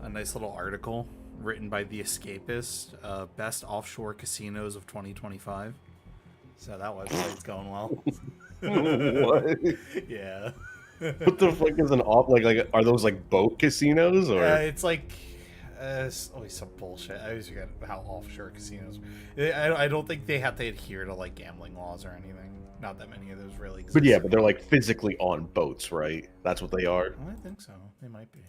a nice little article written by The Escapist, Best Offshore Casinos of 2025. So that website's going well. What? Yeah. What the fuck is an off? Like, are those like boat casinos or? It's like it's always some bullshit. I always forget how offshore casinos. I don't think they have to adhere to like gambling laws or anything. Not that many of those really exist. But yeah, but they're like physically on boats, right? That's what they are. I think so. They might be.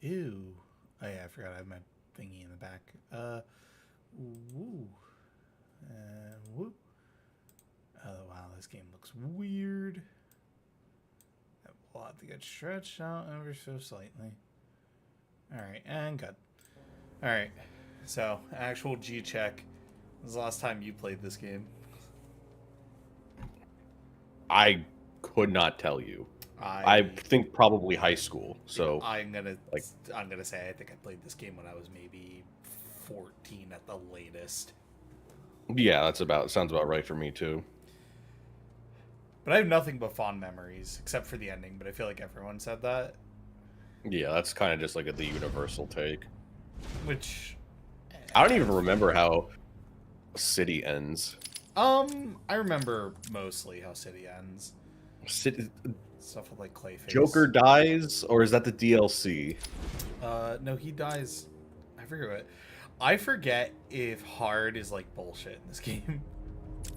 Ew. Oh yeah, I forgot I have my thingy in the back. Woo. Woo. Oh wow, this game looks weird. We'll have to get stretched out ever so slightly. Alright, and good. Alright, so actual G check. When was the last time you played this game? I could not tell you. I think probably high school. So I'm gonna say I think I played this game when I was maybe 14 at the latest. Yeah, sounds about right for me too. But I have nothing but fond memories, except for the ending, but I feel like everyone said that. Yeah, that's kind of just like the universal take. Which... I don't even remember how City ends. I remember mostly how City ends. City... Stuff with, like, Clayface. Joker dies, or is that the DLC? No, he dies... I forget if hard is, like, bullshit in this game.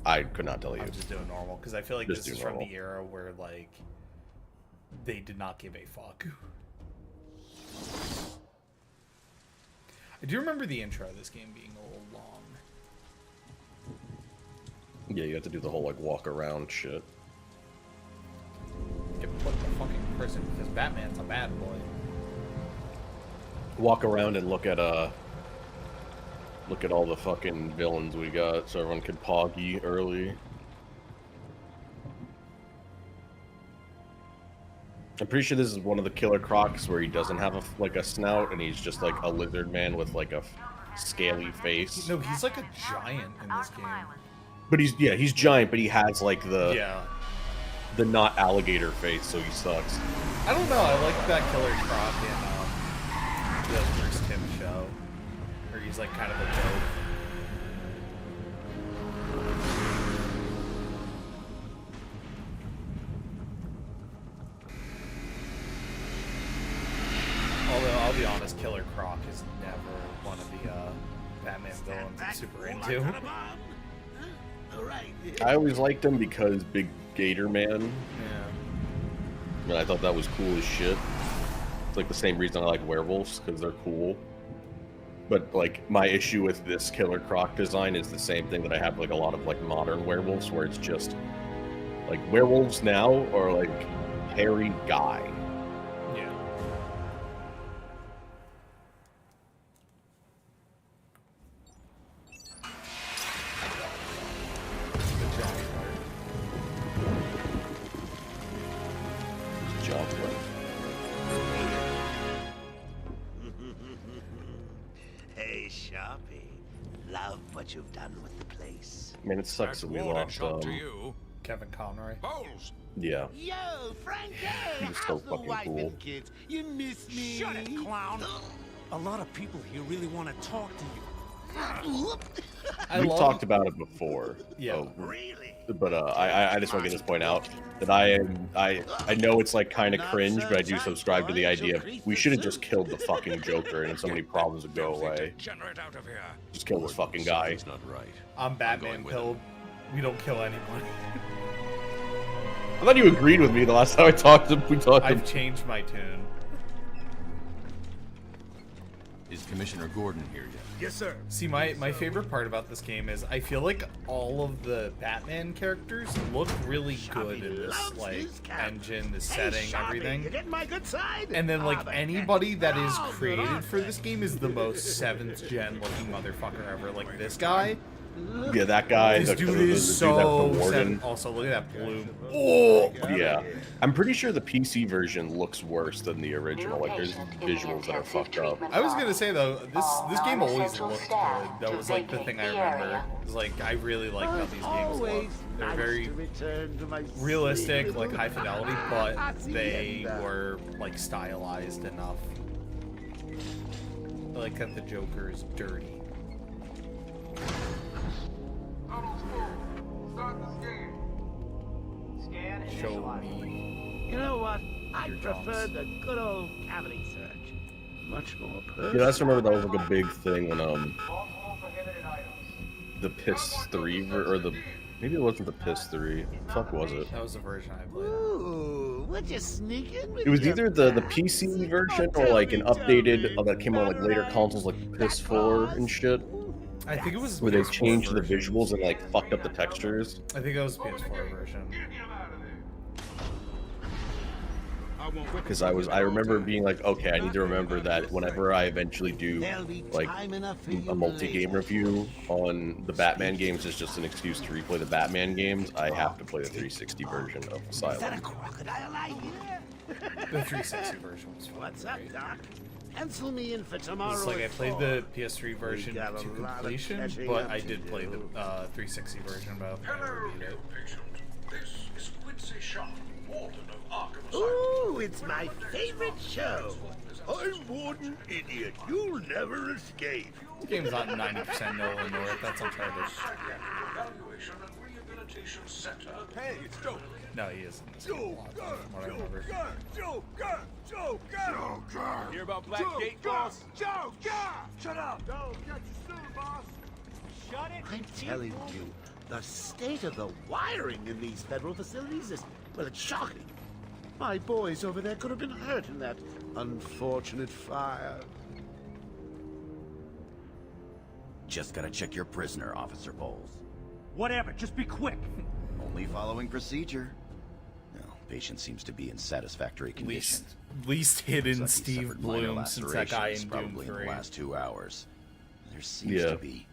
I could not tell you. I'm just doing normal, because I feel like Just this is do from normal. the era where, like, they did not give a fuck. I do remember the intro of this game being a little long. Yeah, you have to do the whole, like, walk around shit. Get put in the fucking prison because Batman's a bad boy. Walk around and look at all the fucking villains we got, so everyone could poggy early. I'm pretty sure this is one of the Killer Crocs where he doesn't have a snout and he's just like a lizard man with like a scaly face. No, he's like a giant in this game. But he's giant, but he has like the not alligator face, so he sucks. I don't know. I like that Killer Croc in the first Tim show, where he's like kind of a joke. Although I'll be honest, Killer Croc is never one of the Batman villains I'm super into. I always liked him because Big Gator Man. Yeah. And I thought that was cool as shit. It's like the same reason I like werewolves, because they're cool. But like my issue with this Killer Croc design is the same thing that I have like a lot of like modern werewolves, where it's just like werewolves now are like hairy guy. Yeah. Hey, Sharpie. Love what you've done with the place. Man, it sucks that we lost. Kevin Conroy. Yeah. Yo, Frankie! He's so How's the fucking wife cool. and kids? You miss me? Shut it, clown! A lot of people here really want to talk to you. We've talked about it before. Yeah. Really? But I just want to get this point out that I know it's like kind of cringe, but I do subscribe to the idea of we should have just killed the fucking Joker and so many problems would go away. Just kill this fucking guy. Not right. I'm Batman pilled. We don't kill anyone. I thought you agreed with me the last time we talked. I've changed my tune. Is Commissioner Gordon here yet? Yes, sir. See, my favorite part about this game is I feel like all of the Batman characters look really good in this like engine, the setting, everything. You getting my good side? And then like anybody that is created for this game is the most 7th gen looking motherfucker ever. Like this guy Yeah, that guy. This the dude the is dude that's so the warden. sad. Also, look at that bloom. Oh, Yeah, I'm pretty sure the PC version looks worse than the original. Like, there's visuals that are fucked up. I was gonna say though, this game always looked good. That was like the thing I remember. It was like I really liked how these games look. They're very realistic, like high fidelity, but they were like stylized enough. I like that the Joker is dirty. Show me. You know what? I prefer the good old cavity search. Much more personal. Yeah, I just remember that was like a big thing when the Piss 3 or the maybe it wasn't the Piss 3. Fuck was it? That was the version I played. Ooh, would you sneak in with It was your either the pants? PC version or like an updated that came on like later consoles like Piss 4 and shit. I think it was Where they PS4 changed the version. visuals and like fucked up the textures. I think that was PS4 version. Because I remember being like, okay, I need to remember that whenever I eventually do like a multi-game review on the Batman games, is just an excuse to replay the Batman games. I have to play the 360 version of Is that a Asylum. crocodile I hear? The 360 version was fun. What's up, Doc? Pencil me in for tomorrow. It's like I at played 4. the PS3 version got a to lot of completion, catching but up I to did play the do. 360 version, but I don't think I ever beat it. Patient. This is Quincy Sharp, Warden of Arkham Asylum. Ooh, it's my favorite show. I'm Warden Idiot. You'll never escape. This game's not 90% Nolan North, that's Uncharted. Evaluation and Rehabilitation Center. Hey, it's Joker. No, he isn't. This game a lot, from what I remember. Joker! Hear about Blackgate, boss? Joker! Shut up! Don't catch you soon, boss. Shut it! I'm telling you, the state of the wiring in these federal facilities is, well, it's shocking. My boys over there could have been hurt in that unfortunate fire. Just gotta check your prisoner, Officer Bowles. Whatever, just be quick. Only following procedure. No, patient seems to be in satisfactory condition. Least hidden Looks like he Steve suffered minor Bloom since that guy lacerations, in Doom probably in 3. the last 2 hours. There seems Yeah. to be.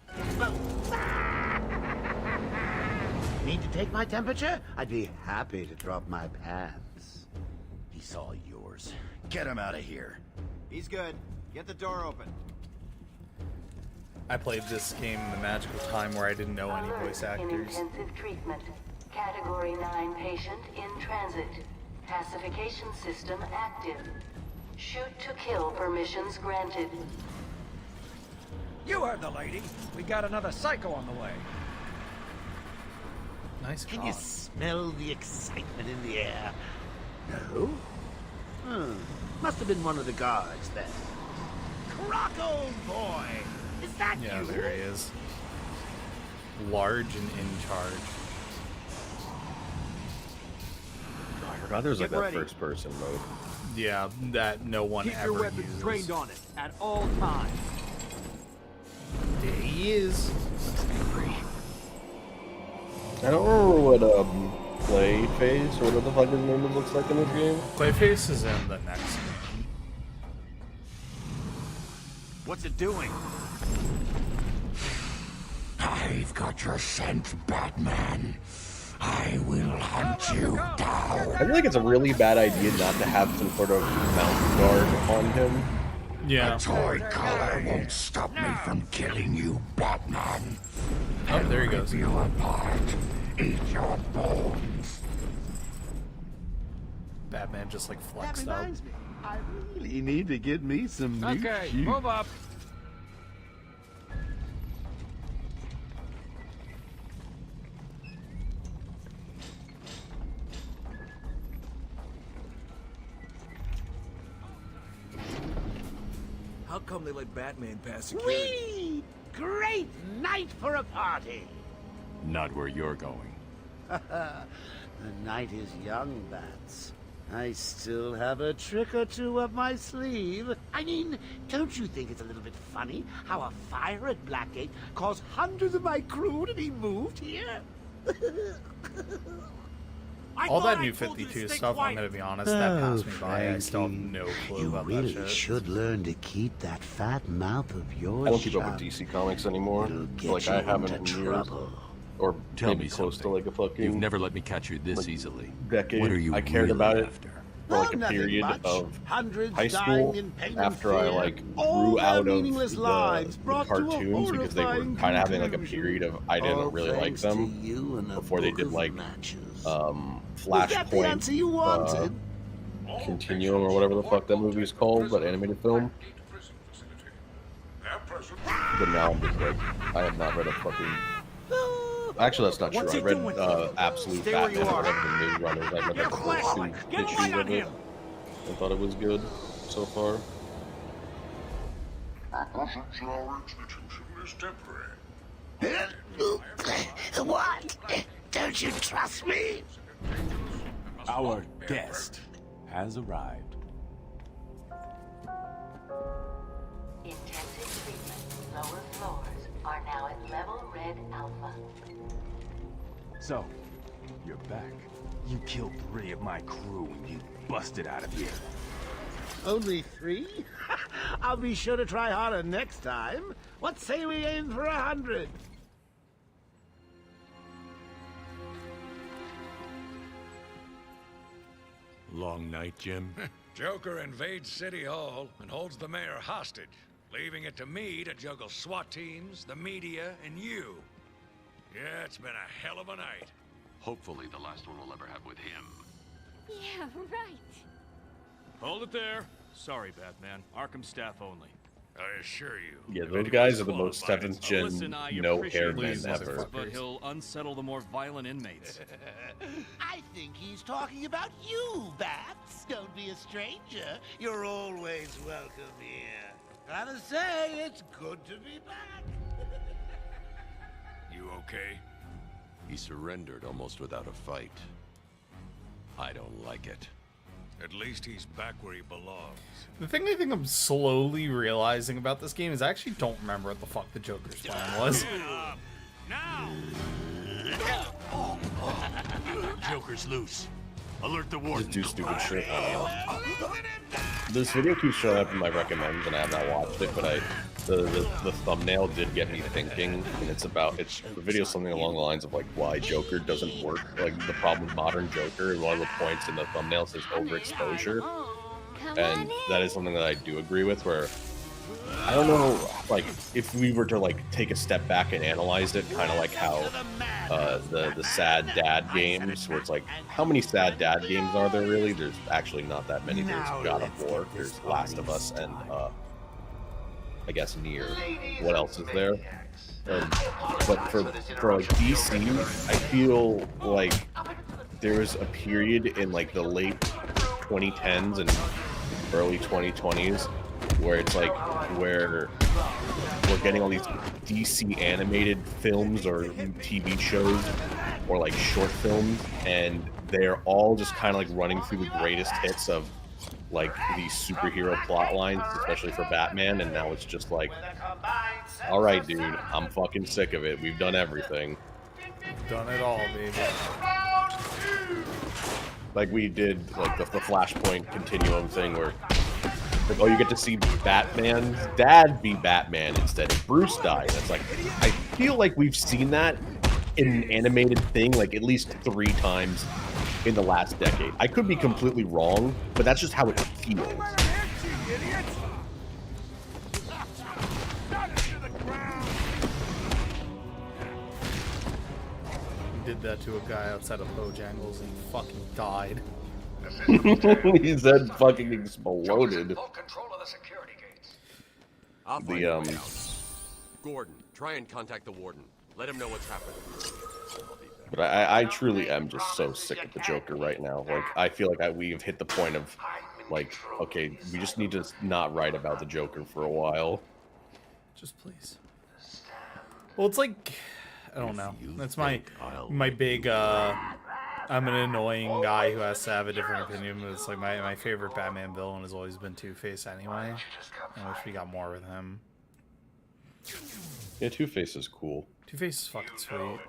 Need to take my temperature? I'd be happy to drop my pants. He's all yours. Get him out of here. He's good. Get the door open. I played this game in the magical time where I didn't know any voice In actors. intensive treatment. Category 9 patient in transit. Pacification system active. Shoot to kill permissions granted. You heard the lady. We got another psycho on the way. Nice Can you call. smell the excitement in the air? No? Must have been one of the guards then. Croco boy! Is that Yeah, you? there he is. Large and in charge. I forgot there was like Get that ready. first person mode. Yeah, that no one Keep ever your weapons uses. trained on it at all times. There he is. I don't remember what Clayface or whatever the fuck his name looks like in this game. Clayface is in the next game. What's it doing? I've got your scent, Batman. I will hunt you down. I feel like it's a really bad idea not to have some sort of mount guard on him. Yeah. Toy collar won't stop me from killing you, Batman. Oh, there he goes. Rip you apart. Eat your bones. Batman just like That flexed up. reminds me, I really need to get me some new Okay, shoes. move up. How come they let Batman pass security? Whee! Great night for a party! Not where you're going. The night is young, Bats. I still have a trick or two up my sleeve. I mean, don't you think it's a little bit funny how a fire at Blackgate caused hundreds of my crew to be moved here? All that new 52 stuff, I'm gonna be honest, that passed me by. I still have no clue You about really that shit. should learn to keep that fat mouth of yours I don't keep up shut. with DC Comics anymore. It'll get Like you I haven't into in years, trouble. or Tell maybe me close something. to like a fucking. You've never let me catch you this like, easily. decade. What are you I cared really about after? it for like a nothing period much. of Hundreds high school dying in pain and after I fear. like All grew their out of meaningless lives the brought to a cartoons because they were horrifying kind of having like a conclusion. period of I didn't All really like thanks to them you and a before they book did of like matches. Flashpoint. Was that the answer you wanted? Continuum or whatever the fuck that movie is called, that animated film. But now I'm just like, I have not read a fucking. Actually, that's not true. I read Absolute Stay where you Batman, or are. whatever the new runners. I read like the first two Get a issues light on of it. him. I thought it was good so far. Our institution is temporary. What? Don't you trust me? Our guest has arrived. Intensive treatment. Lower floors are now at level red alpha. So, you're back. You killed 3 of my crew and you busted out of here. Only 3? I'll be sure to try harder next time. What say we aim for 100? Long night, Jim. Joker invades City Hall and holds the mayor hostage, leaving it to me to juggle SWAT teams, the media, and you. Yeah, it's been a hell of a night. Hopefully the last one we'll ever have with him. Yeah, right. Hold it there. Sorry, Batman. Arkham staff only. I assure you. Yeah, if those anybody's guys are the most qualified, 7th gen Listen, I no appreciate hair his men ever. efforts, but he'll unsettle the more violent inmates. I think he's talking about you, Bats. Don't be a stranger. You're always welcome here. Gotta say, it's good to be back. You okay? He surrendered almost without a fight. I don't like it. At least he's back where he belongs. The thing I think I'm slowly realizing about this game is I actually don't remember what the fuck the Joker's plan was. Now! Joker's loose. Alert the warden. Just do stupid shit. This video keeps showing up in my recommends, and I have not watched it, but the thumbnail did get me thinking, and the video something along the lines of like why Joker doesn't work, like the problem with modern Joker, and one of the points in the thumbnail says overexposure, and that is something that I do agree with, where I don't know, like, if we were to, like, take a step back and analyze it, kind of like how the sad dad games, where it's like, how many sad dad games are there, really? There's actually not that many. There's God of War, there's Last of Us, and, I guess, Nier. What else is there? But for like, DC, I feel like there was a period in, like, the late 2010s and early 2020s where it's like where we're getting all these DC animated films or TV shows or like short films, and they're all just kind of like running through the greatest hits of like these superhero plot lines, especially for Batman, and now it's just like, all right, dude, I'm fucking sick of it. We've done everything. We've done it all, baby. Like we did like the Flashpoint Continuum thing where like, oh, you get to see Batman's dad be Batman instead of Bruce died. It's like, I feel like we've seen that in an animated thing like at least 3 times in the last decade. I could be completely wrong, but that's just how it feels. We did that to a guy outside of Bojangles and he fucking died. His head fucking exploded. Gordon, try and contact the warden. Let him know what's happening. But I truly am just so sick of the Joker right now. Like, I feel like we've hit the point of, like, okay, we just need to not write about the Joker for a while. Just please. Well, it's like, I don't know. That's my big, I'm an annoying guy who has to have a different opinion, but it's like my favorite Batman villain has always been Two-Face anyway. I wish we got more with him. Yeah, Two-Face is cool. Two-Face is fucking sweet.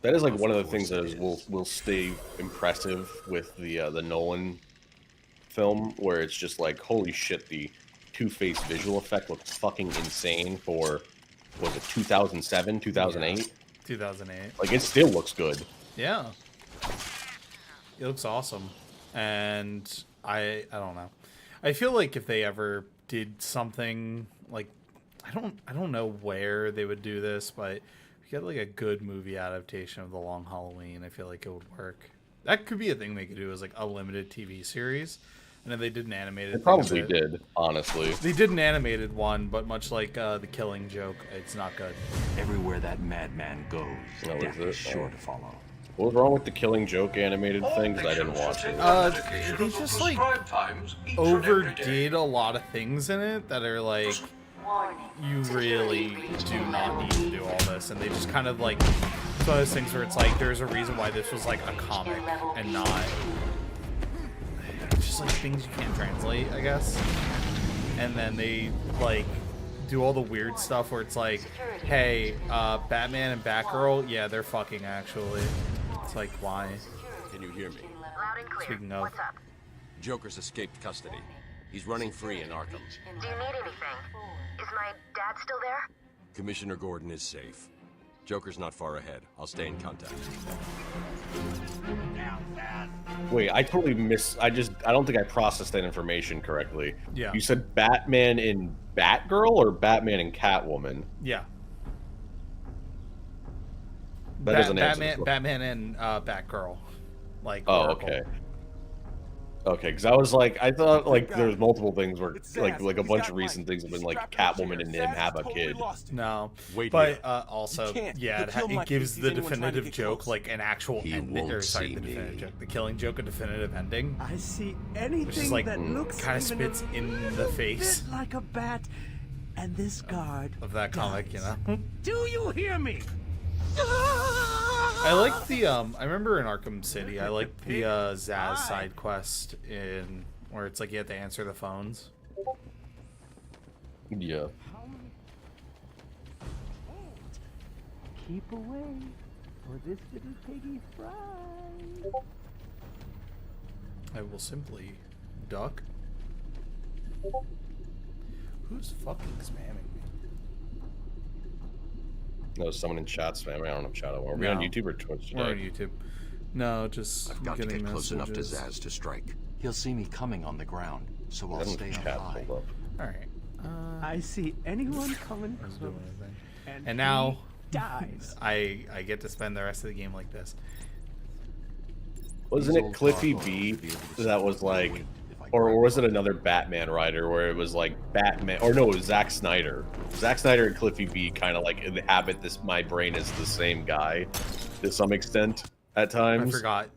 That is like one of the things that will stay impressive with the Nolan film, where it's just like, holy shit, the Two-Face visual effect looks fucking insane for, was it 2007, 2008? Yeah, 2008. Like, it still looks good. Yeah. It looks awesome. And I don't know. I feel like if they ever did something like, I don't know where they would do this, but if you get like a good movie adaptation of The Long Halloween, I feel like it would work. That could be a thing they could do, as like a limited TV series. And if they did an animated, They probably did, honestly. They did an animated one, but much like The Killing Joke, it's not good. Everywhere that madman goes, death is sure to follow. What was wrong with the Killing Joke animated thing? Because I didn't watch it. They just like overdid a lot of things in it that are like, you really do not need to do all this, and they just kind of like, it's one of those things where it's like, there's a reason why this was like a comic and not. It's just like things you can't translate, I guess. And then they like do all the weird stuff where it's like, hey, Batman and Batgirl, yeah, they're fucking actually. It's like, why? Can you hear me? Loud and clear. Speaking of, What's up? Joker's escaped custody. He's running free in Arkham. Do you need anything? Is my dad still there? Commissioner Gordon is safe. Joker's not far ahead. I'll stay in contact. Wait, I totally I don't think I processed that information correctly. Yeah. You said Batman and Batgirl or Batman and Catwoman? yeah. That doesn't answer Batman and Batgirl. Like, Oh, Oracle. okay. Okay, because I was like, I thought like there was multiple things where like a bunch of recent things have been like Catwoman and him have a kid. No, Wait but here. also, can't. yeah, You'll kill it gives the anyone trying to definitive get joke close. like an actual He ending. won't Or sorry, see the definitive me. joke, the Killing Joke, a definitive ending. I see Which anything is like that looks kind of even spits a in the face bit like a bat, and this guard of that comic, you know. Do you hear me? I like the I remember in Arkham City, I liked the Zaz side quest in where it's like you have to answer the phones. Yeah. Keep away, or this little piggy's fried. I will simply duck. Who's fucking spamming me? No, someone in chat spamming. I don't know chat. Are we on YouTube or Twitch today? We're on YouTube. No, just I've got to getting get close enough to messages. Zaz to strike. He'll see me coming on the ground, so I'll Doesn't stay up chat high. pulled up. All right. I see anyone coming I was close, doing anything. and And now he dies. I get to spend the rest of the game like this. Wasn't it Cliffy B that was like, or was it another Batman writer where it was like Batman, or no, it was Zack Snyder. Zack Snyder and Cliffy B kind of like inhabit this. My brain is the same guy to some extent at times. I forgot.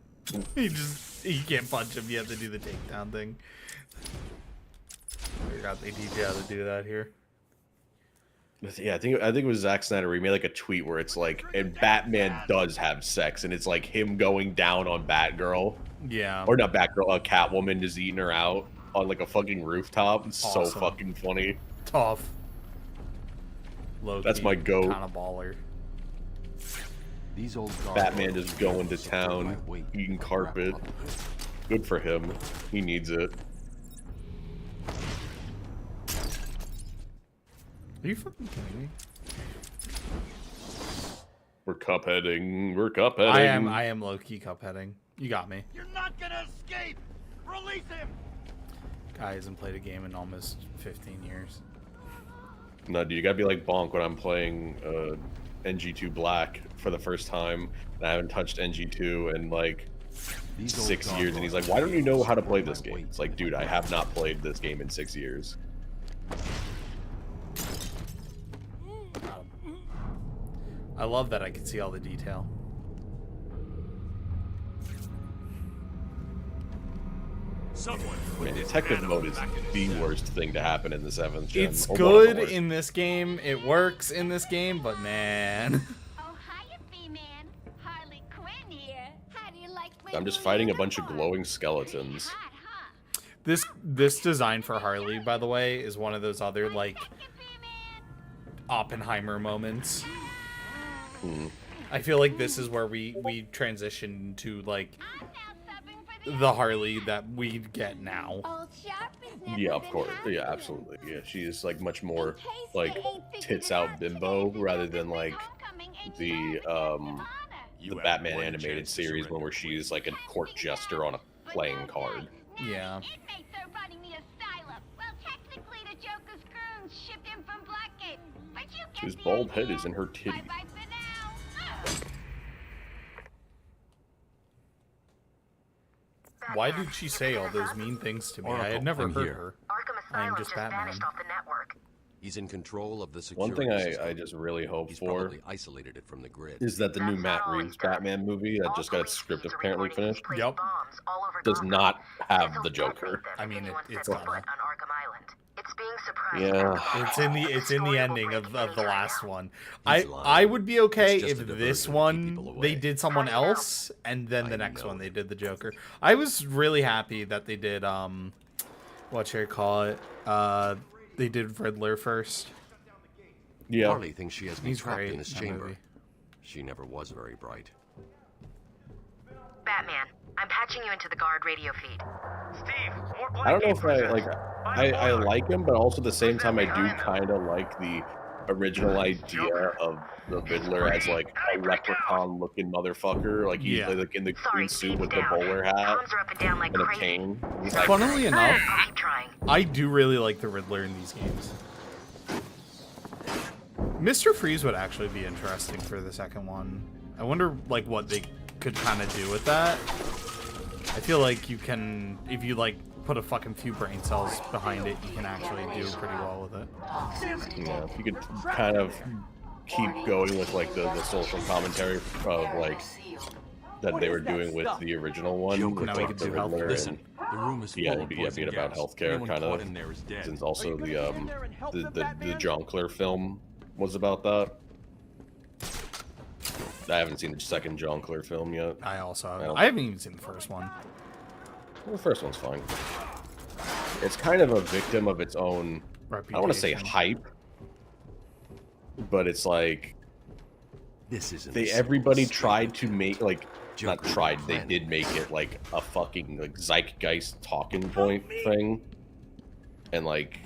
You can't punch him. You have to do the takedown thing. I forgot they teach you how to do that here. Yeah, I think it was Zack Snyder. He made like a tweet where it's like, and Batman does have sex, and it's like him going down on Batgirl. Yeah. Or not Batgirl, Catwoman just eating her out on like a fucking rooftop. It's so Awesome. fucking funny. Tough. Low That's my goat. Kind of baller. These old Batman just going to town, eating carpet. Good for him. He needs it. Are you fucking kidding me? We're cupheading. We're cupheading. I am low-key cupheading. You got me. You're not gonna escape! Release him! Guy hasn't played a game in almost 15 years. No, dude, you gotta be like Bonk when I'm playing NG2 Black for the first time, and I haven't touched NG2 in like 6 years, and he's like, why don't you know how to play this game? It's like, dude, I have not played this game in 6 years. I love that I can see all the detail. Man, detective mode is the worst thing to happen in the 7th gen. It's Or one of the good worst. in this game. It works in this game, but man. I'm just fighting a bunch of glowing skeletons. This design for Harley, by the way, is one of those other like Oppenheimer moments. I feel like this is where we transition to like the Harley that we get now. Yeah, of course. Yeah, absolutely. Yeah, she is like much more like tits out bimbo rather than like the Batman animated series one where she's like a court jester on a playing card. Yeah. His bald head is in her titty. Why did she say all those mean things to me? I had never heard her. I am just Batman. He's in control of the security One thing system. I just really hope He's for probably isolated it from the grid. is that the new Matt Reeves Batman movie that just got its script apparently finished does not have the Joker. I mean, it's gonna. Yeah, it's in the ending of the last one. I would be okay if this one they did someone else and then the next one they did the Joker. I was really happy that they did what should I call it? They did Riddler first. Yeah. Harley thinks she has me He's trapped great in this in that chamber. movie. She never was very bright. Batman, I'm patching you into the guard radio feed. Steve, more I don't know if I like him, but also at the same time I do kind of like the original idea of the Riddler as like a leprechaun-looking motherfucker, like he's like in the green suit with the bowler hat and a cane. He's like, Funnily enough, I do really like the Riddler in these games. Mr. Freeze would actually be interesting for the second one. I wonder like what they could kind of do with that. I feel like you can, if you like put a fucking few brain cells behind it, you can actually do pretty well with it. Yeah, if you could kind of keep going with like the social commentary of like that they were doing with the original one, with like the Riddler and being about healthcare kind of. Since also the Jonkler film was about that. I haven't seen the second Jonkler film yet. I haven't even seen the first one. Well, the first one's fine. It's kind of a victim of its own. I don't want to say hype, but it's like everybody tried to make like not tried. They did make it like a fucking like zeitgeist talking point thing, and like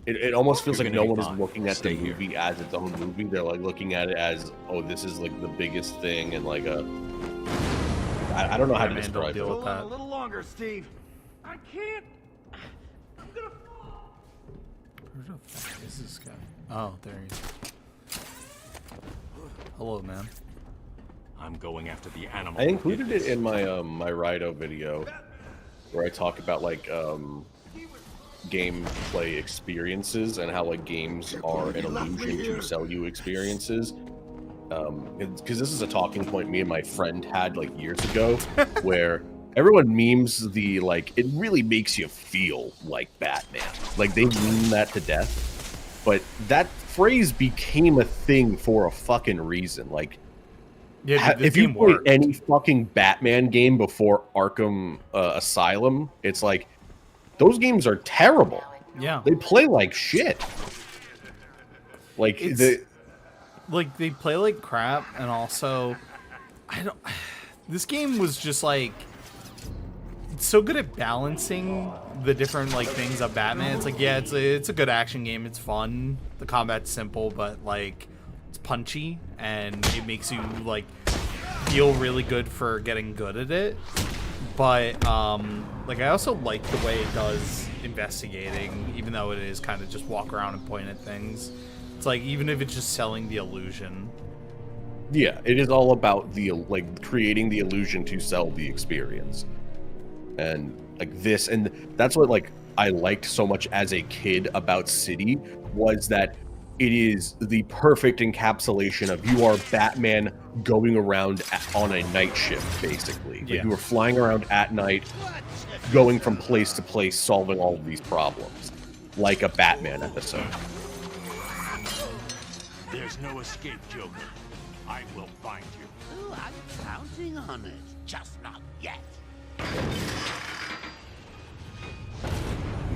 it almost feels like no one is looking at the movie as its own movie. They're like looking at it as, oh, this is like the biggest thing, and like I don't know how to describe it. A little longer, Steve. I can't. I'm gonna fall. Where the fuck is this guy? Oh, there he is. Hello, man. I'm going after the animal. I included it in my my Rido video where I talk about like gameplay experiences and how like games are an illusion to sell you experiences. Because this is a talking point me and my friend had like years ago, where everyone memes the like it really makes you feel like Batman. Like they mean that to death, but that phrase became a thing for a fucking reason. Like, yeah, if you play any fucking Batman game before Arkham Asylum, it's like those games are terrible. Yeah, they play like shit. Like like they play like crap, and also this game was just like it's so good at balancing the different like things of Batman. It's like, yeah, it's a good action game. It's fun. The combat's simple, but like it's punchy, and it makes you like feel really good for getting good at it. But like I also like the way it does investigating, even though it is kind of just walk around and point at things. It's like, even if it's just selling the illusion. Yeah, it is all about the like creating the illusion to sell the experience. And like this, and that's what like I liked so much as a kid about City, was that it is the perfect encapsulation of you are Batman going around on a night shift, basically. Like, you are flying around at night, going from place to place, solving all of these problems, like a Batman episode. There's no escape, Joker. I will find you. Oh, I'm counting on it. Just not yet.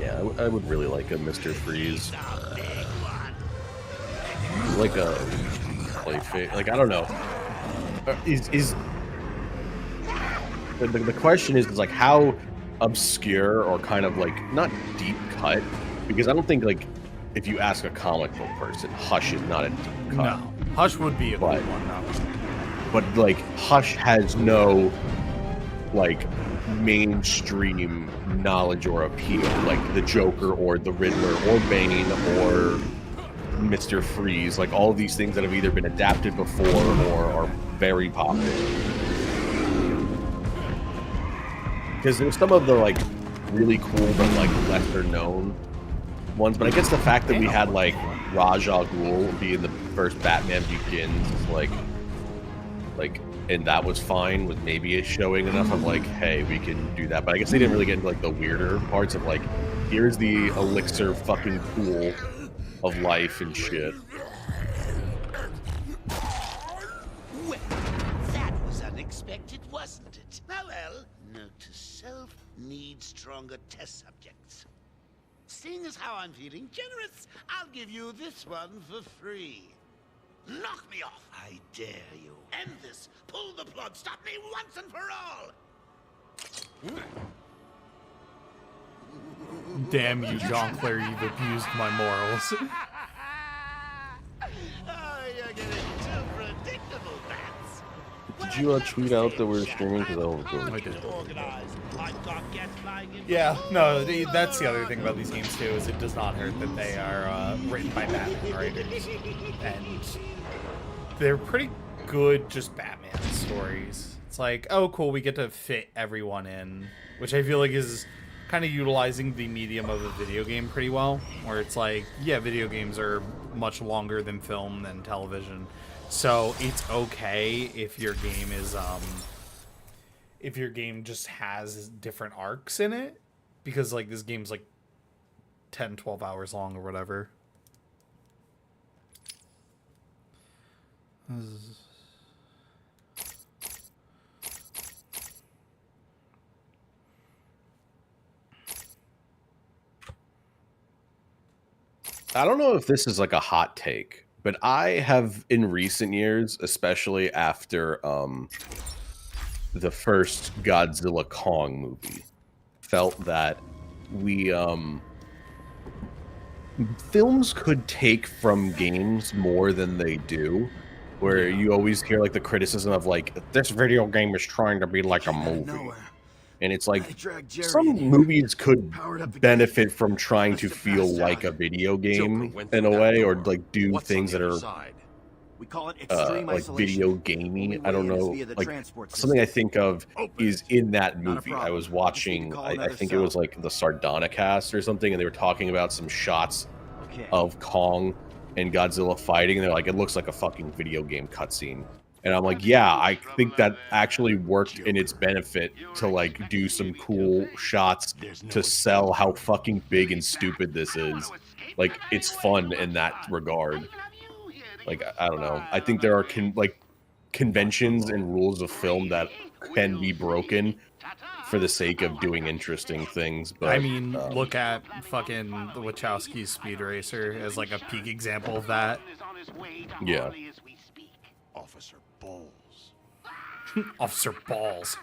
Yeah, I would really like a Mr. Freeze. Like a Clayface. Like, I don't know. Is the question is like how obscure or kind of like not deep cut, because I don't think like if you ask a comic book person, Hush is not a deep cut. No, Hush would be a good one though. But like Hush has no like mainstream knowledge or appeal like the Joker or the Riddler or Bane or Mr. Freeze, like all of these things that have either been adapted before or are very popular. Because there's some of the like really cool but like lesser known ones, but I guess the fact that we had like Ra's al Ghul be in the first Batman Begins, like, and that was fine, with maybe it showing enough of like, hey, we can do that. But I guess they didn't really get into like the weirder parts of like, here's the elixir fucking pool of life and shit. Well, that was unexpected, wasn't it? Oh well, note to self, need stronger test subjects. Seeing as how I'm feeling generous, I'll give you this one for free. Knock me off, I dare you. End this. Pull the plug. Stop me once and for all. Damn you, Jean-Claire, you've abused my morals. Oh, you're getting too predictable, Bats. Did you tweet out that we were streaming? Because I did. Yeah, no, that's the other thing about these games too, is it does not hurt that they are written by Batman writers. And they're pretty good just Batman stories. It's like, oh cool, we get to fit everyone in, which I feel like is kind of utilizing the medium of a video game pretty well, where it's like, yeah, video games are much longer than film and television, so it's okay if your game is if your game just has different arcs in it, because like this game's like 10-12 hours long or whatever. I don't know if this is like a hot take, but I have in recent years, especially after the first Godzilla Kong movie, felt that we films could take from games more than they do, where you always hear like the criticism of like, this video game is trying to be like a movie. And it's like, some movies could benefit from trying to feel like a video game in a way, or like do things that are We call it extreme like video gamey. I don't know. Like something I think of is in that movie. I was watching, I think it was like the Sardonicast or something, and they were talking about some shots of Kong and Godzilla fighting, and they're like, it looks like a fucking video game cutscene. And I'm like, yeah, I think that actually worked in its benefit to like do some cool shots to sell how fucking big and stupid this is. Like, it's fun in that regard. Like, I don't know. I think there are conventions and rules of film that can be broken for the sake of doing interesting things. But I mean, look at fucking the Wachowski Speed Racer as like a peak example of that. Yeah. Officer Balls. Officer Balls.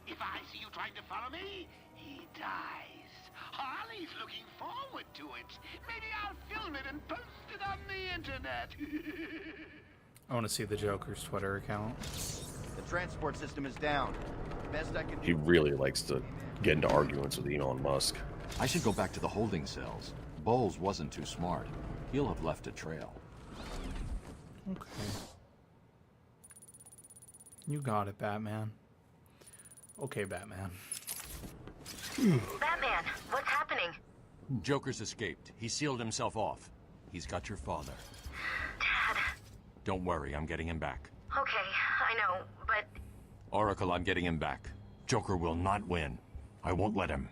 If I see you trying to follow me, he dies. Harley's looking forward to it. Maybe I'll film it and post it on the internet. I want to see the Joker's Twitter account. The transport system is down. Best I can do. He really likes to get into arguments with Elon Musk. I should go back to the holding cells. Bowles wasn't too smart. He'll have left a trail. Okay. You got it, Batman. Okay, Batman. Batman, what's happening? Joker's escaped. He sealed himself off. He's got your father. Dad. Don't worry, I'm getting him back. Okay, I know, but... Oracle, I'm getting him back. Joker will not win. I won't let him.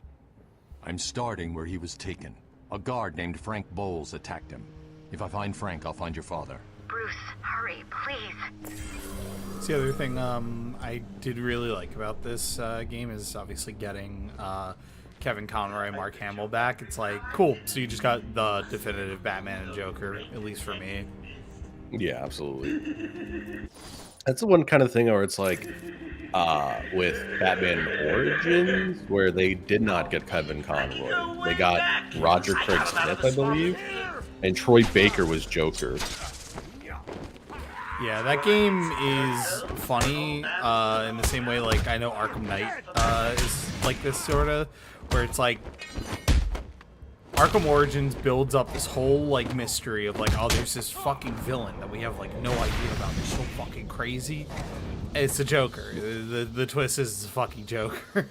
I'm starting where he was taken. A guard named Frank Bowles attacked him. If I find Frank, I'll find your father. Bruce, hurry, please. That's the other thing I did really like about this game is obviously getting Kevin Conroy and Mark Hamill back. It's like, cool, so you just got the definitive Batman and Joker, at least for me. Yeah, absolutely. That's the one kind of thing where it's like, with Batman Origins, where they did not get Kevin Conroy. They got Roger Craig Smith, I believe, and Troy Baker was Joker. Yeah, that game is funny in the same way, like, I know Arkham Knight is like this sort of, where it's like, Arkham Origins builds up this whole, like, mystery of, like, oh, there's this fucking villain that we have, like, no idea about. They're so fucking crazy. And it's the Joker. The twist is the fucking Joker.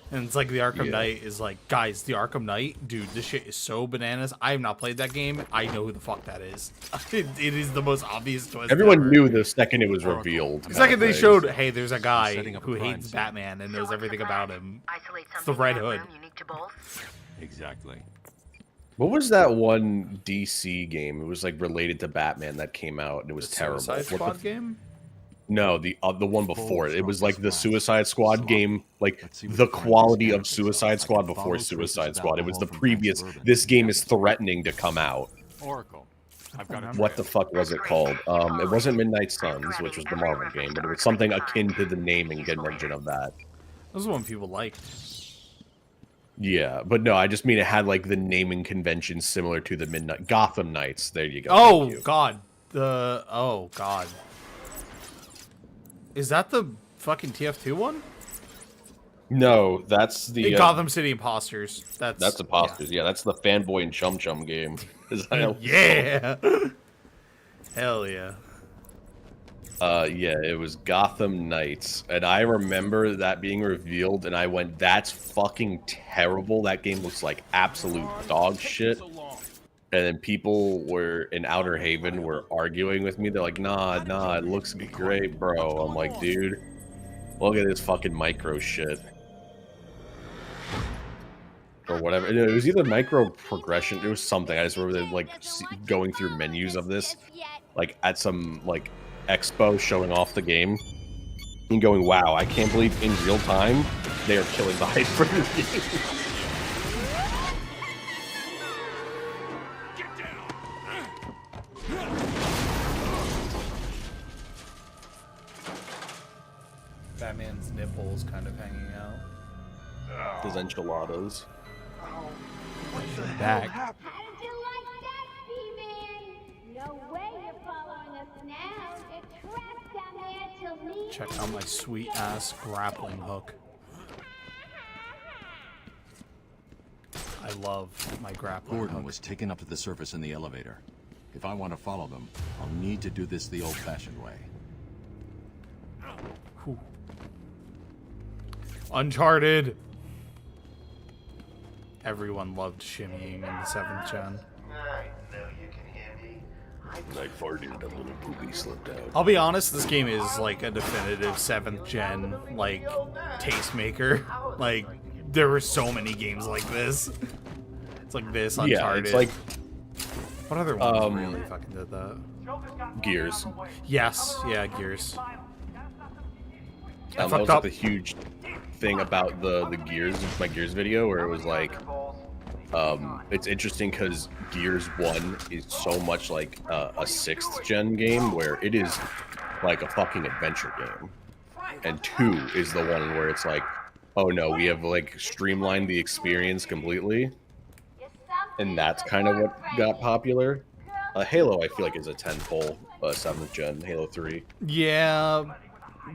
And it's like the Arkham Knight is like, guys, the Arkham Knight, dude, this shit is so bananas. I have not played that game. I know who the fuck that is. It is the most obvious twist Everyone ever. knew the second it was revealed. The second they showed, hey, there's a guy who hates Batman and knows everything about him. It's the Red Hood. Exactly. What was that one DC game? It was like related to Batman that came out and it was terrible. Suicide Squad game? No, the one before it. It was like the Suicide Squad game, like the quality of Suicide Squad before Suicide Squad. It was the previous. This game is threatening to come out. Oracle. I've got What the fuck was it called? It wasn't Midnight Suns, which was the Marvel game, but it was something akin to the naming convention of that. That was the one people liked. Yeah, but no, I just mean it had like the naming convention similar to the Midnight Gotham Knights. There you go. Oh God, oh God. Is that the fucking TF2 one? No, that's the Gotham City Imposters. That's Imposters. Yeah, that's the Fanboy and Chum Chum game. Yeah. Hell yeah. Yeah, it was Gotham Knights, and I remember that being revealed, and I went, "That's fucking terrible. That game looks like absolute dog shit." And then people were in Outer Haven were arguing with me. They're like, nah, it looks great, bro. I'm like, dude, look at this fucking micro shit. Or whatever. It was either micro progression. It was something. I just remember like going through menus of this, like at some like expo showing off the game, and going, wow, I can't believe in real time they are killing the hype for this game. Batman's nipples kind of hanging out. Those enchiladas. Back. How'd you like that, He-Man? No way you're following us now. It's trapped down there till me. Check out my sweet ass grappling hook. I love my grappling Gordon hook. was taken up to the surface in the elevator. If I want to follow them, I'll need to do this the old-fashioned way. Whew. Uncharted. Everyone loved shimmying in the 7th gen. I farted, a little poopy slipped out. I'll be honest, this game is like a definitive 7th gen, like, tastemaker. Like, there were so many games like this. It's like this, Uncharted. Yeah, it's like... What other ones really fucking did that? Gears. Yes, yeah, Gears. That was like the huge thing about the Gears, my Gears video, where it was like, it's interesting because Gears 1 is so much like a 6th gen game, where it is like a fucking adventure game, and 2 is the one where it's like, oh no, we have like streamlined the experience completely, and that's kind of what got popular. Halo, I feel like, is a 10-pole 7th gen, Halo 3. Yeah,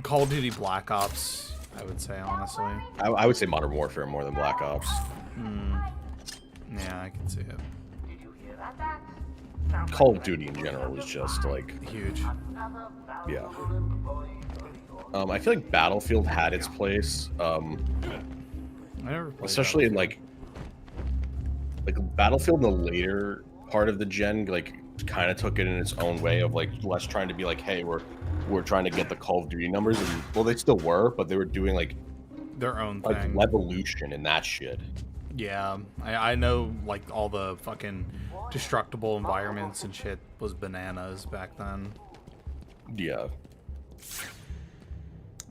Call of Duty Black Ops, I would say, honestly. I would say Modern Warfare more than Black Ops. Yeah, I can see it. Call of Duty in general was just like huge. Yeah. I feel like Battlefield had its place. I never played especially in like Battlefield in the later part of the gen, like kind of took it in its own way of like less trying to be like, hey, we're trying to get the Call of Duty numbers, and well, they still were, but they were doing like their own like thing, Levolution and that shit. Yeah, I know, like, all the fucking destructible environments and shit was bananas back then. Yeah.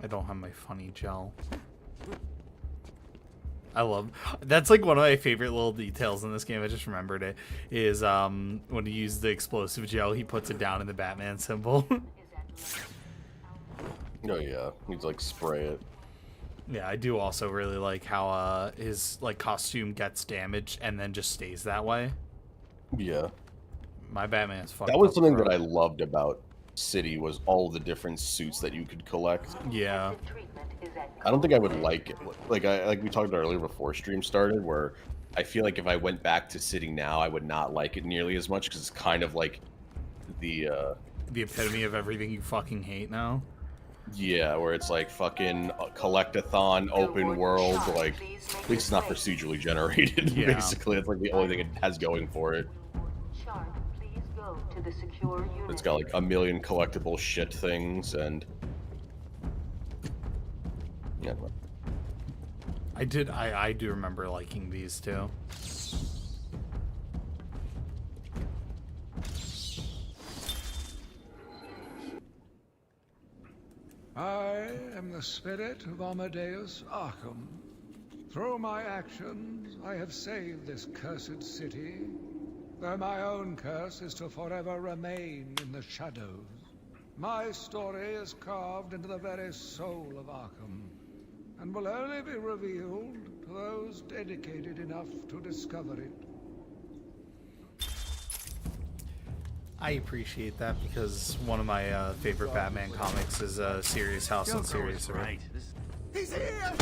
I don't have my funny gel. I love that's like one of my favorite little details in this game. I just remembered it is when he uses the explosive gel, he puts it down in the Batman symbol. Oh yeah, he's like spray it. Yeah, I do also really like how his like costume gets damaged and then just stays that way. Yeah, my Batman's fucked that was up, something bro. that I loved about City was all the different suits that you could collect. Yeah. I don't think I would like it. Like we talked about earlier before stream started, where I feel like if I went back to City now, I would not like it nearly as much because it's kind of like the epitome of everything you fucking hate now. Yeah, where it's like fucking collectathon, open world, like at least it's not procedurally generated. Yeah. Basically, it's like the only thing it has going for it. It's got like a million collectible shit things and. Yeah. I do remember liking these too. I am the spirit of Amadeus Arkham. Through my actions, I have saved this cursed city, though my own curse is to forever remain in the shadows. My story is carved into the very soul of Arkham, and will only be revealed to those dedicated enough to discover it. I appreciate that because one of my favorite Batman comics is Serious House on Serious. Right. He's here!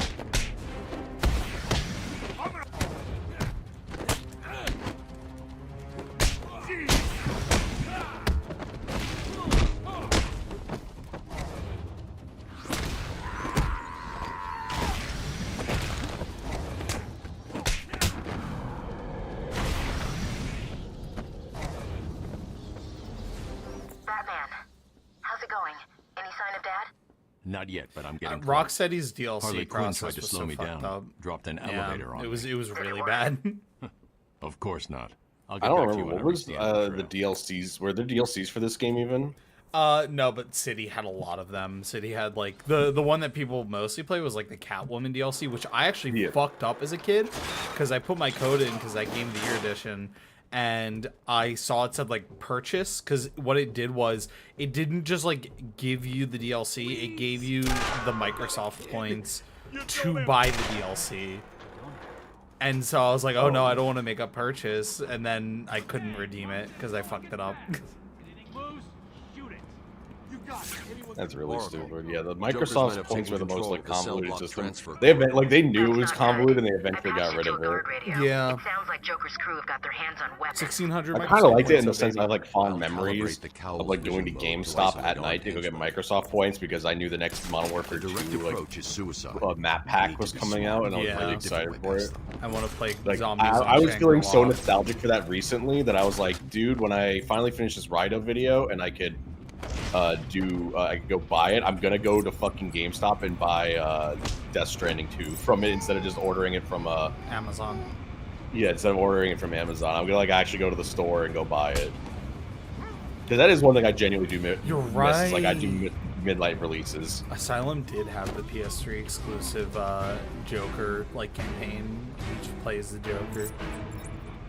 Not yet, but I'm getting Rocksteady's DLC Harley Quinn process tried to was slow so me fucked down. up. Dropped an Yeah, elevator on it was me. it was really bad. Of course not. I'll I get don't back to you remember when what I was reach the end of the DLCs. Were there DLCs for this game even? No, but City had a lot of them. City had like the one that people mostly play was like the Catwoman DLC, which I actually fucked up as a kid because I put my code in because I Game of the Year edition, and I saw it said like purchase because what it did was it didn't just like give you the DLC, it gave you the Microsoft points to buy the DLC. And so I was like, oh no, I don't want to make a purchase, and then I couldn't redeem it because I fucked it up. That's really stupid. Yeah, the Joker's might Microsoft have points taken were the most control like of the cell convoluted block system. transfer They knew it was convoluted and they eventually got rid of it. Yeah. It sounds like Joker's crew have got their hands on weapons. 1600. I kind of liked it in the sense I have like fond memories of like going to GameStop at night to go get Microsoft points because I knew the next Modern Warfare 2 like map pack was coming out and I was really excited for it. I want to play Like zombies. I was feeling so nostalgic for that recently that I was like, dude, when I finally finish this Rido video and I could I could go buy it, I'm gonna go to fucking GameStop and buy Death Stranding 2 from it instead of just ordering it from Amazon. Yeah, instead of ordering it from Amazon, I'm gonna like actually go to the store and go buy it. Because that is one thing I genuinely do miss. You're right. Is, like I do miss midnight releases. Asylum did have the PS3 exclusive Joker like campaign, which plays the Joker.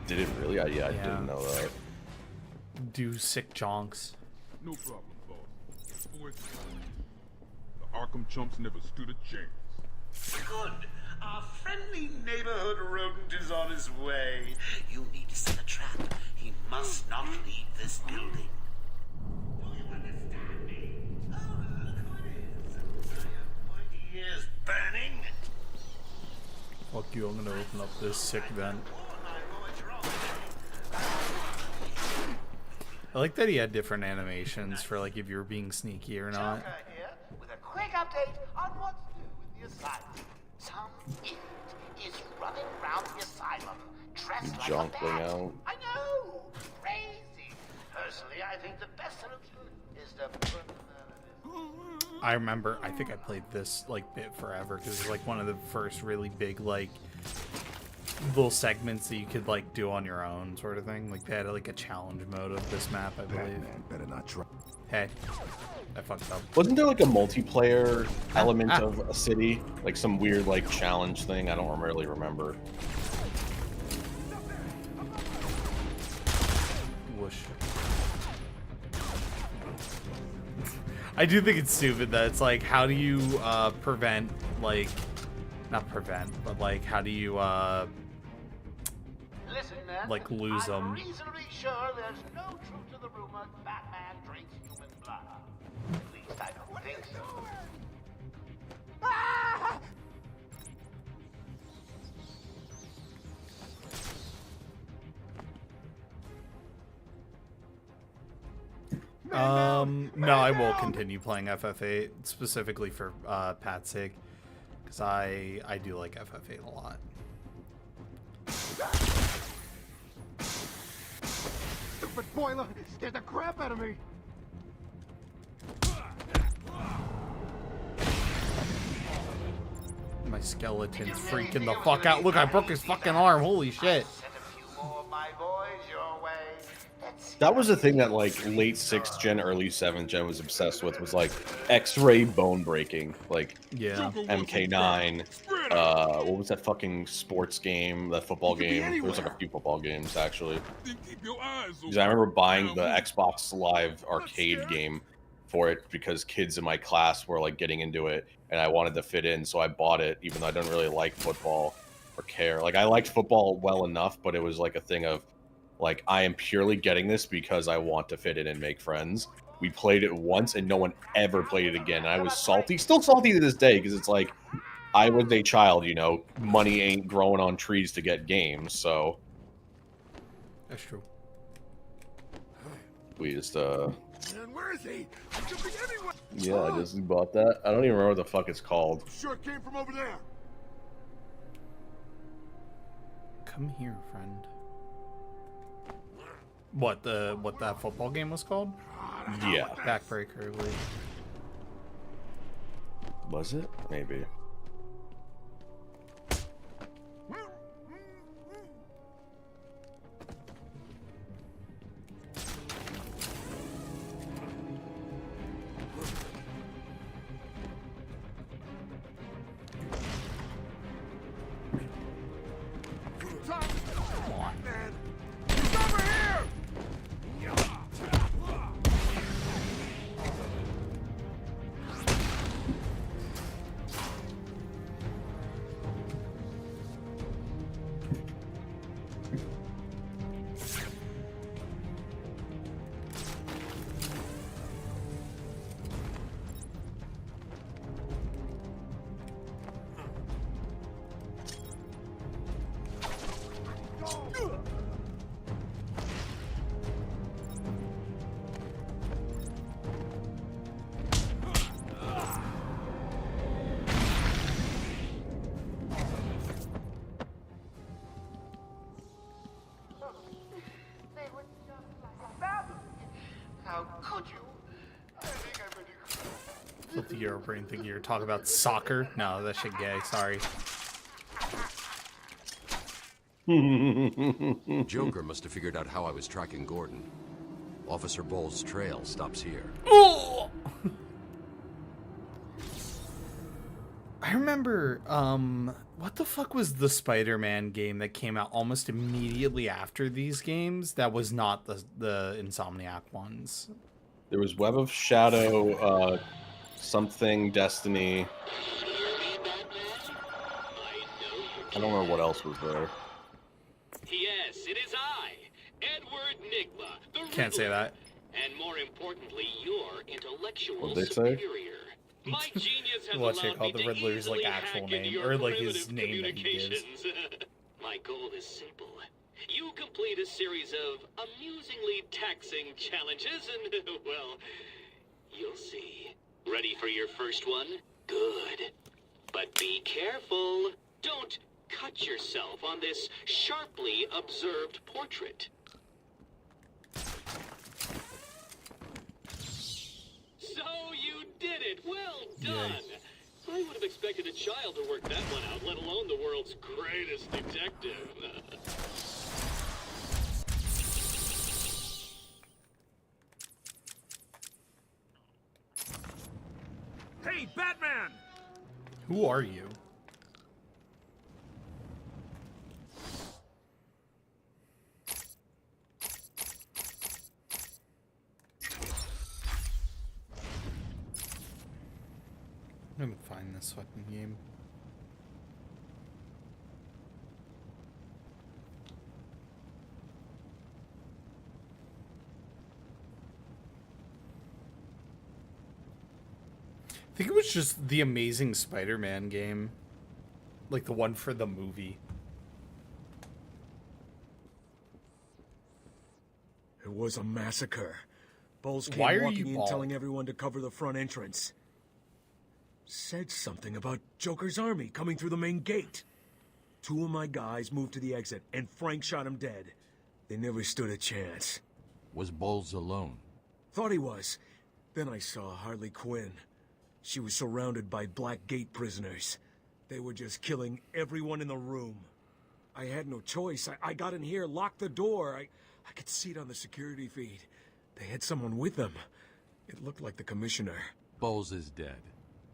Did it really? I didn't know that. Do sick jonks. No problem, boss. Boys, the Arkham chumps never stood a chance. Good. Our friendly neighborhood rodent is on his way. You need to set a trap. He must not leave this building. Do you understand me? Oh, look who it is. I have pointy ears burning. Fuck you, I'm gonna open up this sick vent. I like that he had different animations for like if you were being sneaky or not. Joker here with a quick update on what's new with the asylum. Some idiot is running around the asylum dressed like a bat. Out. I know, crazy. Personally, I think the best solution is to put. I remember, I think I played this like bit forever because it's like one of the first really big like little segments that you could like do on your own sort of thing. Like they had like a challenge mode of this map, I believe. Batman better not try. Hey. I fucked up. Wasn't there like a multiplayer element of a city? Like some weird like challenge thing? I don't really remember. Whoosh. I do think it's stupid that it's like, how do you prevent, like, not prevent, but like, how do you Listen, man, like lose them? I'm reasonably sure there's no truth to the rumor Batman drinks human blood. At least I don't think so. Ah! No, I will continue playing FF8 specifically for Pat's sake, because I do like FF8 a lot. Stupid boiler scared the crap out of me. My skeleton's freaking the fuck out. Look, I broke his fucking arm. Holy shit. That was the thing that like late 6th gen, early 7th gen was obsessed with, was like X-ray bone breaking. Like yeah. MK9. What was that fucking sports game? That football game? There was like a few football games actually. Because I remember buying the Xbox Live arcade game for it because kids in my class were like getting into it and I wanted to fit in, so I bought it even though I don't really like football or care. Like I liked football well enough, but it was like a thing of like, I am purely getting this because I want to fit in and make friends. We played it once and no one ever played it again. And I was salty, still salty to this day, because it's like, I was a child, you know, money ain't growing on trees to get games, so. That's true. We just, Man, where is he? I could be anywhere. yeah, I just bought that. I don't even remember what the fuck it's called. Sure it came from over there. Come here, friend. What that football game was called? Yeah. Backbreaker, I believe. Was it? Maybe. Come on, man. He's over here. How could you? I think I'm ready. With the Euro brain thinking you're talking about soccer. No, that shit gay. Sorry. Joker must have figured out how I was tracking Gordon. Officer Bowles' trail stops here. Oh! I remember, what the fuck was the Spider-Man game that came out almost immediately after these games that was not the Insomniac ones? There was Web of Shadow, something, Destiny. I don't remember what else was there. Yes, it is I, Edward Nigma, the Can't say that. And more importantly, your intellectual What'd they say? superior. My genius has What's it allowed called? me The to Riddler's like easily actual hack into name, your or like his primitive name that he gives. communications. My goal is simple. You complete a series of amusingly taxing challenges, and well, you'll see. Ready for your first one? Good. But be careful. Don't cut yourself on this sharply observed portrait. So you did it! Well done! I would have expected a child to work that one out, let alone the world's greatest detective. me, Batman! Who are you? I'm gonna find this fucking game. I think it was just the Amazing Spider-Man game. Like the one for the movie. It was a massacre. Bowles came Why are walking you in bald? telling everyone to cover the front entrance. Said something about Joker's army coming through the main gate. 2 of my guys moved to the exit, and Frank shot him dead. They never stood a chance. Was Bowles alone? Thought he was. Then I saw Harley Quinn. She was surrounded by Black Gate prisoners. They were just killing everyone in the room. I had no choice. I got in here, locked the door. I could see it on the security feed. They had someone with them. It looked like the commissioner. Bowles is dead.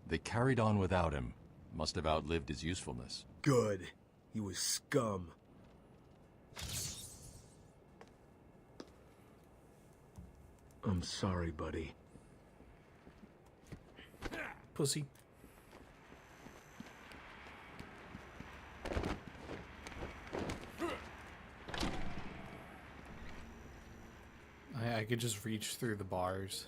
They carried on without him. Must have outlived his usefulness. Good. He was scum. I'm sorry, buddy. Pussy. I could just reach through the bars.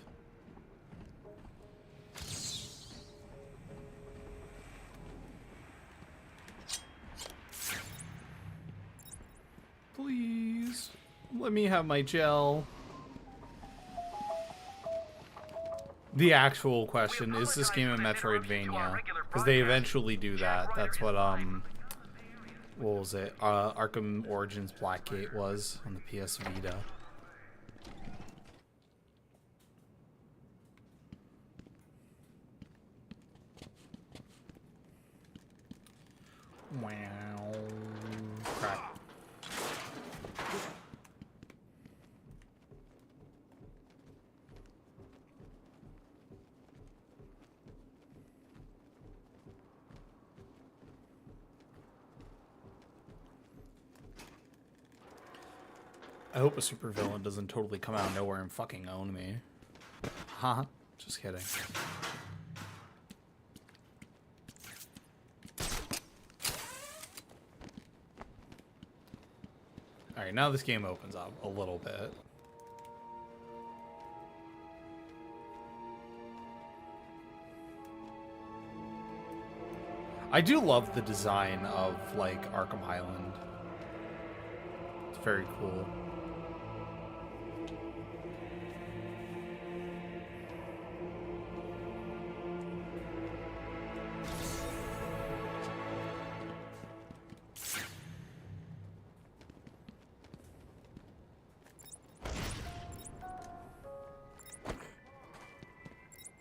Please, let me have my gel. The actual question, is this game a Metroidvania? Because they eventually do that. That's what was it? Arkham Origins Blackgate was on the PS Vita. Wow. Crap. I hope a supervillain doesn't totally come out of nowhere and fucking own me. Huh? Just kidding. Alright, now this game opens up a little bit. I do love the design of, like, Arkham Island. It's very cool.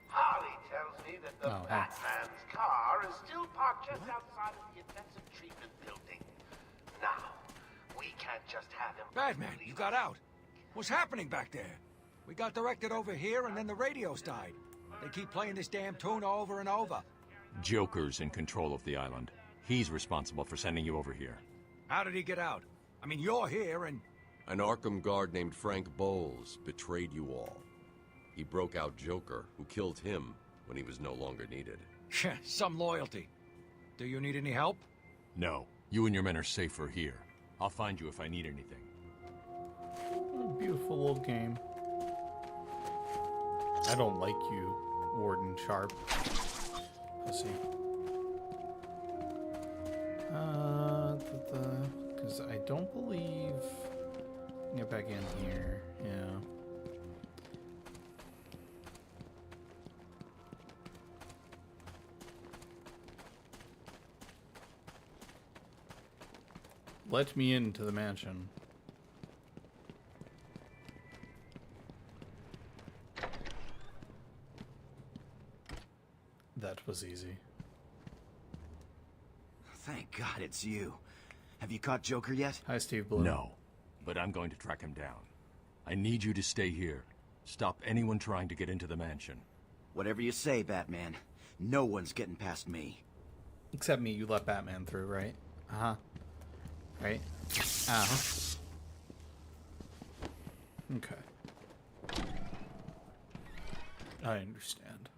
Harley tells me that the Oh, hey. Batman's car is still parked just outside of the intensive treatment building. Now, we can't just have him... Batman, you got out. What's happening back there? We got directed over here and then the radios died. They keep playing this damn tune over and over. Joker's in control of the island. He's responsible for sending you over here. How did he get out? I mean, you're here and... An Arkham guard named Frank Bowles betrayed you all. He broke out Joker, who killed him when he was no longer needed. Some loyalty. Do you need any help? No. You and your men are safer here. I'll find you if I need anything. What a beautiful little game. I don't like you, Warden Sharp. Pussy. Because I don't believe... Get back in here, yeah. Let me into the mansion. That was easy. Thank God it's you. Have you caught Joker yet? Hi, Steve Blue. No, but I'm going to track him down. I need you to stay here. Stop anyone trying to get into the mansion. Whatever you say, Batman. No one's getting past me. Except me, you let Batman through, right? Uh-huh. Right? Uh-huh. Okay. I understand.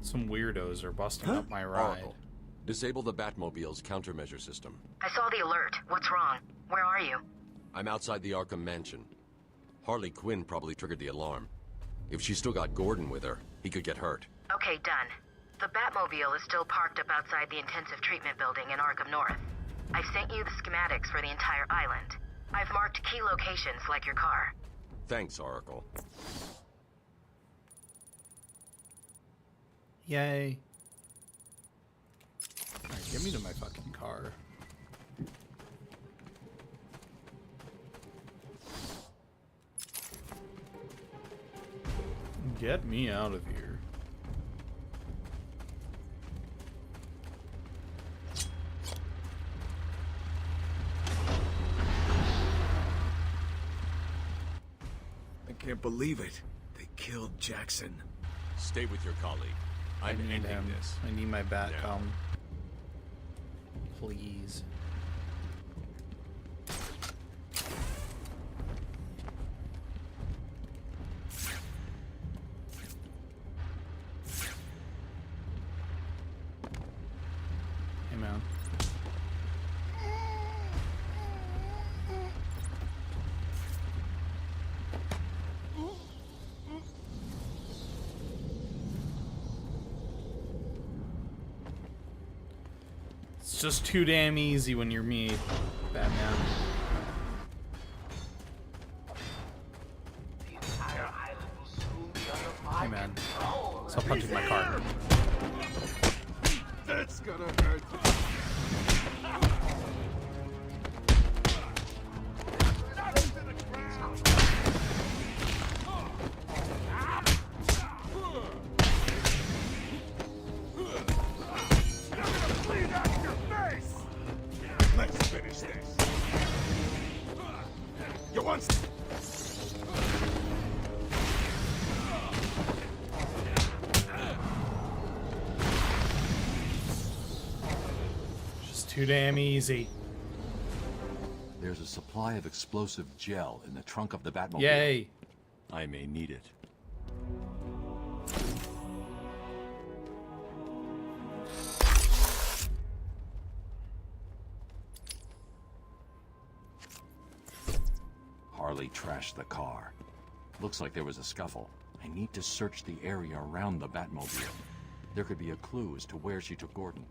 Some weirdos are busting up my ride. Oracle. Disable the Batmobile's countermeasure system. I saw the alert. What's wrong? Where are you? I'm outside the Arkham mansion. Harley Quinn probably triggered the alarm. If she still got Gordon with her, he could get hurt. Okay, done. The Batmobile is still parked up outside the intensive treatment building in Arkham North. I've sent you the schematics for the entire island. I've marked key locations like your car. Thanks, Oracle. Yay. Alright, get me to my fucking car. Get me out of here. I can't believe it. They killed Jackson. Stay with your colleague. I'm ending this. I need my Batcom. Please. Hey, man. It's just too damn easy when you're me, Batman. Hey man, stop punching my car. That's gonna hurt. Let's finish this. You want? Just too damn easy. There's a supply of explosive gel in the trunk of the Batmobile. Yay! I may need it. Harley trashed the car. Looks like there was a scuffle. I need to search the area around the Batmobile. There could be a clue as to where she took Gordon.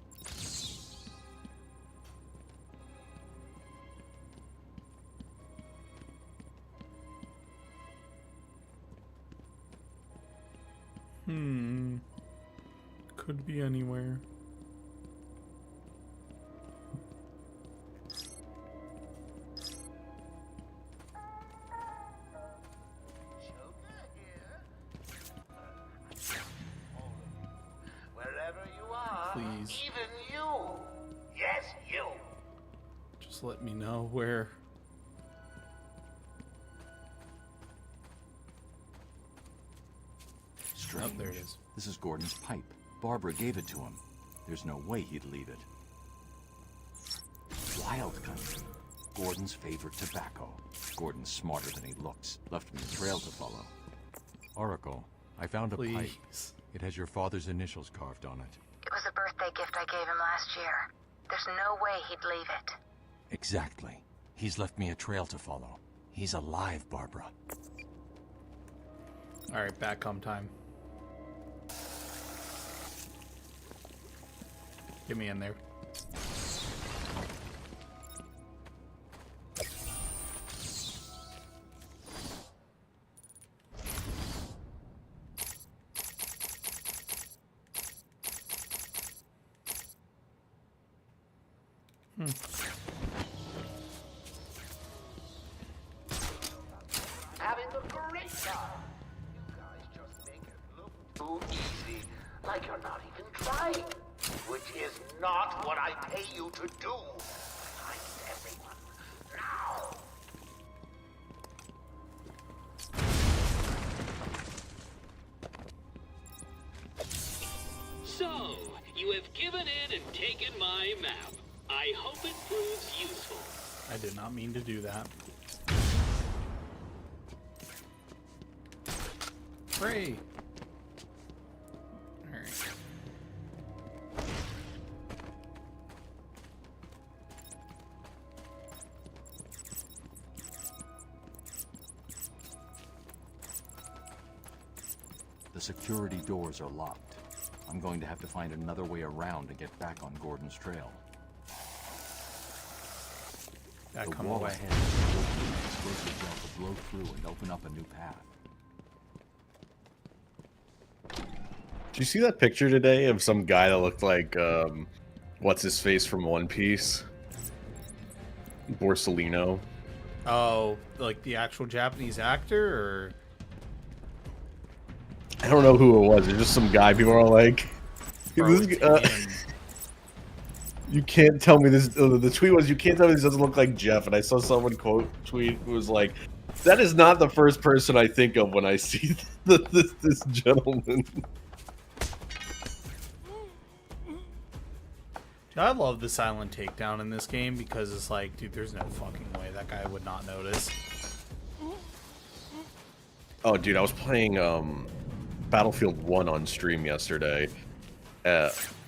Could be anywhere. Wherever you are, Please. even you. Yes, you. Just let me know where. Strange. Oh, there it is. This is Gordon's pipe. Barbara gave it to him. There's no way he'd leave it. Wild country. Gordon's favorite tobacco. Gordon's smarter than he looks. Left me a trail to follow. Oracle, I found a pipe. It has your father's initials carved on it. It was a birthday gift I gave him last year. There's no way he'd leave it. Exactly. He's left me a trail to follow. He's alive, Barbara. Alright, Batcom time. Get me in there. Having a great time. You guys just make it look too easy, like you're not even trying. Which is not what I pay you to do. Find everyone now. I've given in and taken my map. I hope it proves useful. I did not mean to do that. Free. Alright. The security doors are locked. I'm going to have to find another way around to get back on Gordon's trail. That The come wall away. ahead is an explosive gel to blow through and open up a new path. Did you see that picture today of some guy that looked like, what's his face from One Piece? Borsellino. Oh, like the actual Japanese actor, or? I don't know who it was. It's just some guy. People are like, Bro, this, it's him. you can't tell me this. The tweet was, you can't tell me this doesn't look like Jeff. And I saw someone tweet who was like, that is not the first person I think of when I see this gentleman. I love the silent takedown in this game because it's like, dude, there's no fucking way that guy would not notice. Oh, dude, I was playing Battlefield 1 on stream yesterday.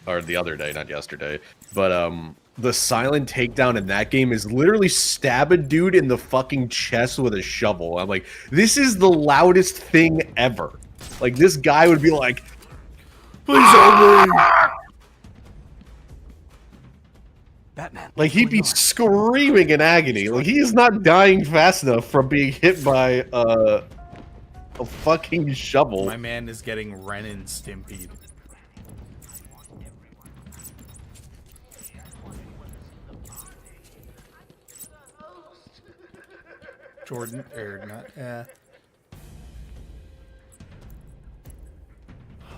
Or the other day, not yesterday. But the silent takedown in that game is literally stab a dude in the fucking chest with a shovel. I'm like, this is the loudest thing ever. Like, this guy would be like, please help me. Batman. Like, he'd be screaming in agony. Like, he is not dying fast enough from being hit by a fucking shovel. My man is getting Ren and Stimpy'd. Jordan, or not, Oh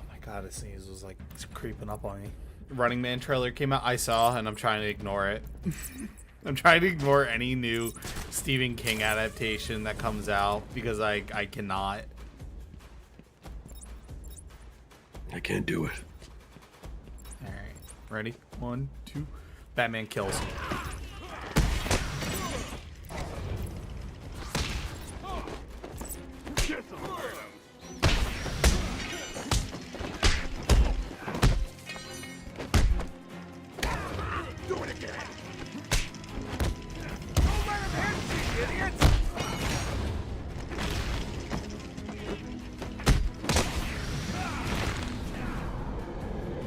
my god, this sneeze was like creeping up on me. Running Man trailer came out, I saw, and I'm trying to ignore it. I'm trying to ignore any new Stephen King adaptation that comes out because I cannot. I can't do it. Alright, ready? 1, 2. Batman kills.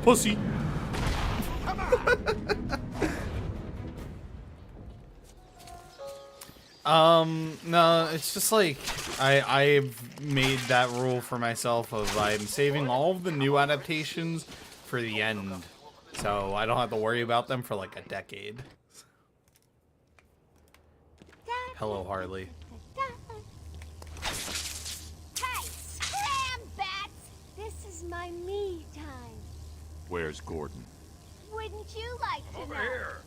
Pussy. No, it's just like I've made that rule for myself of I'm saving all of the new adaptations for the end, so I don't have to worry about them for like a decade. Hello, Harley. Hey, scram, bats! This is my me time. Where's Gordon? Wouldn't you like to know? Here.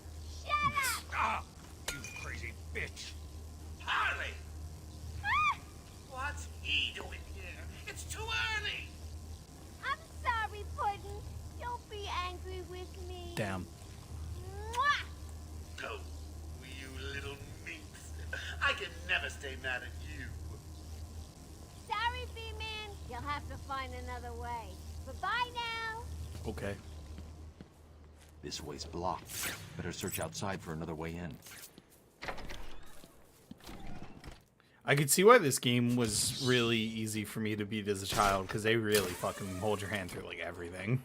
Shut up! Stop, you crazy bitch. Harley! Ah! What's he doing here? It's too early. I'm sorry, Puddin'. Don't be angry with me. Damn. Mwah! Oh, you little minx. I can never stay mad at you. Sorry, B-Man. You'll have to find another way. Bye-bye now. Okay. This way's blocked. Better search outside for another way in. I could see why this game was really easy for me to beat as a child, because they really fucking hold your hand through like everything.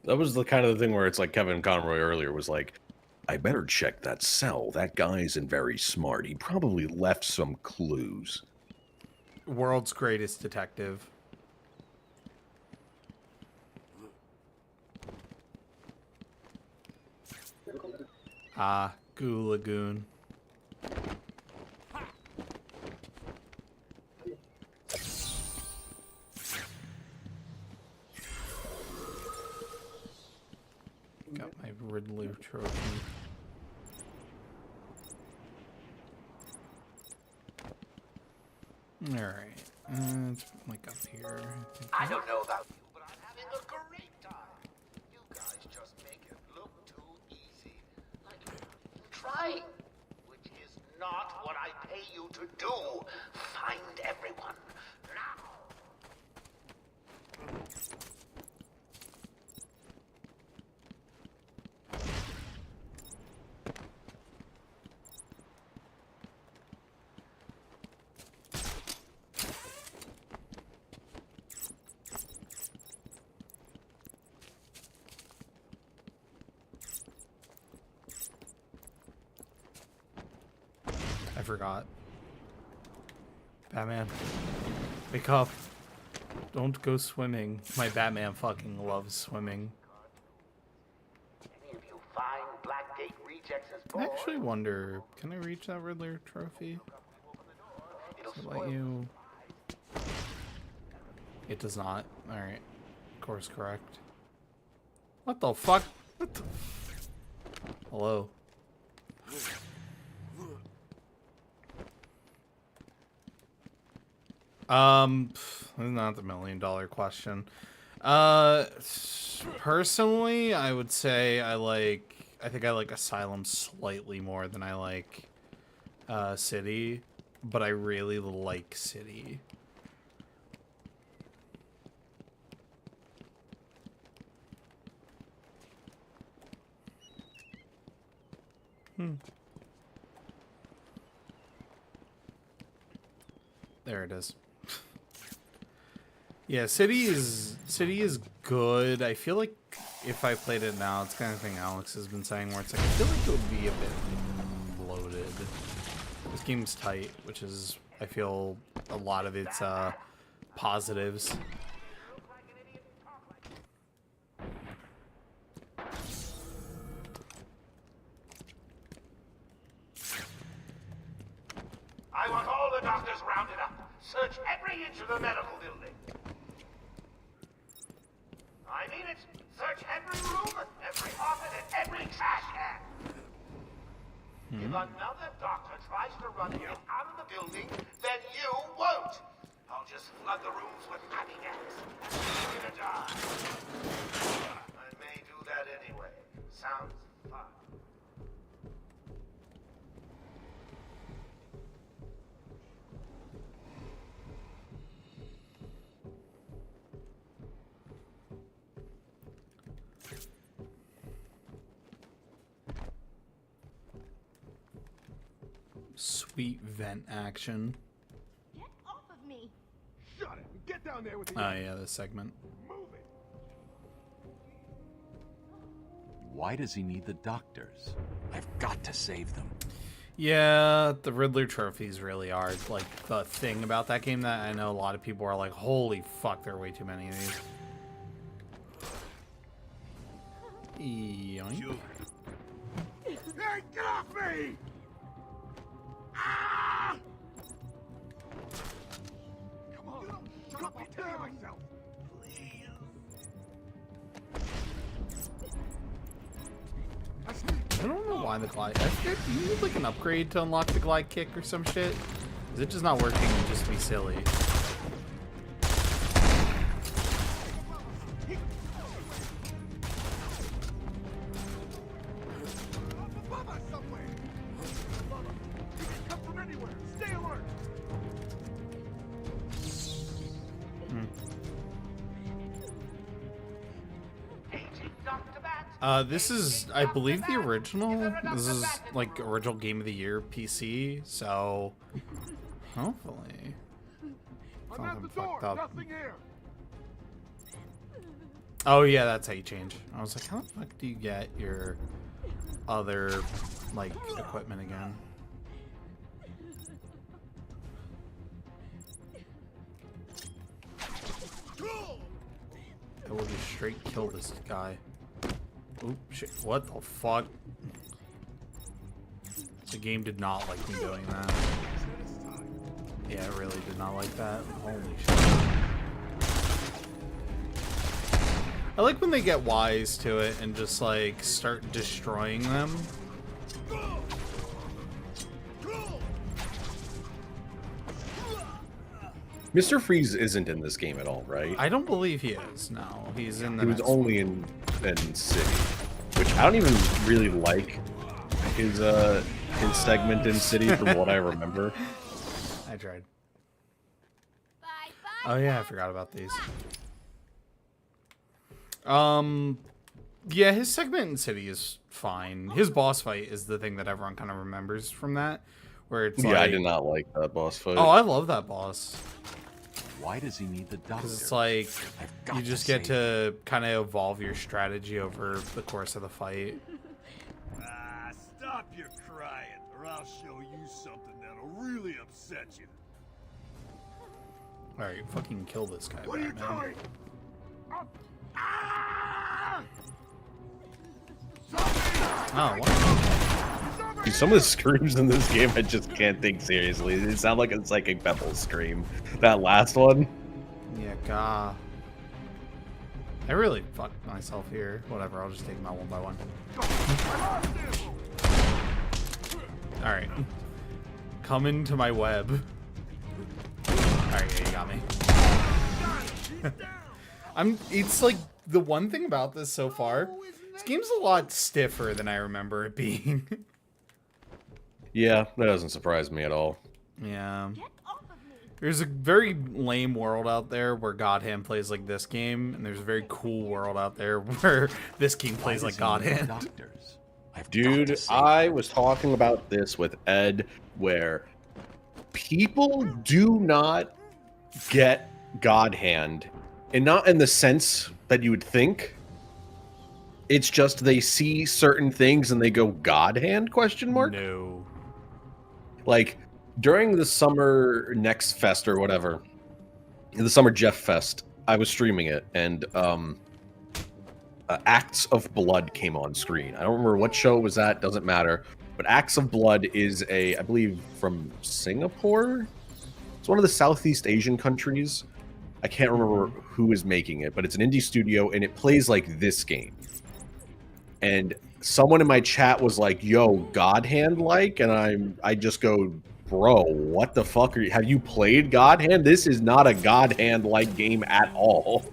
That was the kind of the thing where it's like Kevin Conroy earlier was like, I better check that cell. That guy isn't very smart. He probably left some clues. World's greatest detective. Ah, Goo Lagoon. Got my Riddler trophy. Alright. It's like up here. I don't know about you, but I'm having a great time. You guys just make it look too easy. Like you're trying, which is not what I pay you to do. Find everyone now. I forgot. Batman, wake up. Don't go swimming. My Batman fucking loves swimming. Any of you find Blackgate rejects as I actually wonder, can I reach that Riddler trophy? Does it let you? It does not. Alright. Course correct. What the fuck? What the Hello? Not the $1 million question. Personally, I would say I think I like Asylum slightly more than I like City, but I really like City. There it is. Yeah, City is good. I feel like if I played it now, it's the kind of thing Alex has been saying, where it's like I feel like it would be a bit bloated. This game's tight, which is I feel a lot of its positives. I want all the doctors rounded up. Search every inch of the medical building. I mean it. Search every room, every office, and every trash can. If another doctor tries to run in out of the building, then you won't. I'll just flood the rooms with happy gas. You're gonna die. I may do that anyway. Sounds fun. Sweet vent action. Get off of me! Shut it! Get down there with the. Oh yeah, this segment. Move it! Why does he need the doctors? I've got to save them. Yeah, the Riddler trophies really are like the thing about that game that I know a lot of people are like, holy fuck, there are way too many of these. Yoink. Hey, get off me! Ah! Come on, shut up! I'll tell you myself. I don't know why the glide. I think you need like an upgrade to unlock the glide kick or some shit. Is it just not working and just be silly? This is, I believe, the original. This is like original Game of the Year PC, so hopefully something fucked up. Oh yeah, that's how you change. I was like, how the fuck do you get your other like equipment again? I will just straight kill this guy. Oop, shit. What the fuck? The game did not like me doing that. Yeah, it really did not like that. Holy shit. I like when they get wise to it and just like start destroying them. Mr. Freeze isn't in this game at all, right? I don't believe he is. No, he's in the. He was next only one. in City, which I don't even really like his segment in City from what I remember. I tried. Oh yeah, I forgot about these. Yeah, his segment in City is fine. His boss fight is the thing that everyone kind of remembers from that, where it's like, I did not like that boss fight. Oh, I love that boss. Why does he need the doctor? Because it's like you just get to kind of evolve your strategy over the course of the fight. Stop your crying, or I'll show you something that'll really upset you. All right, fucking kill this guy. What are you Batman. doing? Oh, what? Dude, some of the screams in this game I just can't take seriously. They sound like a Psychic Pebble scream. That last one. Yeah, God. I really fucked myself here. Whatever, I'll just take them out one by one. Alright. Come into my web. Alright, yeah, you got me. It's like, the one thing about this so far, this game's a lot stiffer than I remember it being. Yeah, that doesn't surprise me at all. Yeah. There's a very lame world out there where God Hand plays like this game, and there's a very cool world out there where this game plays like God Hand. Dude, I was talking about this with Ed, where people do not get God Hand, and not in the sense that you would think. It's just they see certain things and they go, God Hand, question mark? No. Like, during the summer Next Fest or whatever, the summer Jeff Fest, I was streaming it, and Acts of Blood came on screen. I don't remember what show it was at, doesn't matter. But Acts of Blood is I believe, from Singapore? It's one of the Southeast Asian countries. I can't remember who is making it, but it's an indie studio, and it plays like this game. And someone in my chat was like, yo, God Hand like? And I just go, bro, what the fuck have you played God Hand? This is not a God Hand like game at all.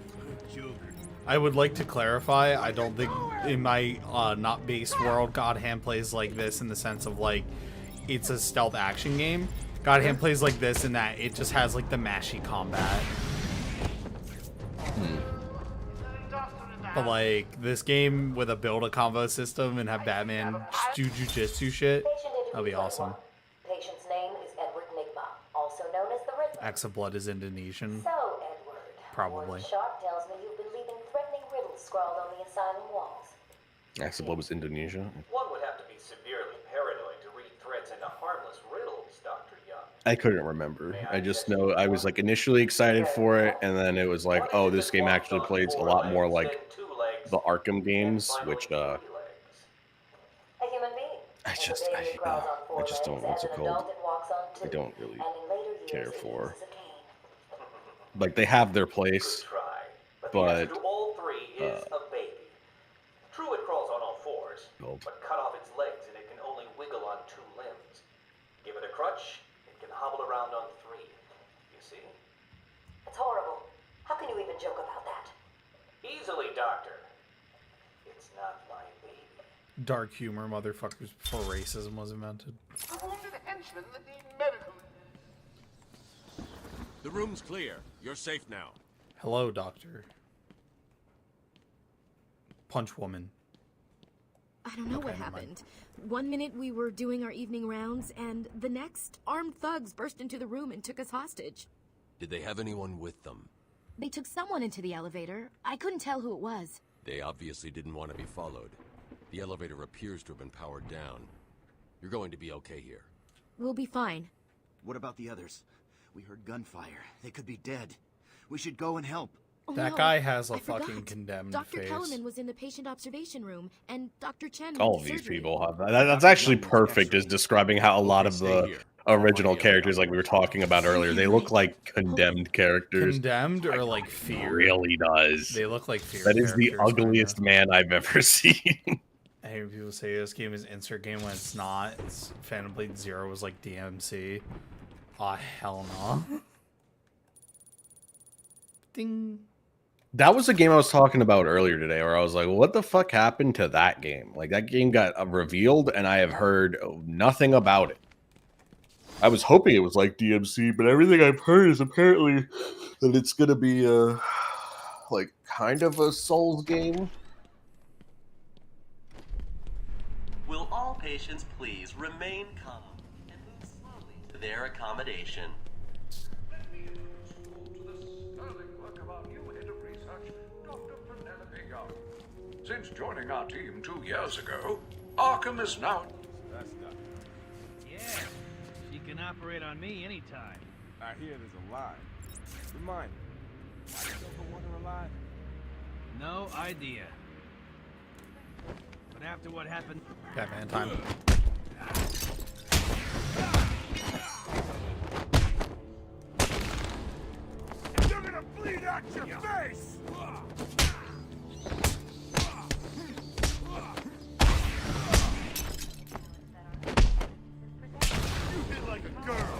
I would like to clarify, I don't think in my not based world God Hand plays like this in the sense of like it's a stealth action game. God Hand plays like this in that it just has like the mashy combat. But like this game with a build a combo system and have Batman do jujitsu shit, that'd be awesome. Patient's name is Edward Nigma, also known as the Riddler. Acts of Blood is Indonesian. So, Edward, Probably. Warden Sharp tells me you've been leaving threatening riddles scrawled on the asylum walls. Acts of Blood was Indonesia. One would have to be severely paranoid to read threats into harmless riddles, Dr. Young. I couldn't remember. I just know I was like initially excited for it, and then it was like, oh, this game actually plays a lot more like the Arkham games, which A human being. I just don't, what's it called? I don't really care for. Like, they have their place, but all three is a baby. True, it crawls on all fours, but cut off its legs and it can only wiggle on 2 limbs. Give it a crutch, it can hobble around on 3. You see? It's horrible. How can you even joke about that? Easily, Doctor. It's not my baby. Dark humor, motherfuckers, before racism was invented. The room's clear. You're safe now. Hello, Doctor. Punch woman. I don't know what happened. One minute we were doing our evening rounds, and the next, armed thugs burst into the room and took us hostage. Did they have anyone with them? They took someone into the elevator. I couldn't tell who it was. They obviously didn't want to be followed. The elevator appears to have been powered down. You're going to be okay here. We'll be fine. What about the others? We heard gunfire. They could be dead. We should go and help. Oh, That no, guy has a I fucking forgot. condemned Dr. face. Kellerman was in the patient observation room, and Dr. Chen all with of the these surgery. people have that. That's actually perfect as describing how a lot of the original characters, like we were talking about earlier, they look like condemned characters. Condemned or like Fear? Really does. They look like Fear. That is the characters, ugliest man I've ever seen. I hear people say this game is insert game when it's not. It's Phantom Blade Zero was like DMC. Aw, hell no. Ding. That was the game I was talking about earlier today, where I was like, what the fuck happened to that game? Like, that game got revealed, and I have heard nothing about it. I was hoping it was like DMC, but everything I've heard is apparently that it's going to be, like, kind of a Souls game. Will all patients please remain calm and move slowly to their accommodation? Since joining our team 2 years ago, Arkham is now... That's not... Yeah, she can operate on me anytime. I hear there's a line. Remind me, why does Joker want her alive? No idea. But after what happened... Batman time. You're gonna bleed out your face! You hit like a girl.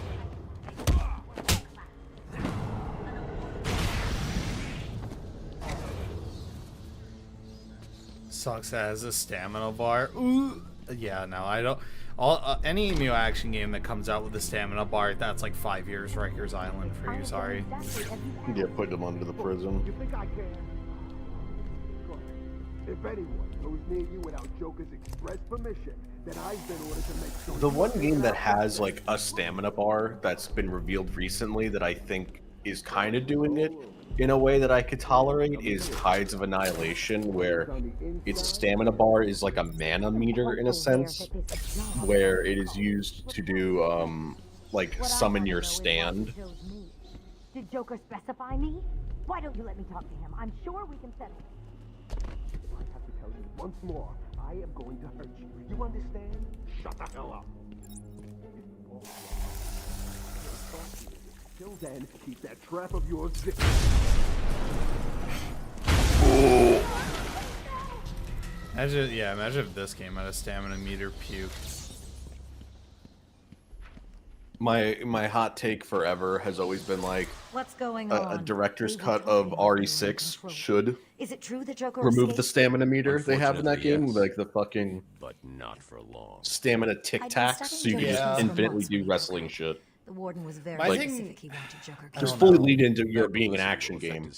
Sucks as a stamina bar. Ooh. Yeah, no, I don't. Any Neo action game that comes out with a stamina bar, that's like 5 years Rikers Island for you. Sorry. Yeah, put them under the prison. You think I can? If anyone goes near you without Joker's express permission, then I've been ordered to make sure. The one game that has like a stamina bar that's been revealed recently that I think is kind of doing it in a way that I could tolerate is Tides of Annihilation, where its stamina bar is like a mana meter in a sense, where it is used to do like summon your stand. Did Joker specify me? Why don't you let me talk to him? I'm sure we can settle it. I have to tell you once more, I am going to hurt you. You understand? Shut the hell up. Till then, keep that trap of yours zipped. Imagine if this game had a stamina meter. Puke. My hot take forever has always been like, what's going a director's cut of RE6 should Is it true that Joker remove the stamina meter they have in that game, like the fucking but not for long. stamina tic tacs, so you can just infinitely do wrestling shit. The warden was very Like, specific he wanted Joker just fully lead into your being an action game.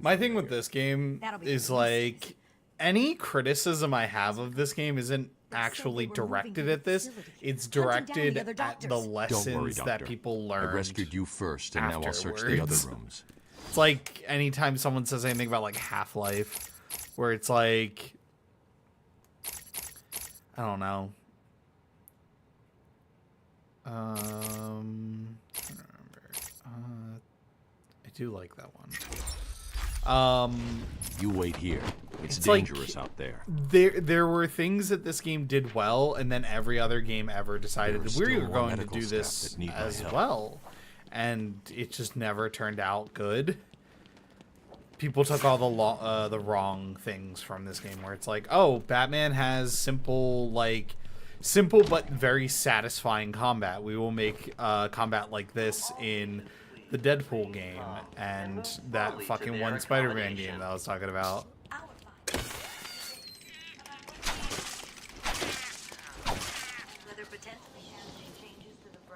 My thing with this game is like any criticism I have of this game isn't actually directed at this. It's directed at the lessons that people learn. I rescued you first, and now I'll search the other rooms. It's like anytime someone says anything about like Half-Life, where it's like, I don't know. I don't remember. I do like that one. You wait here. It's dangerous like, out there. There were things that this game did well, and then every other game ever decided that we were going to do this as well, and it just never turned out good. People took all the wrong things from this game, where it's like, oh, Batman has simple but very satisfying combat. We will make combat like this in the Deadpool game and that fucking one Spider-Man game that I was talking about.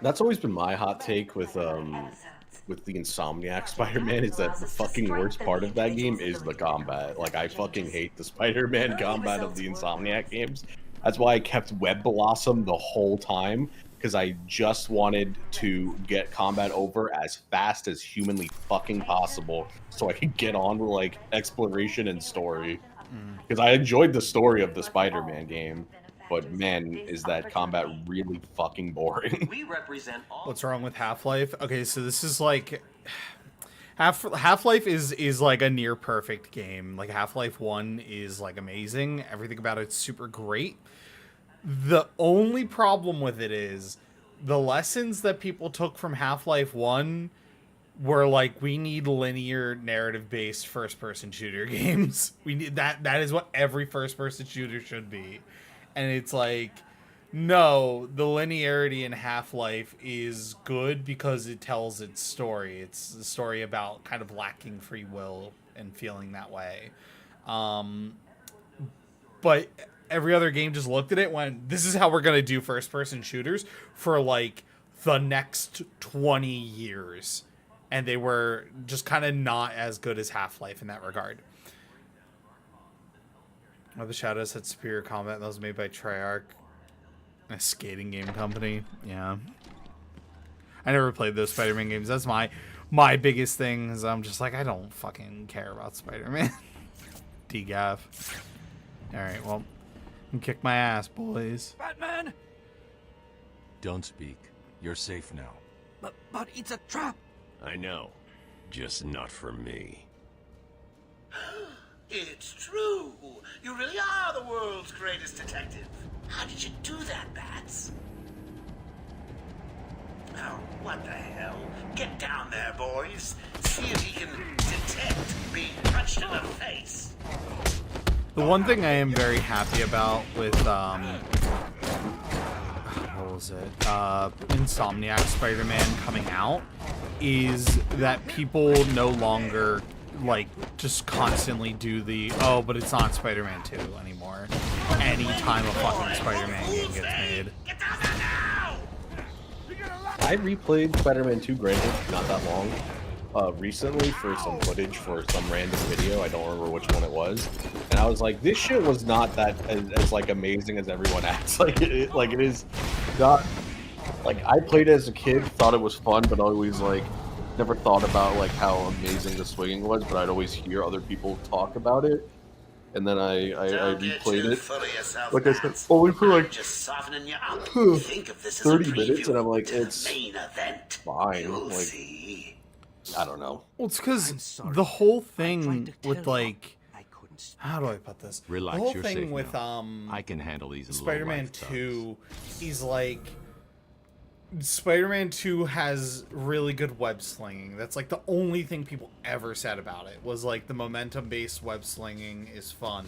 That's always been my hot take with the Insomniac Spider-Man, is that the fucking worst part of that game is the combat. Like, I fucking hate the Spider-Man combat of the Insomniac games. That's why I kept Web Blossom the whole time, because I just wanted to get combat over as fast as humanly fucking possible so I could get on with, like, exploration and story. Because I enjoyed the story of the Spider-Man game, but man, is that combat really fucking boring. We represent all. What's wrong with Half-Life? Okay, so this is like... Half-Life is like a near perfect game. Like, Half-Life 1 is like amazing. Everything about it's super great. The only problem with it is the lessons that people took from Half-Life 1 were like, we need linear narrative-based first-person shooter games. We need that is what every first-person shooter should be. And it's like, No, the linearity in Half-Life is good because it tells its story. It's a story about kind of lacking free will and feeling that way. But every other game just looked at it and went, this is how we're going to do first-person shooters for, like, the next 20 years. And they were just kind of not as good as Half-Life in that regard. The Shadows had superior combat, and that was made by Treyarch. A skating game company. Yeah. I never played those Spider-Man games. That's my biggest thing is I'm just like, I don't fucking care about Spider-Man. DGAF. Alright, well, you can kick my ass, boys. Batman! Don't speak. You're safe now. But it's a trap! I know. Just not for me. It's true. You really are the world's greatest detective. How did you do that, Bats? Oh, what the hell? Get down there, boys. See if he can detect being punched in the face. The one thing I am very happy about with, what was it? Insomniac Spider-Man coming out is that people no longer, like, just constantly do the, oh, but it's not Spider-Man 2 anymore. Anytime a fucking Spider-Man game gets made. I replayed Spider-Man 2, granted, not that long, recently for some footage for some random video. I don't remember which one it was. And I was like, this shit was not that as like amazing as everyone acts like it is not. Like, I played it as a kid, thought it was fun, but always like never thought about like how amazing the swinging was, but I'd always hear other people talk about it. And then I replayed it. Like I said, only for like 30 minutes, and I'm like, it's fine. Like, I don't know. Well, it's because the whole thing with, like, how do I put this? Relax, the whole you're thing safe with now. I can handle these Spider-Man 2 is like, Spider-Man 2 has really good web slinging. That's like the only thing people ever said about it, was like the momentum-based web slinging is fun.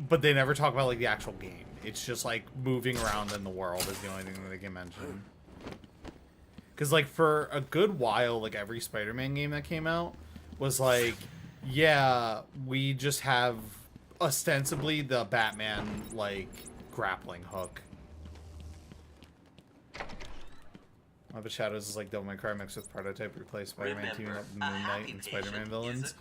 But they never talk about like the actual game. It's just like moving around in the world is the only thing that they can mention. Because like for a good while, like every Spider-Man game that came out was like, yeah, we just have ostensibly the Batman like grappling hook. Web of Shadows is like Devil May Cry mixed with Prototype, replace Spider-Man teaming up with Moon Knight and Spider-Man villains.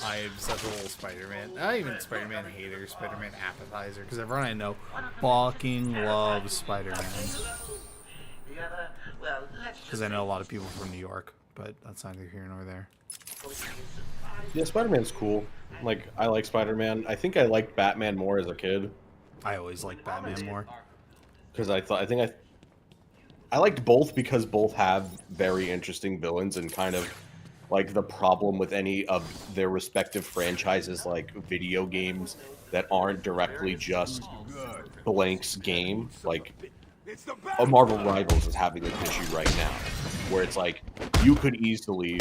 I'm such a little Spider-Man, not even Spider-Man hater, Spider-Man appetizer, because everyone I know fucking loves Spider-Man. Because I know a lot of people from New York, but that's neither here nor there. Yeah, Spider-Man's cool. Like, I like Spider-Man. I think I liked Batman more as a kid. I always liked Batman more. Because I liked both because both have very interesting villains, and kind of like the problem with any of their respective franchises, like video games that aren't directly just Blank's game. Like, Marvel Rivals is having this issue right now, where it's like, you could easily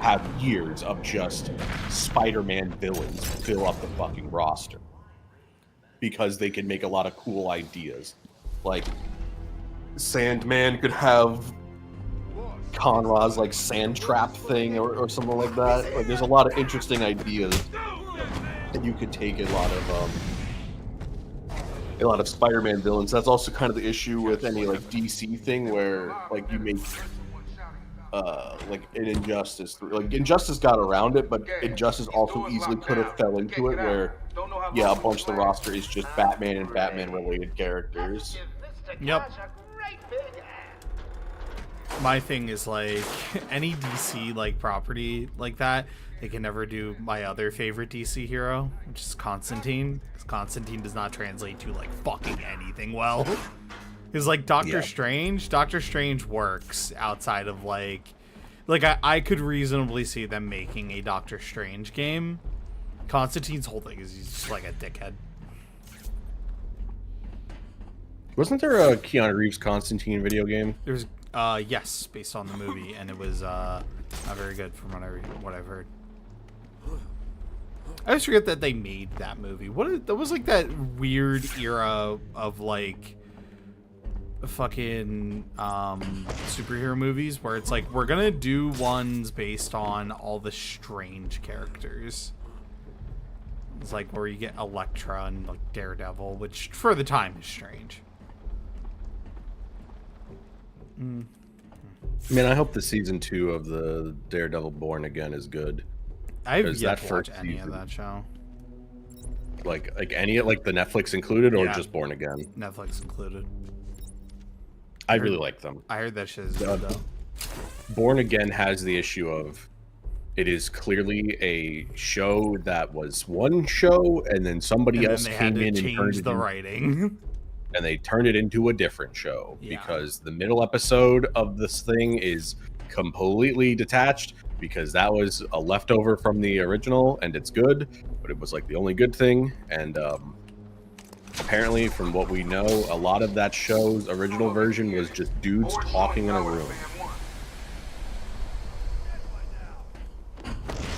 have years of just Spider-Man villains fill up the fucking roster. Because they can make a lot of cool ideas. Like, Sandman could have Conrad's, like, sand trap thing or something like that. Like, there's a lot of interesting ideas. And you could take a lot of Spider-Man villains. That's also kind of the issue with any, like, DC thing where, like, you make, like, an Injustice. Like, Injustice got around it, but Injustice also easily could have fell into it where, yeah, a bunch of the roster is just Batman and Batman-related characters. Yep. My thing is, like, any DC, like, property like that, they can never do my other favorite DC hero, which is Constantine. Because Constantine does not translate to, like, fucking anything well. Because, like, Doctor Strange works outside of, like I could reasonably see them making a Doctor Strange game. Constantine's whole thing is he's just like a dickhead. Wasn't there a Keanu Reeves Constantine video game? There's, yes, based on the movie, and it was, not very good from what I've heard. I always forget that they made that movie. That was like that weird era of like fucking superhero movies where it's like we're gonna do ones based on all the strange characters. It's like where you get Elektra and like Daredevil, which for the time is strange. I mean, I hope the season 2 of the Daredevil Born Again is good. I've yet to watch any of that show. Like any, like the Netflix included, or just Born Again? Netflix included. I really like them. I heard that shit is good though. Born Again has the issue of it is clearly a show that was one show, and then somebody else came in and turned the writing. And they turned it into a different show because the middle episode of this thing is completely detached because that was a leftover from the original, and it's good, but it was like the only good thing. And apparently, from what we know, a lot of that show's original version was just dudes talking in a room.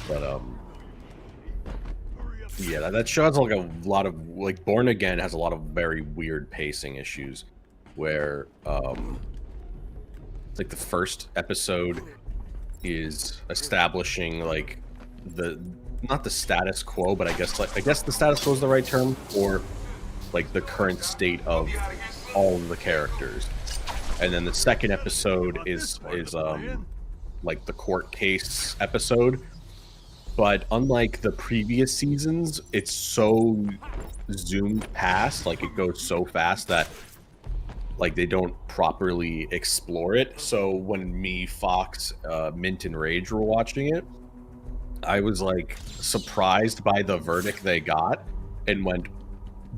But yeah, that show has like a lot of like Born Again has a lot of very weird pacing issues, where like the first episode is establishing like not the status quo, but I guess the status quo is the right term, or like the current state of all of the characters, and then the second episode is like the court case episode. But unlike the previous seasons, it's so zoomed past, like it goes so fast that like they don't properly explore it. So when me, Fox, Mint, and Rage were watching it, I was like surprised by the verdict they got and went,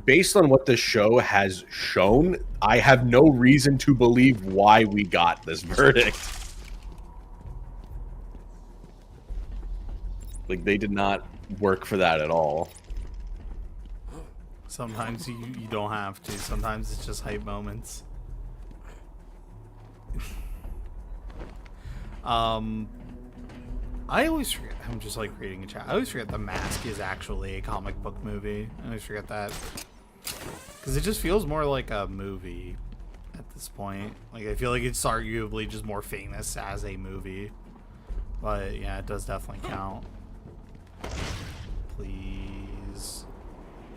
based on what this show has shown, I have no reason to believe why we got this verdict. Like, they did not work for that at all. Sometimes you don't have to. Sometimes it's just hype moments. I always forget. I'm just like reading a chat. I always forget The Mask is actually a comic book movie. I always forget that. Because it just feels more like a movie at this point. Like, I feel like it's arguably just more famous as a movie. But yeah, it does definitely count. Please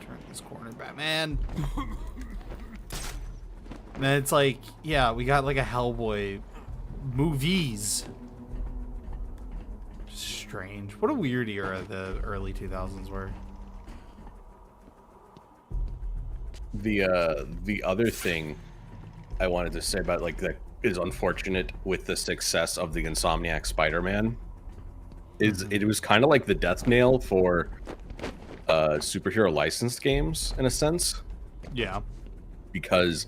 turn this corner, Batman. And then it's like, yeah, we got like a Hellboy movies. Just strange. What a weird era the early 2000s were. The other thing I wanted to say about like that is unfortunate with the success of the Insomniac Spider-Man is it was kind of like the death nail for superhero licensed games in a sense. Yeah. Because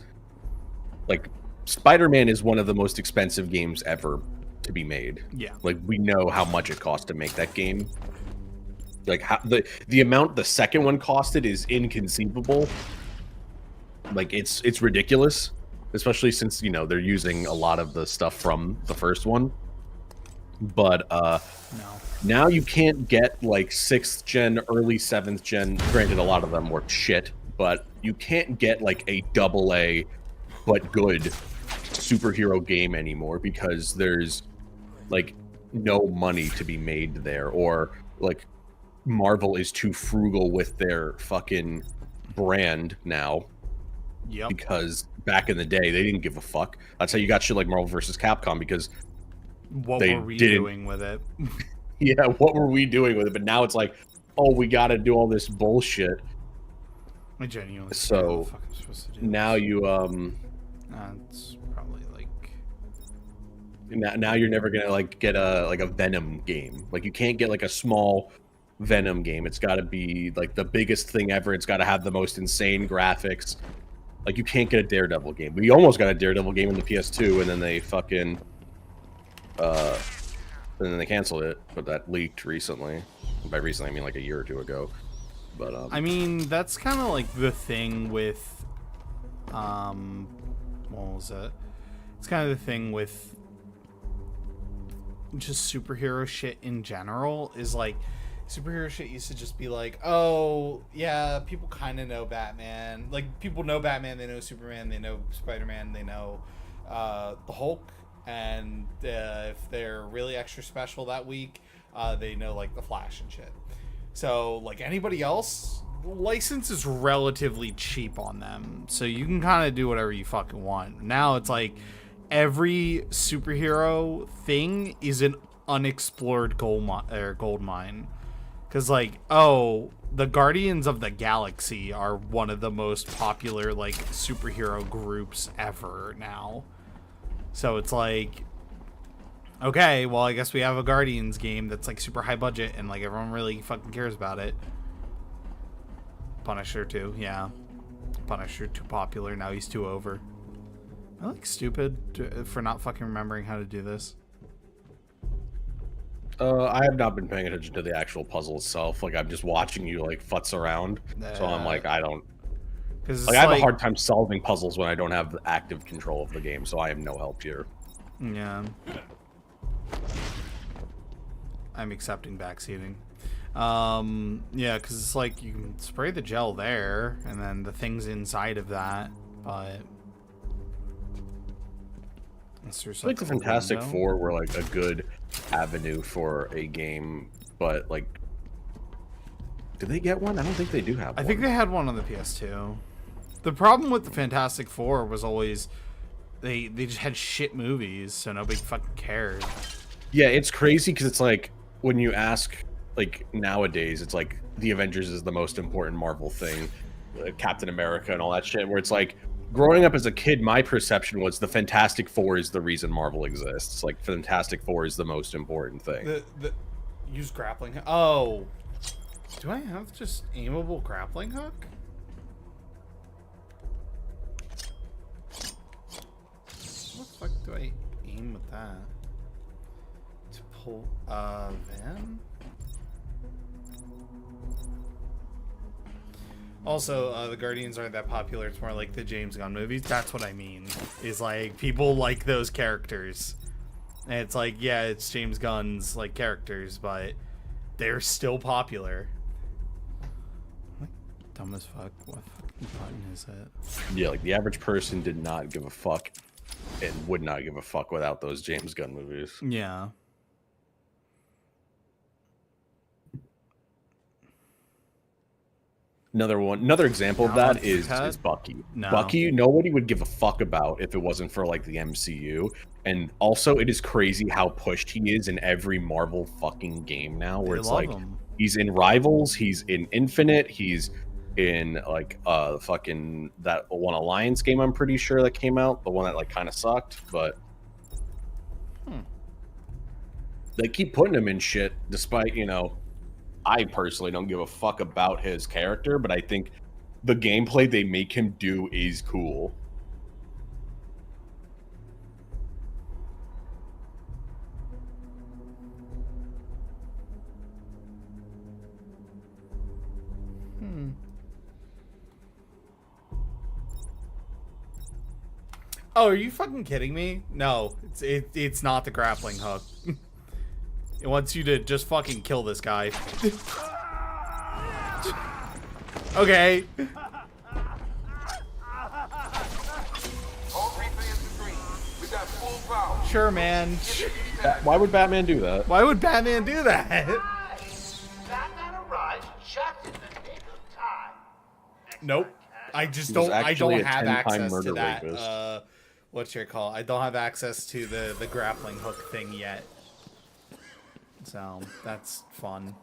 like Spider-Man is one of the most expensive games ever to be made. Yeah. Like we know how much it cost to make that game. Like how the amount the second one costed is inconceivable. Like it's ridiculous, especially since, you know, they're using a lot of the stuff from the first one. But now you can't get like 6th gen, early 7th gen. Granted, a lot of them were shit, but you can't get like a AA but good superhero game anymore because there's like no money to be made there, or like Marvel is too frugal with their fucking brand now. Yep. Because back in the day, they didn't give a fuck. That's how you got shit like Marvel vs. Capcom, because what were we doing with it? Yeah, what were we doing with it? But now it's like, oh, we got to do all this bullshit. I genuinely. So now you it's probably like. Now you're never gonna like get a Venom game. Like you can't get like a small Venom game. It's got to be like the biggest thing ever. It's got to have the most insane graphics. Like you can't get a Daredevil game. We almost got a Daredevil game in the PS2, and then they fucking and then they canceled it. But that leaked recently. By recently, I mean like a year or two ago. But I mean, that's kind of like the thing with what was it? It's kind of the thing with just superhero shit in general is like superhero shit used to just be like, oh, yeah, people kind of know Batman. Like, people know Batman, they know Superman, they know Spider-Man, they know the Hulk. And if they're really extra special that week, they know, like, the Flash and shit. So, like, anybody else, license is relatively cheap on them. So you can kind of do whatever you fucking want. Now it's like every superhero thing is an unexplored gold mine. Because, like, oh, the Guardians of the Galaxy are one of the most popular, like, superhero groups ever now. So it's like, okay, well, I guess we have a Guardians game that's, like, super high budget and, like, everyone really fucking cares about it. Punisher, too, yeah. Punisher, too popular. Now he's too over. I look stupid for not fucking remembering how to do this. I have not been paying attention to the actual puzzle itself. Like, I'm just watching you, like, futz around. So I'm like, I don't... Like, I have a hard time solving puzzles when I don't have active control of the game, so I am no help here. Yeah. I'm accepting backseating. Yeah, because it's like, you can spray the gel there, and then the things inside of that, but... I think the Fantastic Four were, like, a good avenue for a game, but, like... Did they get one? I don't think they do have one. I think they had one on the PS2. The problem with the Fantastic Four was always they just had shit movies, so nobody fucking cared. Yeah, it's crazy because it's like when you ask, like, nowadays, it's like the Avengers is the most important Marvel thing, Captain America and all that shit, where it's like, growing up as a kid, my perception was the Fantastic Four is the reason Marvel exists. Like, Fantastic Four is the most important thing. Use grappling. Oh, do I have just aimable grappling hook? What the fuck do I aim with that? To pull van? Also, the Guardians aren't that popular. It's more like the James Gunn movies. That's what I mean. Is like, people like those characters. And it's like, yeah, it's James Gunn's, like, characters, but they're still popular. Like, dumb as fuck. What fucking button is it? Yeah, like, the average person did not give a fuck and would not give a fuck without those James Gunn movies. Yeah. Another example of that is Bucky. No. Bucky, nobody would give a fuck about if it wasn't for, like, the MCU. And also, it is crazy how pushed he is in every Marvel fucking game now, where it's like, he's in Rivals, he's in Infinite, he's in, like, fucking that one Alliance game, I'm pretty sure, that came out, the one that, like, kind of sucked, but they keep putting him in shit, despite, you know, I personally don't give a fuck about his character, but I think the gameplay they make him do is cool. Oh, are you fucking kidding me? No, it's not the grappling hook. It wants you to just fucking kill this guy. Okay. Sure, man. Why would Batman do that? Why would Batman do that? Batman arrives just in the nick of time. Nope. I just don't. I don't have access to that. What's your call? I don't have access to the grappling hook thing yet. So that's fun.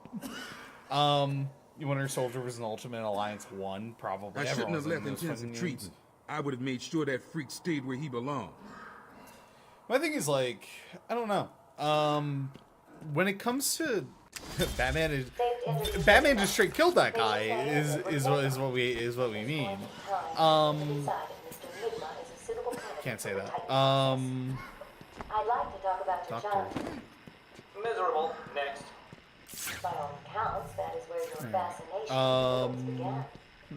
Winter Soldier was an Ultimate Alliance 1, probably. I shouldn't have left intensive treatment. I would have made sure that freak stayed where he belonged. My thing is, like, I don't know. When it comes to Batman just straight killed that guy. Is what we mean. Can't say that. I'd like to talk about your child. Miserable. Next. By all accounts, that is where your fascination began.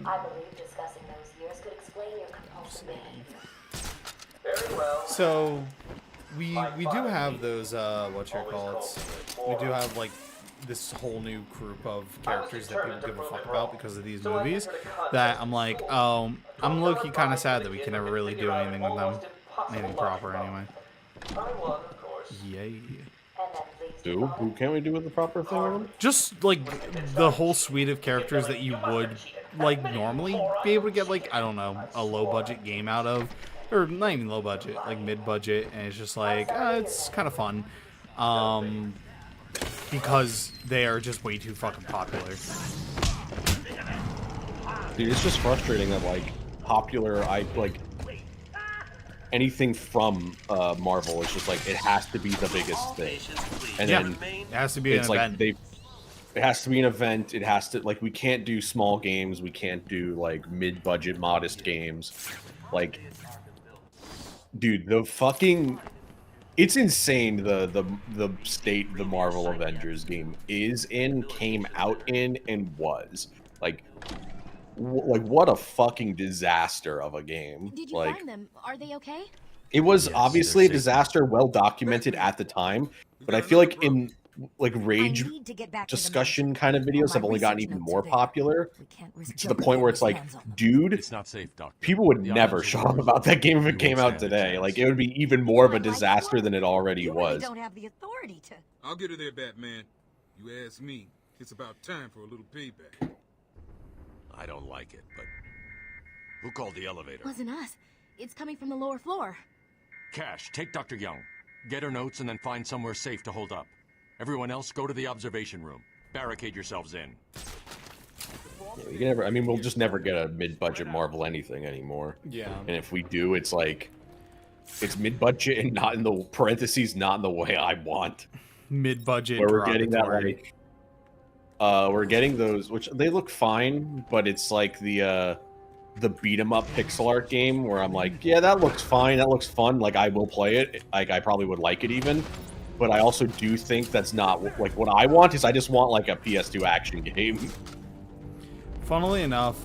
I believe discussing those years could explain your compulsive behavior. Very well. So, we do have those, we do have, like, this whole new group of characters that people give a fuck about because of these movies, that I'm like, oh, I'm low-key kind of sad that we can never really do anything with them. Anything proper, anyway. Yay. Who can't we do with the proper thing with them? Just, like, the whole suite of characters that you would, like, normally be able to get, like, I don't know, a low-budget game out of. Or not even low-budget, like, mid-budget. And it's just like, it's kind of fun. Because they are just way too fucking popular. Dude, it's just frustrating that, like, popular, anything from Marvel is just like, it has to be the biggest thing. And then it has to be an event. It has to be an event. It has to, like, we can't do small games. We can't do, like, mid-budget, modest games. Like, dude, the fucking... It's insane the state the Marvel Avengers game is in, came out in, and was. Like, what a fucking disaster of a game. Did you like, find them? Are they okay? It was obviously a disaster, well documented at the time, but I feel like in like rage discussion kind of videos have only gotten even more popular to the point where it's like, dude, it's not safe, Doctor. People would never shut up about that game if it came out today. Like, it would be even more of a disaster than it already was. Don't have the authority to. I'll get her there, Batman. You ask me, it's about time for a little payback. I don't like it, but who called the elevator? Wasn't us. It's coming from the lower floor. Cash, take Dr. Young. Get her notes and then find somewhere safe to hold up. Everyone else, go to the observation room. Barricade yourselves in. Yeah, you can never, I mean, we'll just never get a mid-budget Marvel anything anymore. Yeah. And if we do, it's like, it's mid-budget and not in the parentheses, not in the way I want. Mid-budget. Where we're getting that, like, we're getting those, which they look fine, but it's like the beat 'em up pixel art game where I'm like, yeah, that looks fine, that looks fun, like I will play it, like I probably would like it even, but I also do think that's not like what I want. Is I just want like a PS2 action game. Funnily enough,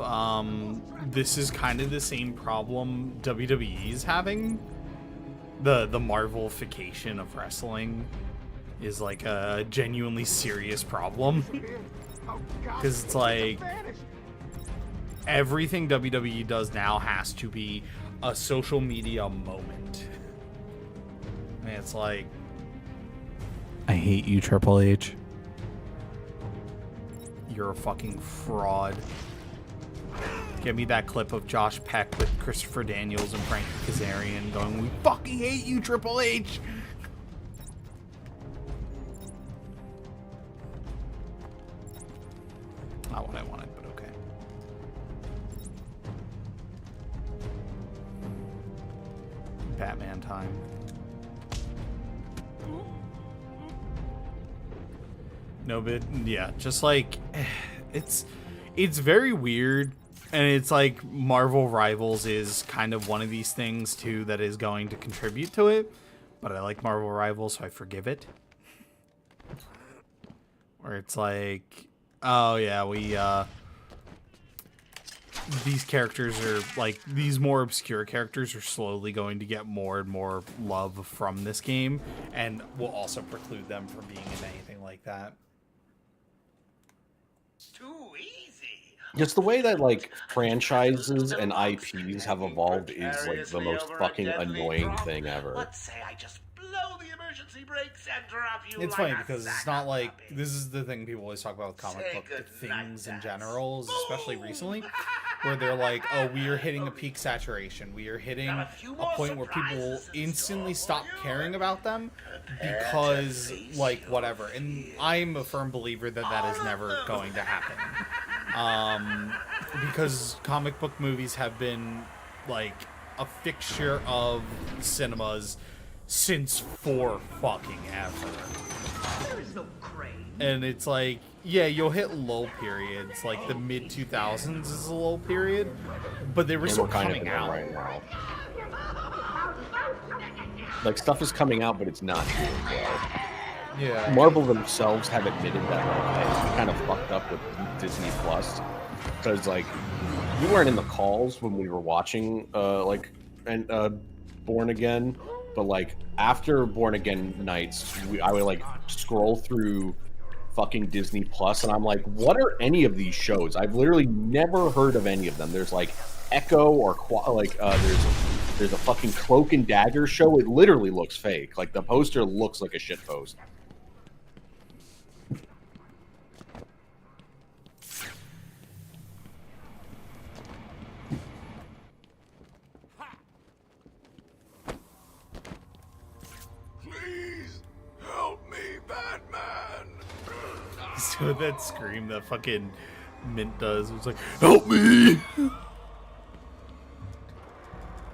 this is kind of the same problem WWE's having. The Marvelification of wrestling is like a genuinely serious problem. Because it's like everything WWE does now has to be a social media moment. And it's like, I hate you, Triple H. You're a fucking fraud. Give me that clip of Josh Peck with Christopher Daniels and Frank Kazarian going, we fucking hate you, Triple H! Not what I wanted, but okay. Batman time. No, but yeah, just like it's very weird, and it's like Marvel Rivals is kind of one of these things too that is going to contribute to it. But I like Marvel Rivals, so I forgive it. Where it's like, oh yeah, we these characters are like, these more obscure characters are slowly going to get more and more love from this game, and will also preclude them from being in anything like that. Just the way that like franchises and IPs have evolved is like the most fucking annoying thing ever. Let's say I just blow the emergency brakes and drop you. It's funny because it's not like, this is the thing people always talk about with comic book things in general, especially recently, where they're like, oh, we are hitting a peak saturation. We are hitting a point where people instantly stop caring about them because, like, whatever. And I'm a firm believer that that is never going to happen. Because comic book movies have been, like, a fixture of cinemas since for fucking ever. There is no craze. And it's like, yeah, you'll hit lull periods, like the mid-2000s is a lull period, but they were still coming out. Right now. Like, stuff is coming out, but it's not doing well. Yeah. Marvel themselves have admitted that, like, we kind of fucked up with Disney Plus, because like you weren't in the calls when we were watching Born Again, but like after Born Again nights, I would like scroll through fucking Disney Plus, and I'm like, what are any of these shows? I've literally never heard of any of them. There's like Echo or there's a fucking Cloak and Dagger show. It literally looks fake. Like the poster looks like a shit post. Please help me, Batman. He's doing that scream that fucking Mint does. It's like, help me!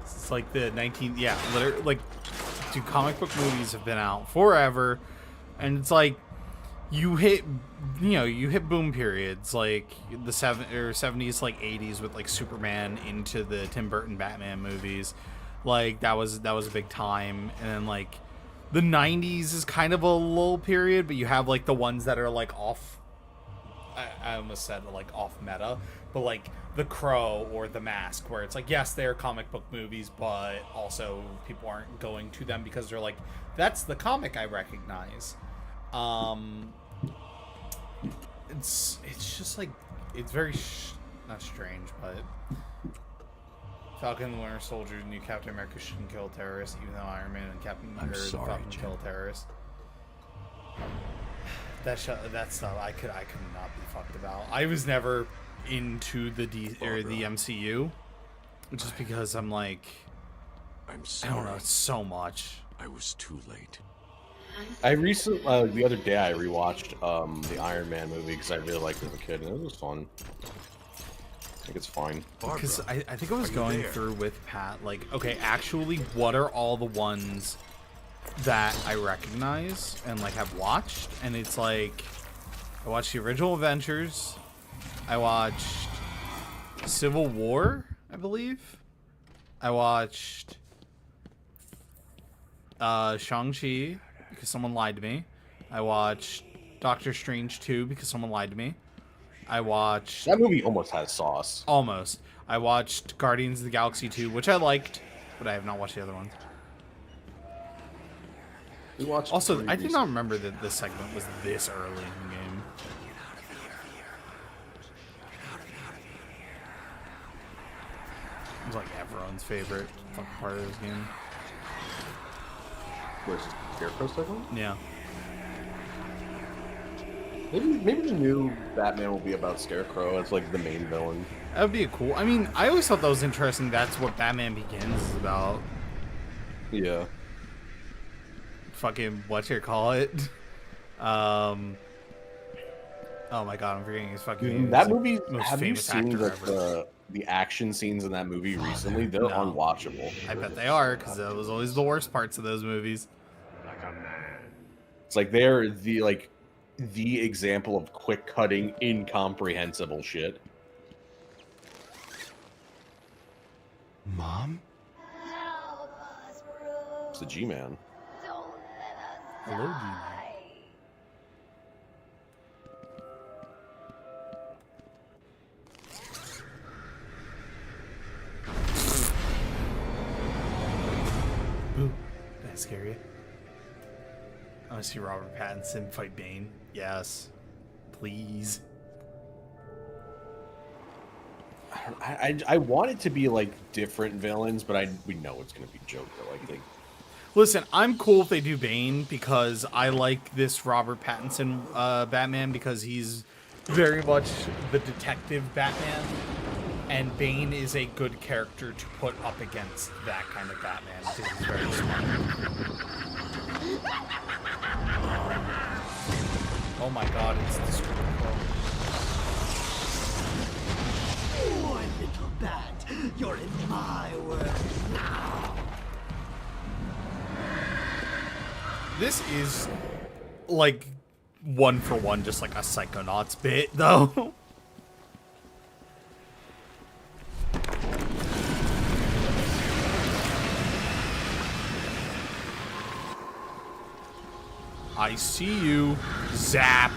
It's like the 19... Yeah, literally, like, dude, comic book movies have been out forever. And it's like, you hit boom periods, like the 70s, like 80s with like Superman into the Tim Burton Batman movies. Like, that was a big time. And then, like, the 90s is kind of a lull period, but you have, like, the ones that are, like, off... I almost said, like, off meta. But, like, The Crow or The Mask, where it's like, yes, they're comic book movies, but also people aren't going to them because they're like, that's the comic I recognize. It's just, like, it's very... not strange, but... Falcon and the Winter Soldier knew Captain America shouldn't kill terrorists, even though Iron Man and Falcon kill terrorists. That stuff I could not be fucked about. I was never into the MCU, just because I'm like, I'm sorry. I don't know, it's so much. I was too late. I recently, the other day, I rewatched the Iron Man movie because I really liked it as a kid, and it was fun. I think it's fine. Because I think I was going through with Pat, like, okay, actually, what are all the ones that I recognize and, like, have watched? And it's like, I watched the original Avengers, I watched Civil War, I believe, I watched Shang-Chi, because someone lied to me, I watched Doctor Strange 2, because someone lied to me, I watched... That movie almost has sauce. Almost. I watched Guardians of the Galaxy 2, which I liked, but I have not watched the other ones. We watched also, I did not remember that this segment was this early in the game. It was like everyone's favorite fucking part of this game. Where's Scarecrow segment? Yeah. Maybe the new Batman will be about Scarecrow as like the main villain. That would be cool. I mean, I always thought that was interesting. That's what Batman Begins is about. Yeah. Fucking whatchamacallit. Oh my god, I'm forgetting his fucking name. That movie. Most Have you famous seen actor the action scenes in that movie recently? They're unwatchable. I bet they are, because that was always the worst parts of those movies. It's like they're the example of quick cutting, incomprehensible shit. Mom? It's the G-Man. Hello, G-Man. Ooh, did that scare you? I want to see Robert Pattinson fight Bane. Yes. Please. I want it to be like different villains, but we know it's gonna be Joker. Listen, I'm cool if they do Bane, because I like this Robert Pattinson Batman, because he's very much the detective Batman, and Bane is a good character to put up against that kind of Batman, because he's very smart. Oh my god, it's disgraceful. Poor little bat, you're in my world now. This is, like, one for one, just like a Psychonauts bit, though. I see you. Zap.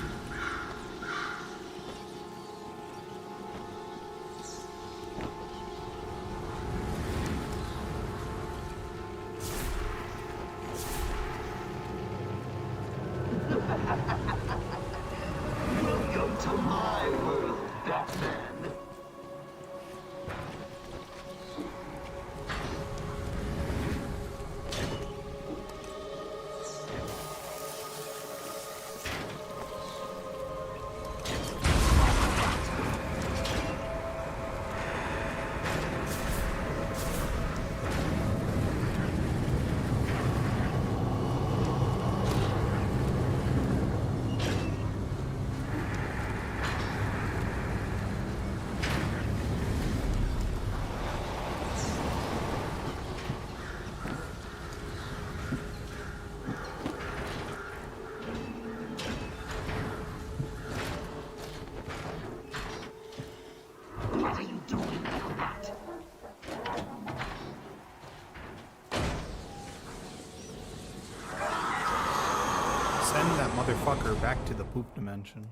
Send that motherfucker back to the poop dimension.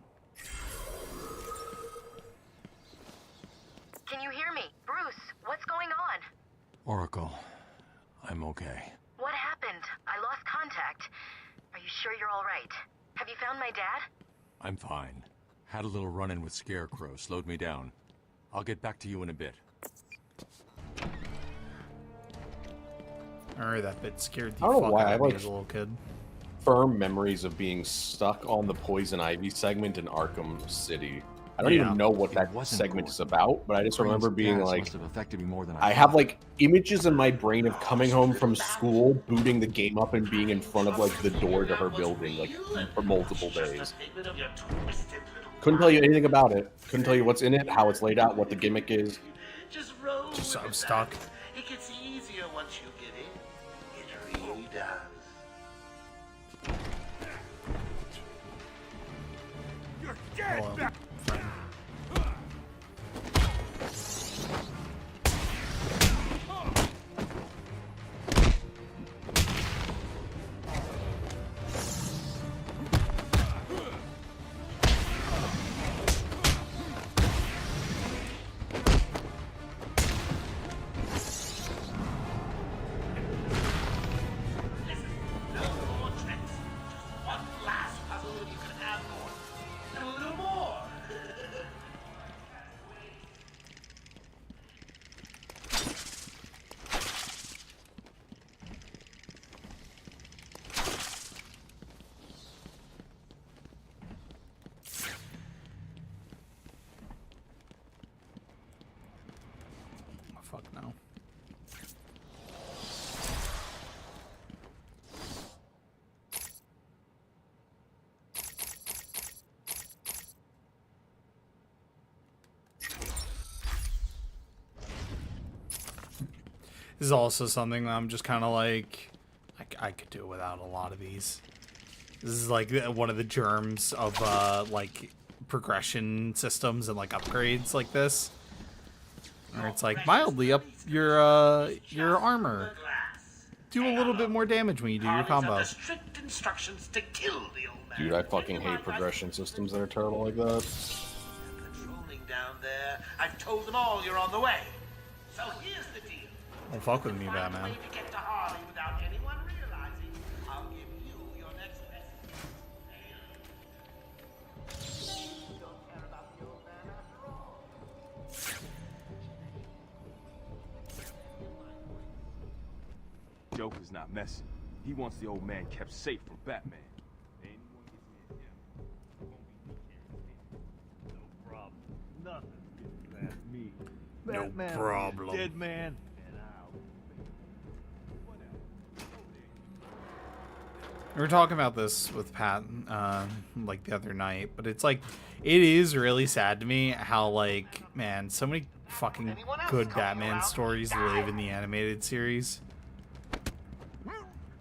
Can you hear me? Bruce, what's going on? Oracle, I'm okay. What happened? I lost contact. Are you sure you're all right? Have you found my dad? I'm fine. Had a little run-in with Scarecrow, slowed me down. I'll get back to you in a bit. Alright, that bit scared the I don't know fuck why out I of me like as a little kid. firm memories of being stuck on the Poison Ivy segment in Arkham City. I don't even know what that segment is about, but I just remember being like, I have like images in my brain of coming home from school, booting the game up, and being in front of like the door to her building like for multiple days. Couldn't tell you anything about it. Couldn't tell you what's in it, how it's laid out, what the gimmick is. Just I'm stuck. It gets easier once you get in. It really does. You're dead! Well, back. Fuck no. This is also something that I'm just kind of like, I could do without a lot of these. This is like one of the germs of like progression systems and like upgrades like this. Or it's like mildly up your armor. Do a little bit more damage when you do your combo. Strict instructions to kill the old man. Dude, I fucking hate progression systems that are terrible like that. Patrolling down there. I've told them all you're on the way. So here's the deal. Don't fuck with me, Batman. To get to Harley without anyone realizing, I'll give you your next message. You don't care about the old man after all. Joker's not messing. He wants the old man kept safe from Batman. Anyone gets near him, No problem. Nothing's getting past me. No Batman, problem. Dead man. And I'll... We were talking about this with Pat like the other night, but it's like it is really sad to me how like, man, so many fucking good Batman stories live in the animated series.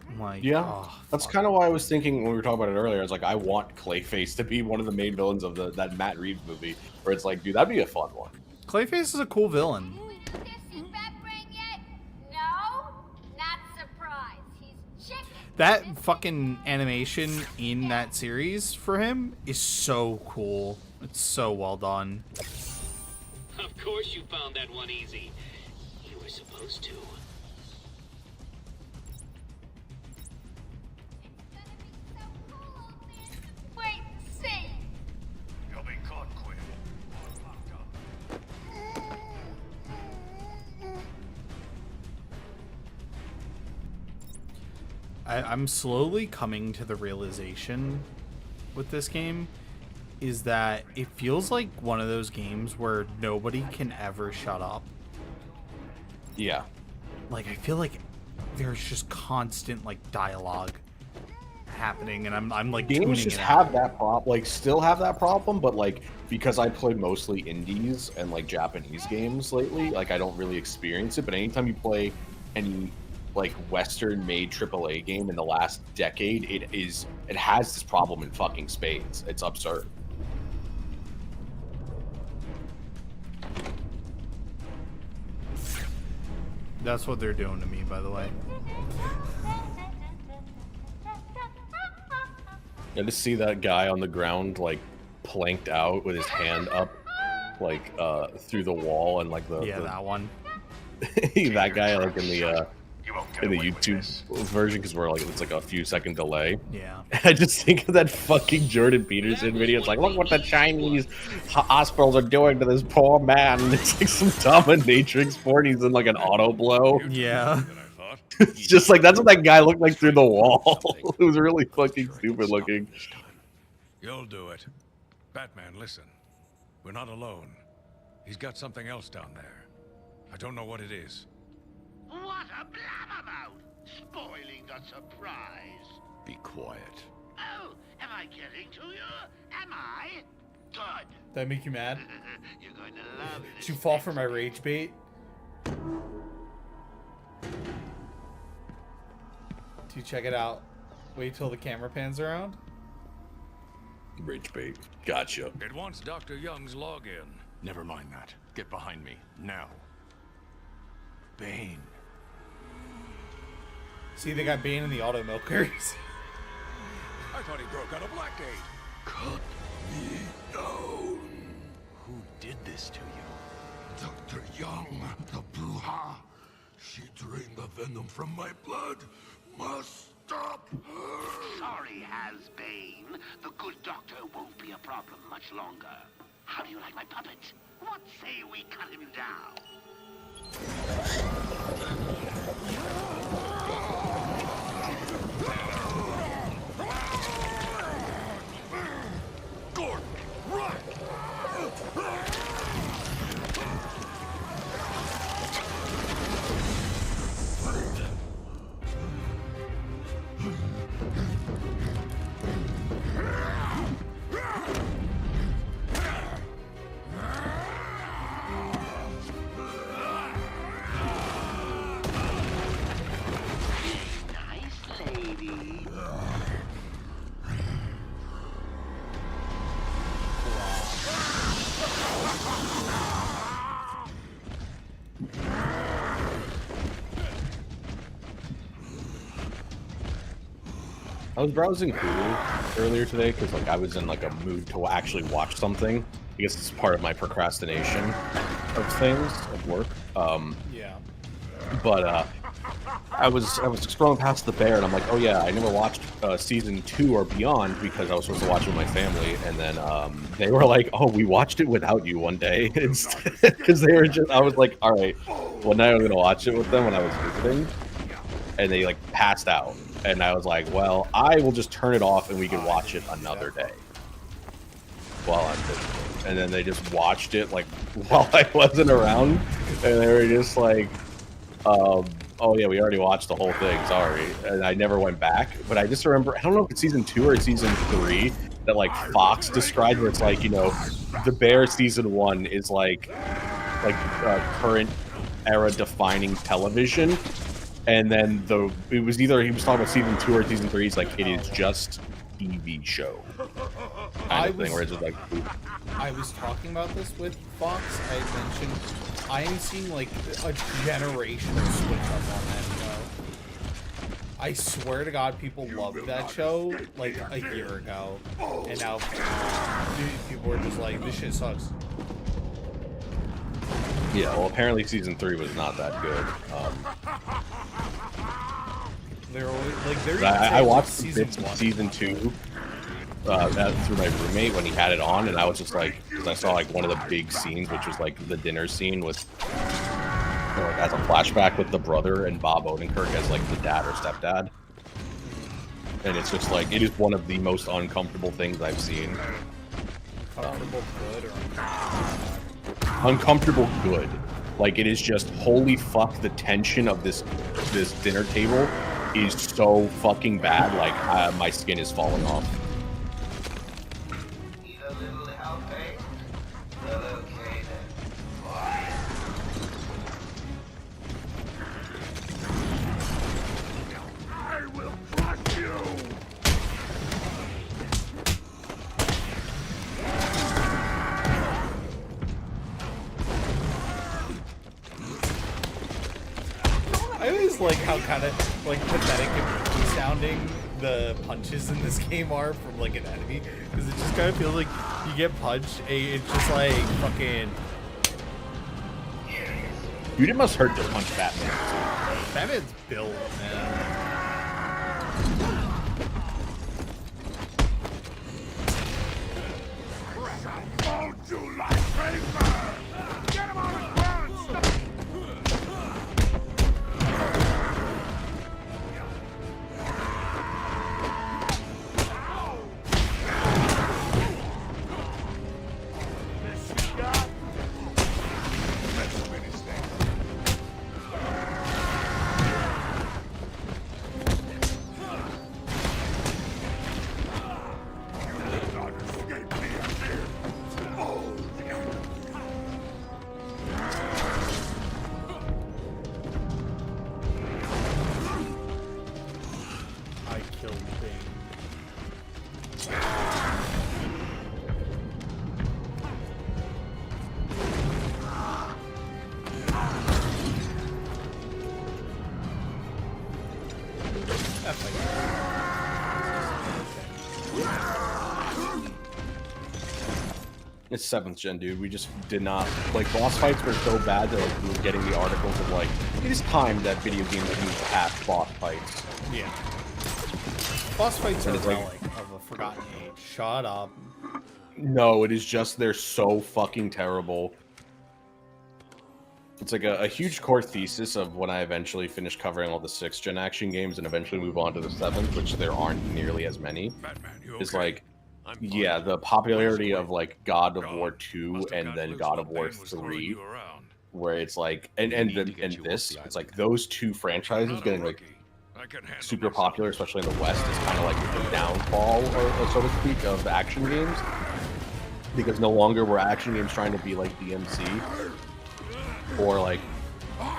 I'm like, Yeah, oh, that's kind of why I was thinking when we were talking about it earlier. I was like, I want Clayface to be one of the main villains of that Matt Reeves movie, where it's like, dude, that'd be a fun one. Clayface is a cool villain. No, not surprised. He's chicken. That fucking animation in that series for him is so cool. It's so well done. Of course you found that one easy. You were supposed to. Wait and see. You'll be caught quick. I'm slowly coming to the realization with this game is that it feels like one of those games where nobody can ever shut up. Yeah. Like, I feel like there's just constant, like, dialogue happening, and I'm like, games tuning just it have out. that problem, like, still have that problem, but, like, because I play mostly indies and, like, Japanese games lately, like, I don't really experience it, but anytime you play any, like, Western-made AAA game in the last decade, it has this problem in fucking spades. It's absurd. That's what they're doing to me, by the way. And to see that guy on the ground, like, planked out with his hand up, like, through the wall, and, like, that one. that guy, like, in the YouTube version, because we're, like, it's, like, a few second delay. Yeah. I just think of that fucking Jordan Peterson video. It's like, look what the Chinese hospitals are doing to this poor man. And it's, like, some dominatrix sport. He's in, like, an auto blow. Yeah. It's just, like, that's what that guy looked like through the wall. It was really fucking stupid looking. You'll do it. Batman, listen. We're not alone. He's got something else down there. I don't know what it is. What a blabbermouth! Spoiling the surprise. Be quiet. Oh, am I getting to you? Am I? Good. Did that make you mad? You're going to love Did you fall for my rage bait? Do you check it out? Wait till the camera pans around. Rage bait. Gotcha. It wants Dr. Young's login. Never mind that. Get behind me, now. Bane. See, they got Bane in the auto milkers. I thought he broke out of Blackgate. Cut me down. Who did this to you? Dr. Young, the Bruja. She drained the venom from my blood. Must stop her. Sorry, Has-Bane. The good doctor won't be a problem much longer. How do you like my puppet? What say we cut him down? Gordon, run! I was browsing Hulu earlier today because, like, I was in, like, a mood to actually watch something. I guess it's part of my procrastination of things, of work. Yeah. But, I was scrolling past The Bear, and I'm like, oh yeah, I never watched season 2 or beyond because I was supposed to watch it with my family, and then they were like, oh, we watched it without you one day, because they were just, I was like, all right, well now I'm gonna watch it with them when I was visiting, and they like passed out, and I was like, well, I will just turn it off and we can watch it another day while I'm visiting, and then they just watched it like while I wasn't around, and they were just like, oh yeah, we already watched the whole thing, sorry. And I never went back, but I just remember, I don't know if it's season 2 or season 3 that like Fox described, where it's like, you know, The Bear season 1 is like current era defining television. And then it was either he was talking about season 2 or season 3, he's like, it is just TV show. Kind of thing where it's just like, I was talking about this with Fox. I had mentioned I am seeing like a generational switch up on that show. I swear to God, people loved that show like a year ago, and now people are just like, this shit sucks. Yeah, well, apparently season 3 was not that good. They're always, like, I watched bits of season 2 through my roommate when he had it on, and I was just like, because I saw like one of the big scenes, which was like the dinner scene with, like, as a flashback with the brother and Bob Odenkirk as like the dad or stepdad, and it's just like, it is one of the most uncomfortable things I've seen. Comfortable good or uncomfortable good. Like, it is just, holy fuck, the tension of this dinner table is so fucking bad. Like, my skin is falling off. I will crush you! I always like how kind of like pathetic and weak sounding the punches in this game are from like an enemy, because it just kind of feels like you get punched and it's just like fucking. Dude, it must hurt to punch Batman. Batman's built, man. Hold you like paper! Get him on the ground! Stop! It's 7th gen, dude. We just did not like boss fights were so bad that like we were getting the articles of like it is time that video games move past boss fights. Yeah. Boss fights are a it's like- relic of a forgotten age. Shut up. No, it is just they're so fucking terrible. It's like a huge core thesis of when I eventually finish covering all the 6th gen action games and eventually move on to the 7th, which there aren't nearly as many. Is like, yeah, the popularity of like God of War 2 and then God of War 3, where it's like, and this, it's like those two franchises getting like super popular, especially in the West, is kind of like the downfall, or so to speak, of action games, because no longer were action games trying to be like DMC or like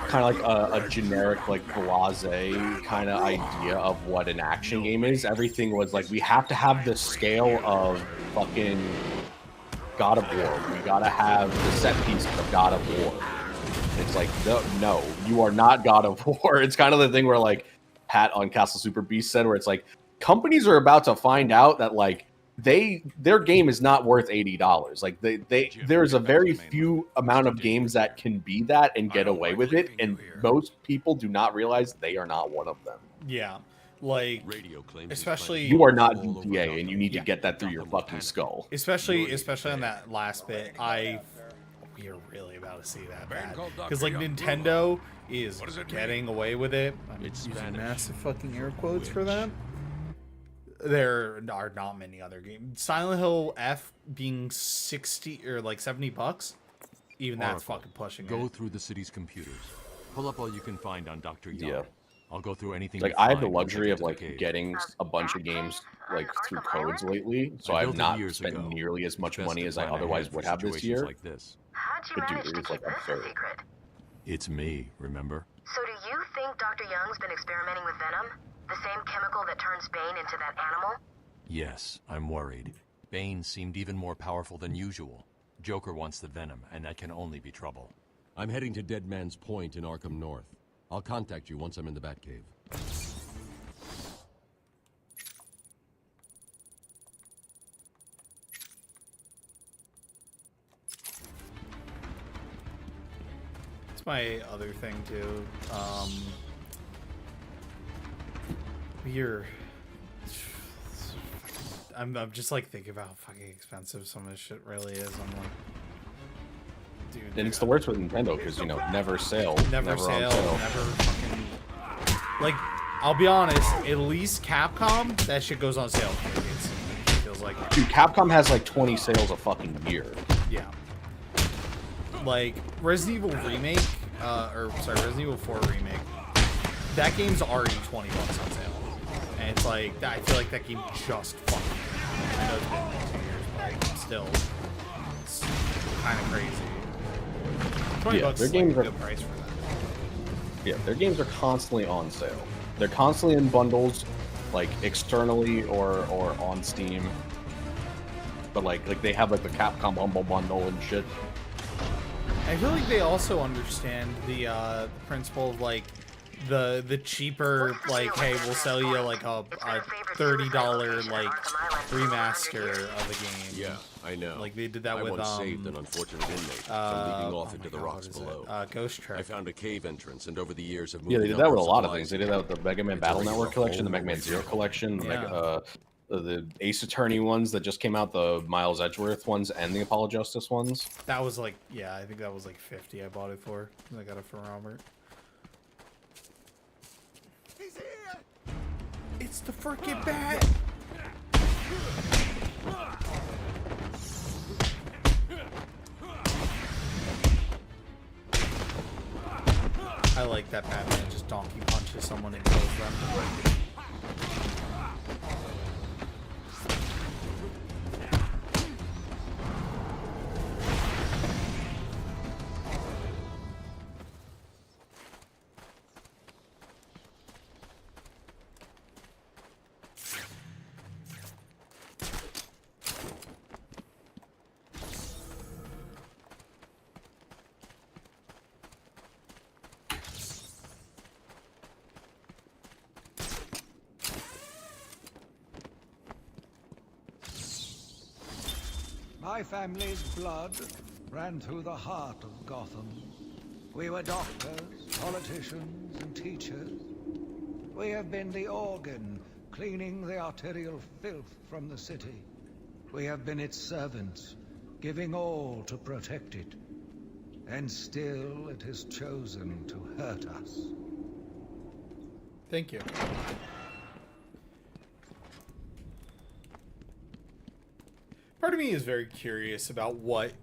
kind of like a generic like blasé kind of idea of what an action game is. Everything was like, we have to have the scale of fucking God of War. We gotta have the set piece of God of War. It's like, no, you are not God of War. It's kind of the thing where like Pat on Castle Super Beast said, where it's like companies are about to find out that like their game is not worth $80. Like there's a very few amount of games that can be that and get away with it, and most people do not realize they are not one of them. Yeah, like especially You are not GTA, and you need to get that through your fucking skull. Especially on that last bit, we are really about to see that bad, because like Nintendo is getting away with it. I'm using massive fucking air quotes for that. There are not many other games. Silent Hill F being 60 or like $70, even that's fucking pushing Go it. through the city's computers. Pull up all you can find on Dr. Young. Yeah. I'll go through anything. Like you I have the find luxury of into like the cave. getting a bunch of games like through codes lately, so I I've built it not years spent ago. nearly as much Best money to as I plan otherwise ahead for would have this situations year. like this. How'd you But manage dude, to it is keep like this a absurd. secret? It's me, remember? So do you think Dr. Young's been experimenting with venom? The same chemical that turns Bane into that animal? Yes, I'm worried. Bane seemed even more powerful than usual. Joker wants the venom, and that can only be trouble. I'm heading to Dead Man's Point in Arkham North. I'll contact you once I'm in the Batcave. That's my other thing too. I'm just like thinking about how fucking expensive some of this shit really is. I'm like, dude. And it's the worst with Nintendo because, you know, never sale. Never on sale, never fucking. Like, I'll be honest, at least Capcom, that shit goes on sale. It feels like. Dude, Capcom has like 20 sales a fucking year. Yeah. Like, Resident Evil Remake, Resident Evil 4 Remake, that game's already $20 on sale. And it's like, I feel like that game just fucking. I know it's been like 2 years, but like, still, it's kind of crazy. $20 Yeah, is their like games a are good price for that. Yeah, their games are constantly on sale. They're constantly in bundles, like externally or on Steam. But like they have like the Capcom Humble Bundle and shit. I feel like they also understand the principle of like, the cheaper, like, hey, we'll sell you like a $30 like remaster of the game. Yeah, I know. Like they did that with once saved an unfortunate inmate from leaping off into the rocks below. Ghost Trick. I found a cave entrance, and over the years have moved. Yeah, they did that with a lot of things. They did that with the Mega Man Battle Network collection, the Mega Man Zero collection, the Ace Attorney ones that just came out, the Miles Edgeworth ones, and the Apollo Justice ones. That was like, yeah, I think that was like 50. I bought it for. I got it for Robert. He's here. It's the frickin' bat. I like that Batman just donkey punches someone and kills them. My family's blood ran through the heart of Gotham. We were doctors, politicians, and teachers. We have been the organ cleaning the arterial filth from the city. We have been its servants, giving all to protect it. And still it has chosen to hurt us. Thank you. Part of me is very curious about what,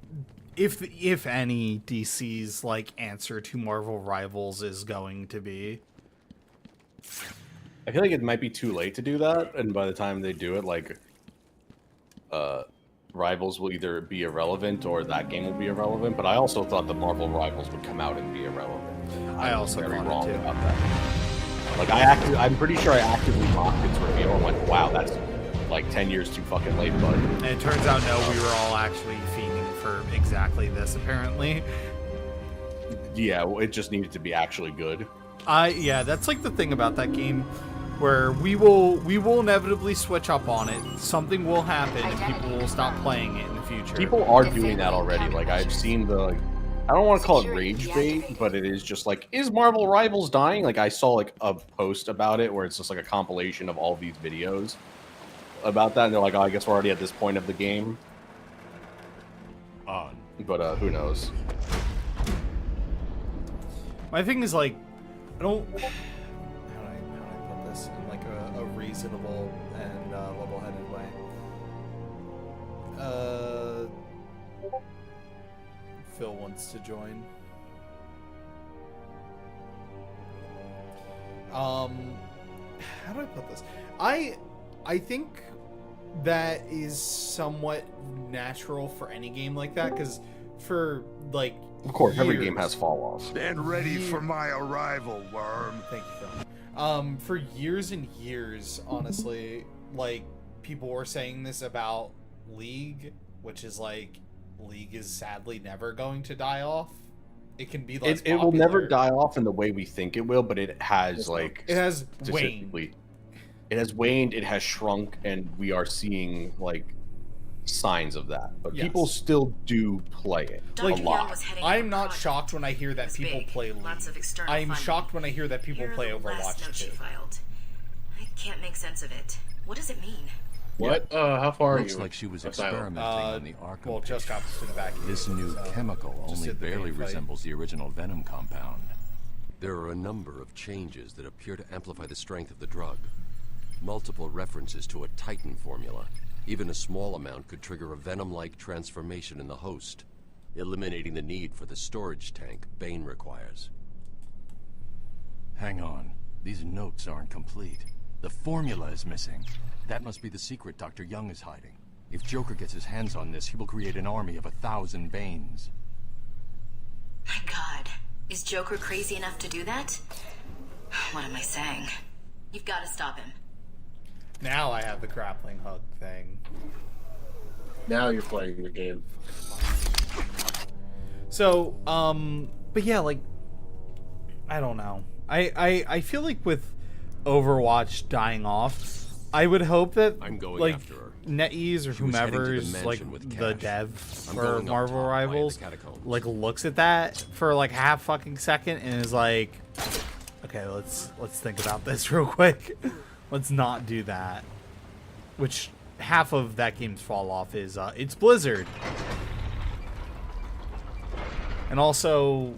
if any, DC's like answer to Marvel Rivals is going to be. I feel like it might be too late to do that, and by the time they do it, like, Rivals will either be irrelevant or that game will be irrelevant. But I also thought the Marvel Rivals would come out and be irrelevant. I also very thought wrong it too. about that. Like I'm pretty sure I actively mocked its reveal and went, "Wow, that's like 10 years too fucking late, bud." And it turns out, no, we were all actually fiending for exactly this, apparently. Yeah, well, it just needed to be actually good. Yeah, that's like the thing about that game, where we will inevitably switch up on it. Something will happen, and people will stop playing it in the future. People are doing that already. Like, I've seen the, like, I don't want to call it rage bait, but it is just like, is Marvel Rivals dying? Like, I saw like a post about it where it's just like a compilation of all these videos about that, and they're like, oh, I guess we're already at this point of the game. But who knows? My thing is, like, I don't... How do I put this in, like, a reasonable and level-headed way? Phil wants to join. How do I put this? I think that is somewhat natural for any game like that, because for, like, of course, every years, game has fall-offs. Stand ready for my arrival, worm. Thank you, Phil. For years and years, honestly, like, people were saying this about League, which is like, League is sadly never going to die off. It can be less it will never die off in the way we think it will, but it has, like... It has waned. It has waned, it has shrunk, and we are seeing, like, signs of that. But Yes. people still do play it a lot. I'm not shocked when I hear that people play League. I'm shocked when I hear that people play Overwatch too. I can't make sense of it. What does it mean? What? How far are you? Looks like she was Asylum? experimenting on the Arkham. Well, just got to the back. This new chemical just only hit the barely main fight. resembles the original Venom compound. There are a number of changes that appear to amplify the strength of the drug. Multiple references to a Titan formula. Even a small amount could trigger a Venom-like transformation in the host, eliminating the need for the storage tank Bane requires. Hang on. These notes aren't complete. The formula is missing. That must be the secret Dr. Young is hiding. If Joker gets his hands on this, he will create an army of 1,000 Banes. My God, is Joker crazy enough to do that? What am I saying? You've got to stop him. Now I have the grappling hook thing. Now you're playing the game. So, but yeah, like, I don't know. I feel like with Overwatch dying off, I would hope that like NetEase or whomever's like the dev for Marvel Rivals like looks at that for like half fucking second and is like, okay, let's think about this real quick. Let's not do that. Which half of that game's fall off is it's Blizzard. And also,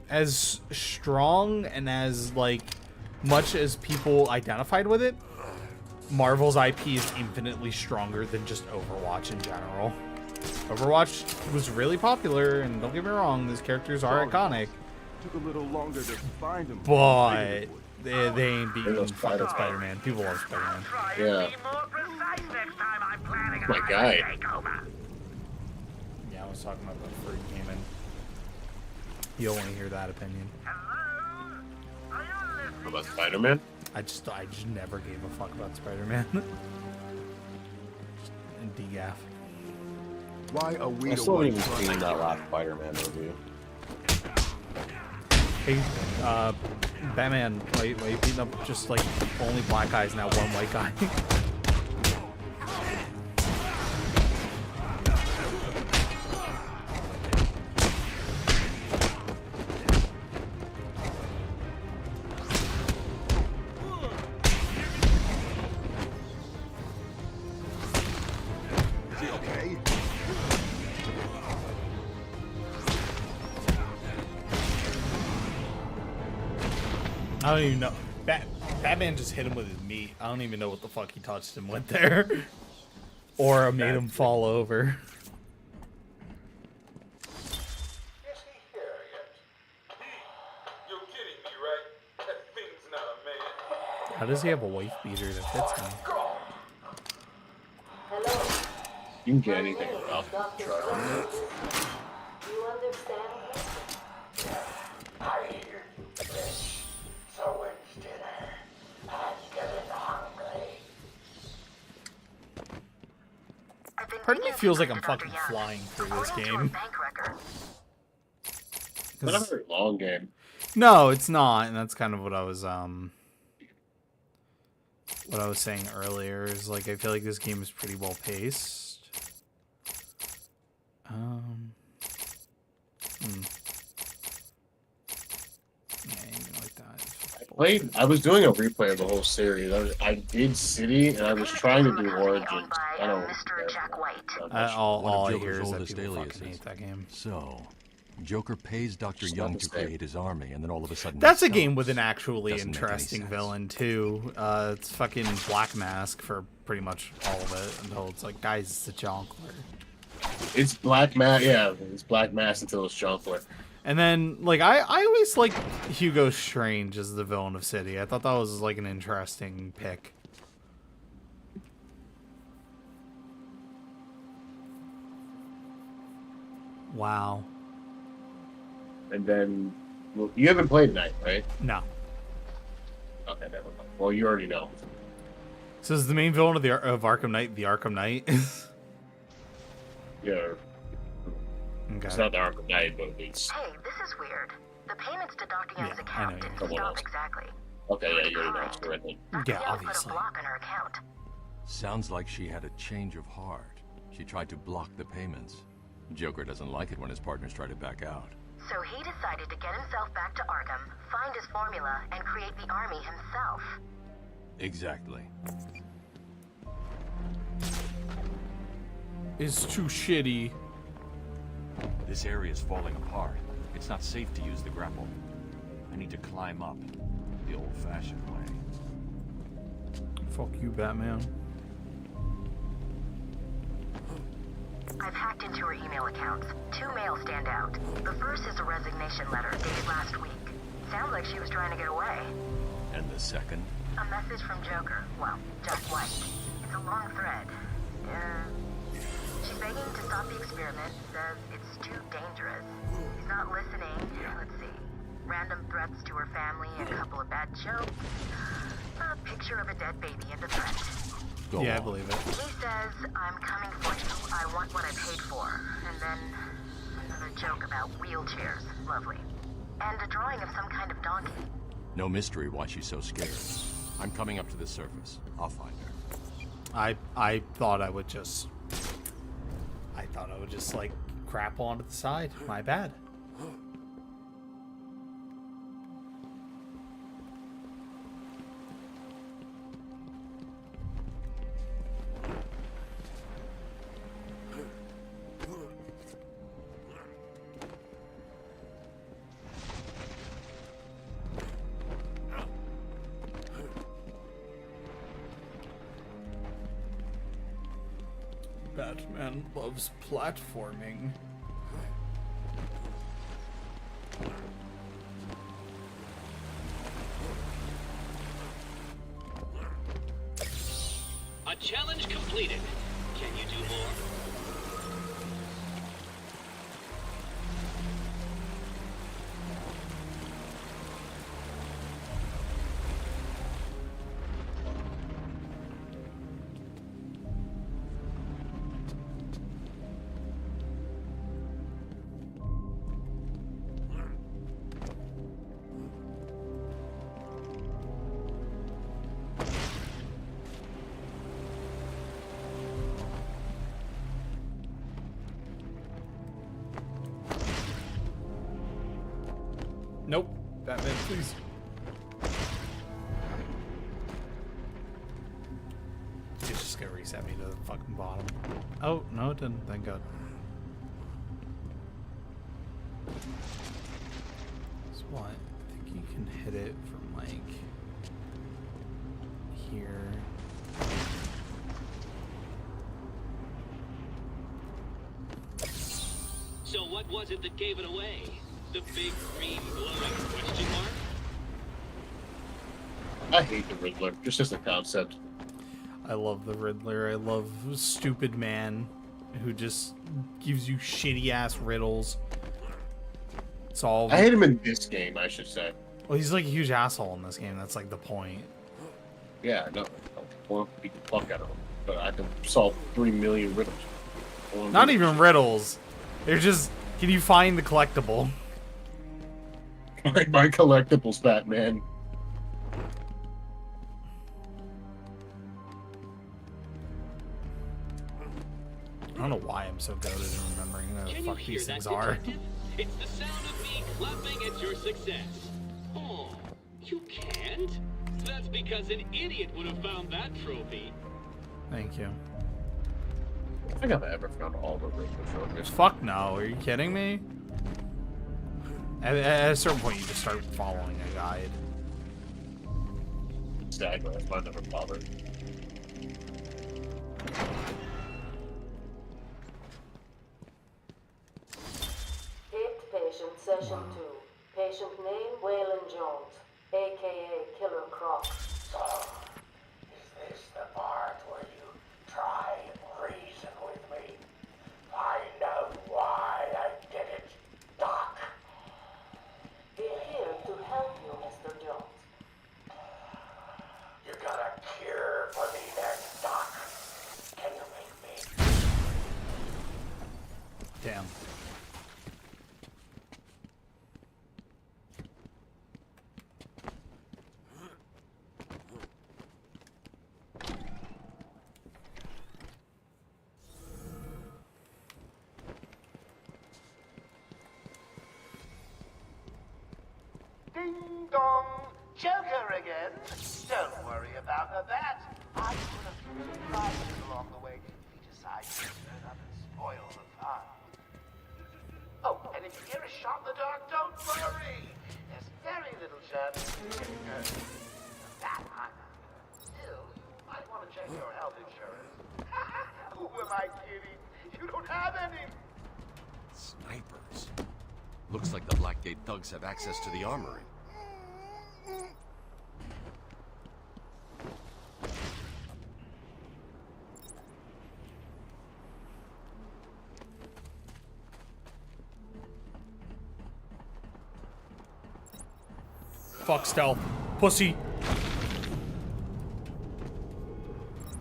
as strong and as like much as people identified with it, Marvel's IP is infinitely stronger than just Overwatch in general. Overwatch was really popular, and don't get me wrong, these characters are iconic. Took a little longer to find him. But they ain't beating fucking Spider-Man. People love Spider-Man. Yeah. My guy. Yeah, I was talking about the free gaming. You'll want to hear that opinion. About Spider-Man? I just never gave a fuck about Spider-Man. And DGAF. Why are we? I still haven't even seen that last Spider-Man movie. Hey, Batman, why you beating up just like only black guys now, one white guy? I don't even know. Batman just hit him with his meat. I don't even know what the fuck he touched him with there. Or made him fall over. How does he have a wife beater that fits him? You can get anything off the truck. You understand? I hear this. So it's dinner. I'm getting hungry. Part of me feels like I'm fucking flying through this game. It's not a very long game. No, it's not, and that's kind of what I was saying earlier. Is like I feel like this game is pretty well paced. I was doing a replay of the whole series. I did City, and I was trying to do Origins. I don't. All I hear is that people fucking hate that game. So, Joker pays Dr. Young to create his army, and then all of a sudden that's a game with an actually interesting villain too. It's fucking Black Mask for pretty much all of it until it's like, guys, it's a Jonkler. It's Black Mask, yeah. It's Black Mask until it's Jonkler. And then, like, I always liked Hugo Strange as the villain of City. I thought that was, like, an interesting pick. Wow. And then, well, you haven't played Night, right? No. Okay, never mind. Well, you already know. So is the main villain of Arkham Knight the Arkham Knight? Yeah. Okay. It's not the Arkham Knight, but it's... Hey, this is weird. The payments to Dr. Young's account didn't stop exactly. Okay, yeah, you already know. It's right then. Yeah, obviously. Put a block on her account. Sounds like she had a change of heart. She tried to block the payments. Joker doesn't like it when his partners try to back out. So he decided to get himself back to Arkham, find his formula, and create the army himself. Exactly. It's too shitty. This area is falling apart. It's not safe to use the grapple. I need to climb up the old-fashioned way. Fuck you, Batman. I've hacked into her email accounts. 2 mails stand out. The first is a resignation letter dated last week. Sounds like she was trying to get away. And the second? A message from Joker. Well, just White. It's a long thread. She's begging to stop the experiment. Says it's too dangerous. He's not listening. Let's see. Random threats to her family, a couple of bad jokes. A picture of a dead baby and a threat. Yeah, I believe it. He says, I'm coming for you. I want what I paid for. And then another joke about wheelchairs. Lovely. And a drawing of some kind of donkey. No mystery why she's so scared. I'm coming up to the surface. I'll find her. I thought I would just like crap onto the side. My bad. Batman loves platforming. A challenge completed. Can you do more? Nope. Batman, please. It's just gonna reset me to the fucking bottom. Oh, no it didn't. Thank God. So what? I think you can hit it from, like, here. So what was it that gave it away? The big green glowing question mark? I hate the Riddler, just as a concept. I love the Riddler. I love stupid man who just gives you shitty ass riddles. It's all. I hate him in this game, I should say. Well, he's like a huge asshole in this game. That's like the point. Yeah, no, I want to beat the fuck out of him, but I can solve 3 million riddles. Not even riddles. They're just. Can you find the collectible? Like my collectibles, Batman. I don't know why I'm so goated in remembering how the fuck these things are. It's the sound of me clapping at your success. Oh, you can't? That's because an idiot would have found that trophy. Thank you. I think I've ever found all the Riddler trophies. Fuck no, are you kidding me? At a certain point, you just start following a guide. Exactly, that's why I never bothered. Hit patient session 2. Patient name Waylon Jones, aka Killer Croc. So, is this the part where you try and reason with me? Find out why I did it, Doc. We're here to help you, Mr. Jones. You got a cure for me then, Doc. Can you make me? Damn. Ding dong! Joker again? Don't worry about that. I put a few surprises along the way if we decide to turn up and spoil the fun. Oh, and if you hear a shot in the dark, don't worry. There's very little chance you can get that high. Still, you might want to check your health insurance. Who am I kidding? You don't have any. Snipers. Looks like the Blackgate thugs have access to the armory. Fuck stealth. Pussy.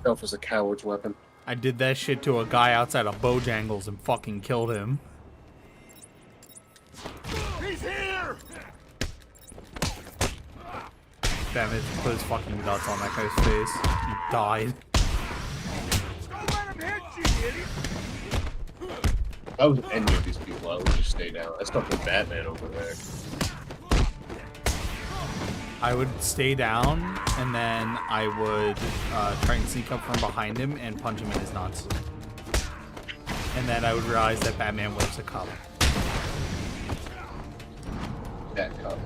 Stealth is a coward's weapon. I did that shit to a guy outside of Bojangles and fucking killed him. He's here! Batman just put his fucking nuts on that guy's face. He died. If I was any of these people, I would just stay down. I stuck with Batman over there. I would stay down, and then I would try and sneak up from behind him and punch him in his nuts. And then I would realize that Batman wears a cup. That cup.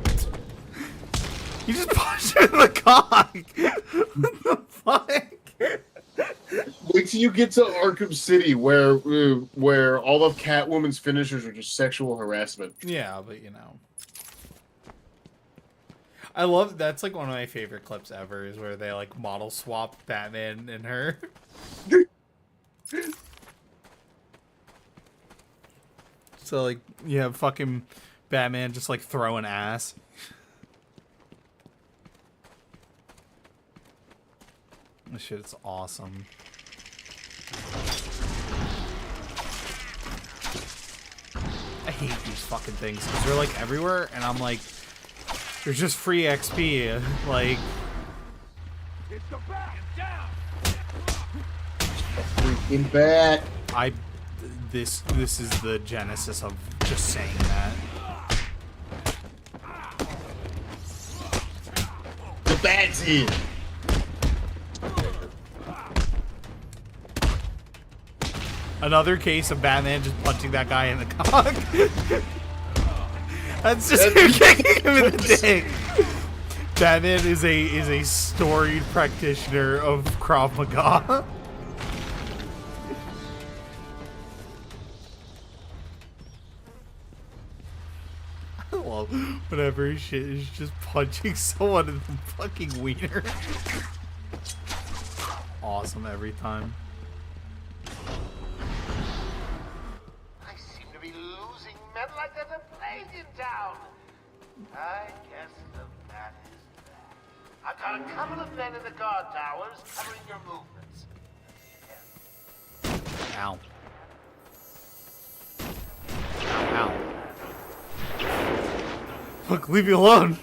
You just punched him in the cock! What the fuck? Wait till you get to Arkham City, where all of Catwoman's finishers are just sexual harassment. Yeah, but you know. I love, that's like one of my favorite clips ever, is where they like model swap Batman and her. So like, you have fucking Batman just like throwing ass. This shit's awesome. I hate these fucking things because they're like everywhere, and I'm like, there's just free XP. Like, It's the bat. Down. Freaking bat. This is the genesis of just saying that. The bat's in. Another case of Batman just punching that guy in the cock. That's just him kicking him in the dick. Batman is a storied practitioner of Krav Maga. I love whenever shit is just punching someone in the fucking wiener. Awesome every time. I seem to be losing men like there's a plague in town. I guess the bat is back. I've got a couple of men in the guard towers covering your movements. Ow. Ow. Look, leave me alone.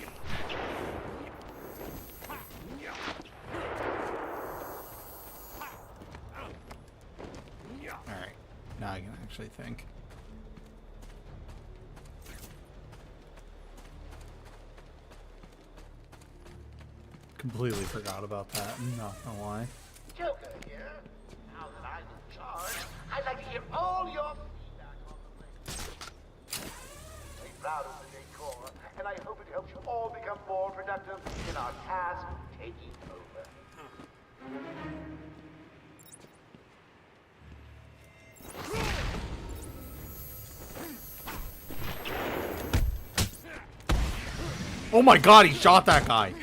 Alright, now I can actually think. Completely forgot about that, I'm not gonna lie. Joker here. Now that I'm in charge, I'd like to hear all your feedback on the place. I'm proud of the decor, and I hope it helps you all become more productive in our task of taking over. Oh my god, he shot that guy!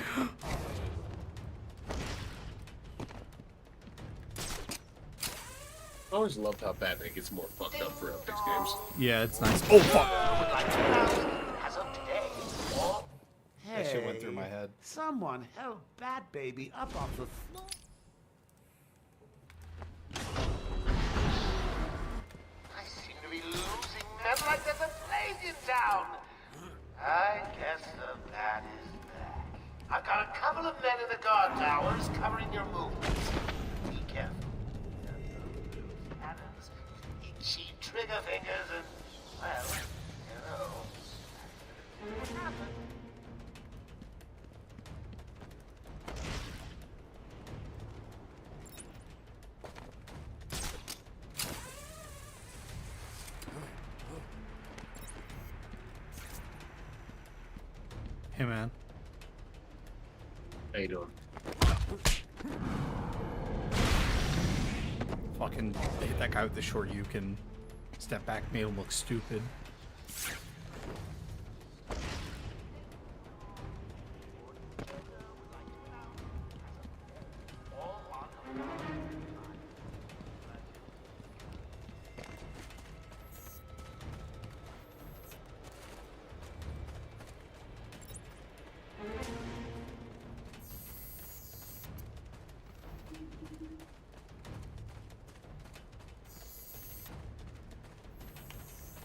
I always loved how Batman gets more fucked up throughout these games. Yeah, it's nice. Oh fuck! As of today, That shit went through my head. Someone held Bat Baby up off the floor. I seem to be losing men like there's a plague in town. I guess the bat is back. I've got a couple of men in the guard towers covering your movements. Be careful. Cannons, itchy trigger fingers, and, well, you know. What happened? Hey man. How you doing? Fucking hit that guy with the short you can step back, made him look stupid.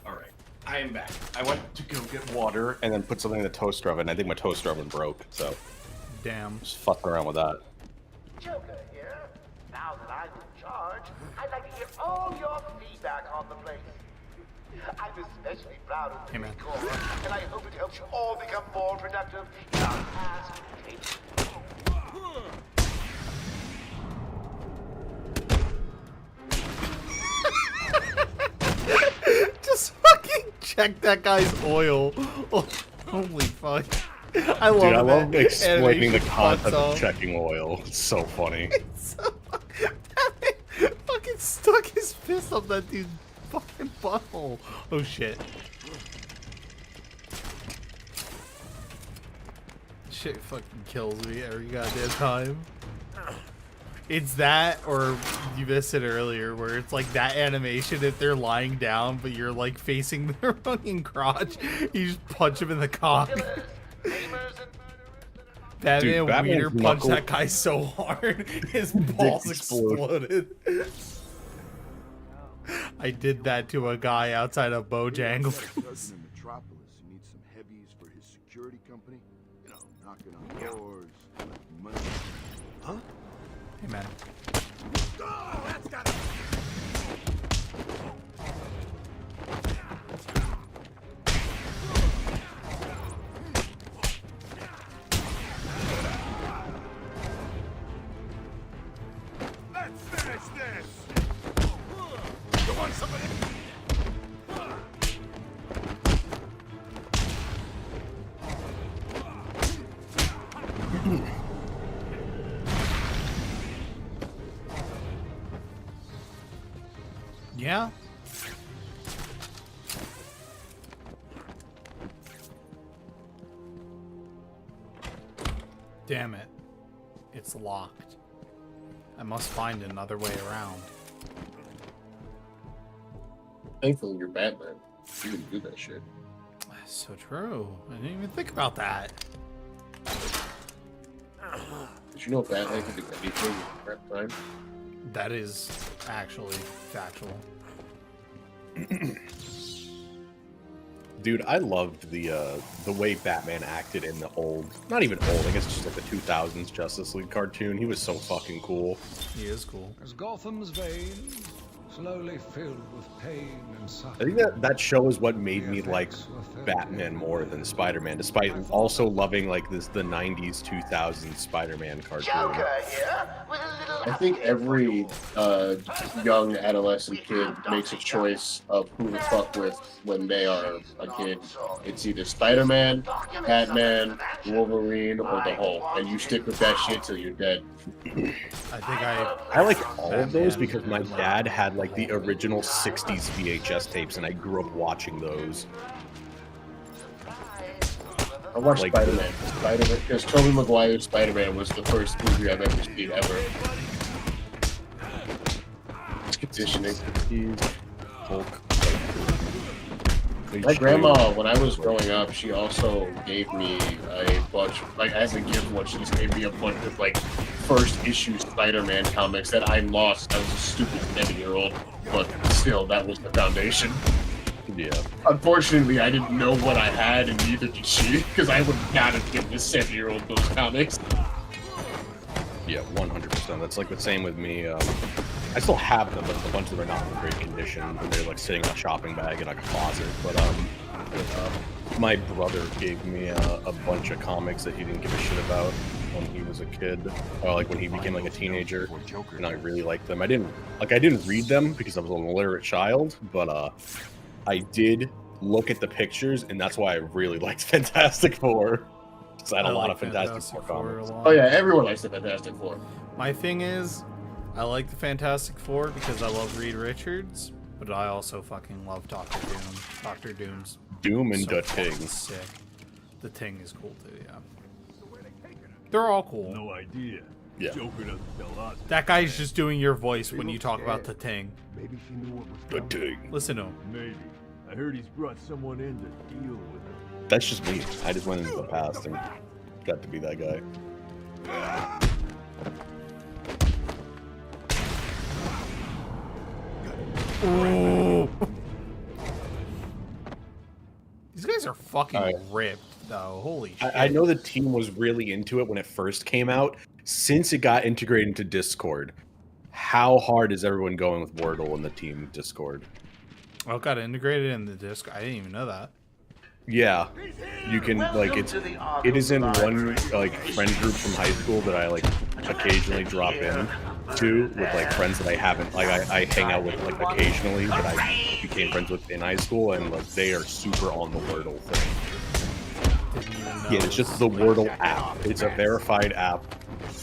Alright, I am back. I went to go get water and then put something in the toaster oven. I think my toaster oven broke, so Damn. Just fucking around with that. Joker here. Now that I'm in charge, I'd like to hear all your feedback on the place. I'm especially proud of the decor, and I hope it helps you all become more productive in our task. Just fucking check that guy's oil. Oh, holy fuck. I love Dude, I love that explaining the animation concept cuts of checking oil. It's so funny. fucking stuck his fist up that dude's fucking butthole. Oh shit. Shit fucking kills me every goddamn time. It's that, or you missed it earlier, where it's like that animation if they're lying down, but you're like facing their fucking crotch. You just punch him in the cock. Batman Wiener punched that guy so hard, his balls exploded. I did that to a guy outside of Bojangles. In Metropolis, he needs some heavies for his security company. You know, knocking on doors, collecting money. Huh? Hey, man. Oh, that's gotta... Let's finish this! You want somebody? Yeah? Damn it. It's locked. I must find another way around. Thankfully, you're Batman. You can do that shit. That's so true. I didn't even think about that. Did you know Batman can do anything at that time? That is actually factual. Dude, I loved the way Batman acted in the old, not even old, I guess just like the 2000s Justice League cartoon. He was so fucking cool. He is cool. As Gotham's veins slowly filled with pain and I suffering. think that show is what made me like Batman more than Spider-Man, despite also loving like the 90s, 2000s Spider-Man cartoon. I think every young adolescent kid makes a choice of who to fuck with when they are a kid. It's either Spider-Man, Batman, Wolverine, or the Hulk, and you stick with that shit till you're dead. I like all of those because my dad had like the original 60s VHS tapes, and I grew up watching those. I watched Spider-Man. Because Tobey Maguire's Spider-Man was the first movie I've ever seen ever. It's conditioning. Hulk. My grandma, when I was growing up, she also gave me a bunch, like as a gift, she just gave me a bunch of like first issue Spider-Man comics that I lost. I was a stupid 7-year-old, but still, that was the foundation. Yeah. Unfortunately, I didn't know what I had, and neither did she, because I would not have given a 7-year-old those comics. Yeah, 100%. That's like the same with me. I still have them, but a bunch of them are not in great condition. And they're like sitting in a shopping bag in like a closet. But my brother gave me a bunch of comics that he didn't give a shit about when he was a kid, or like when he became like a teenager, and I really liked them. I didn't read them because I was an illiterate child, but I did look at the pictures, and that's why I really liked Fantastic Four. Because I had a lot of Fantastic Four comics. Oh yeah, everyone likes the Fantastic Four. My thing is, I like the Fantastic Four because I love Reed Richards, but I also fucking love Doctor Doom. Doctor Doom's Doom and the fucking Ting. sick. The Ting is cool too, yeah. They're all cool. No idea. Yeah. Joker doesn't tell us. That guy's just doing your voice when you talk about the Ting. Maybe she knew what was The coming. Ting. Listen to him. Maybe. I heard he's brought someone in to deal with it. That's just me. I just went into the past and got to be that guy. Ooh. These guys are fucking ripped. though. Holy shit. I know the team was really into it when it first came out. Since it got integrated into Discord, how hard is everyone going with Wordle in the team Discord? Oh, it got integrated in the disc. I didn't even know that. Yeah, you can like it is in one like friend group from high school that I like occasionally drop in to with like friends that I haven't like I hang out with like occasionally that I became friends with in high school, and like they are super on the Wordle thing. Yeah, it's just the Wordle app. It's a verified app,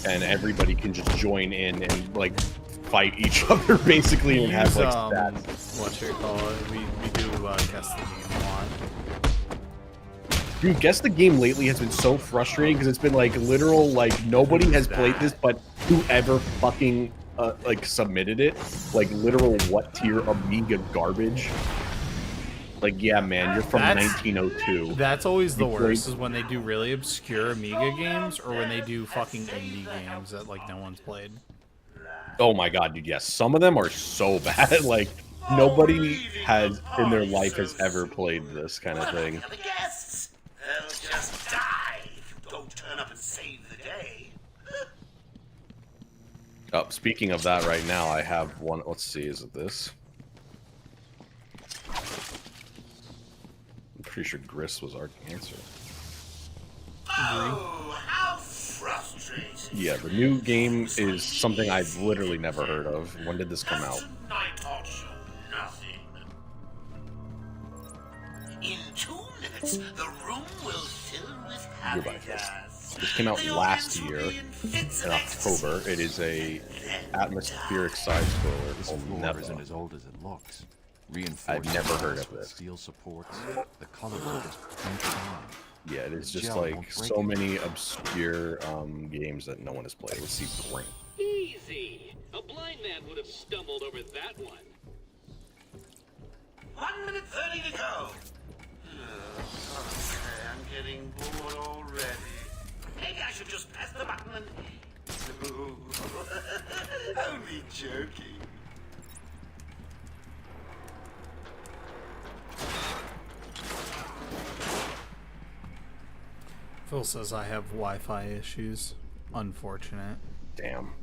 and everybody can just join in and like fight each other basically and have like stats. What you call it? We do guess the game a lot. Dude, Guess the Game lately has been so frustrating because it's been like literal, like nobody has played this, but whoever fucking like submitted it, like literal what tier Amiga garbage. Like, yeah, man, you're from 1902. That's always the worst, is when they do really obscure Amiga games or when they do fucking indie games that like no one's played. Oh my god, dude, yes, some of them are so bad. Like nobody has in their life has ever played this kind of thing. They'll just die if you don't turn up and save the day. Oh, speaking of that, right now I have one. Let's see, is it this? I'm pretty sure Gris was our answer. Oh, how frustrating. Yeah, the new game is something I've literally never heard of. When did this come out? In 2 minutes, the room will fill with Goodbye, happiness. This came out last year in October. It is a atmospheric side scroller. This floor isn't as old as it looks. I've never heard of this. Steel supports. The colors are just painted on. Yeah, it is just like so many obscure games that no one has played. Let's see, Brink. Easy. A blind man would have stumbled over that one. 1 minute 30 to go. Okay, I'm getting bored already. Maybe I should just press the button and... No. Only joking. Phil says I have Wi-Fi issues. Unfortunate. Damn.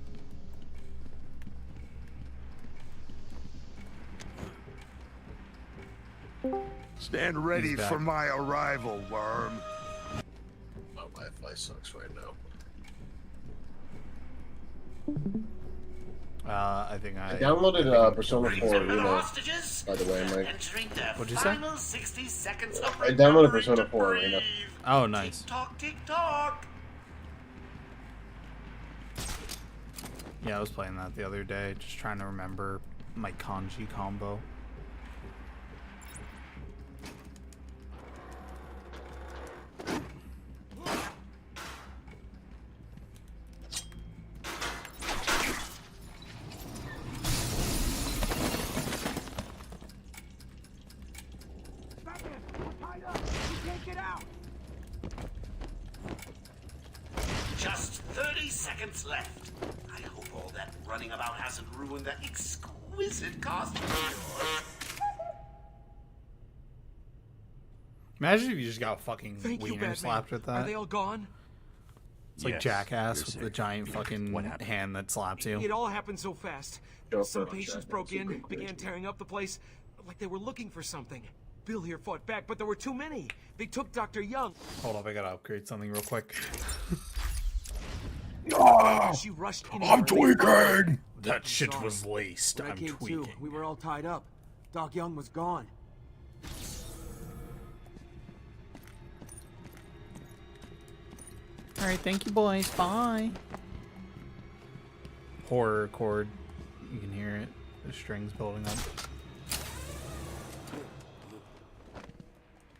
Stand ready for my arrival, worm. My Wi-Fi sucks right now. I think I downloaded Persona 4 Arena, by the way, Mike. What'd you say? I downloaded Persona 4 Arena. Oh, nice. Tick-tock. Yeah, I was playing that the other day, just trying to remember my kanji combo. Just 30 seconds left. I hope all that running about hasn't ruined that exquisite costume of yours. Imagine if you just got fucking Thank you, wiener Batman. slapped with Are that. they all gone? It's like Yes, Jackass you're with safe. the giant fucking hand that slaps you. It all happened so fast. Don't Some put on patients Jackass, broke you're in, pretty began crazy. tearing up the place, like they were looking for something. Bill here fought back, but there were too many. They took Dr. Young. Hold up, I gotta upgrade something real quick. She rushed in. I'm tweaking. That shit was laced. When I I'm came tweaking. to, we were all tied up. Doc Young was gone. Alright, thank you boys. Bye. Horror chord. You can hear it. The strings building up.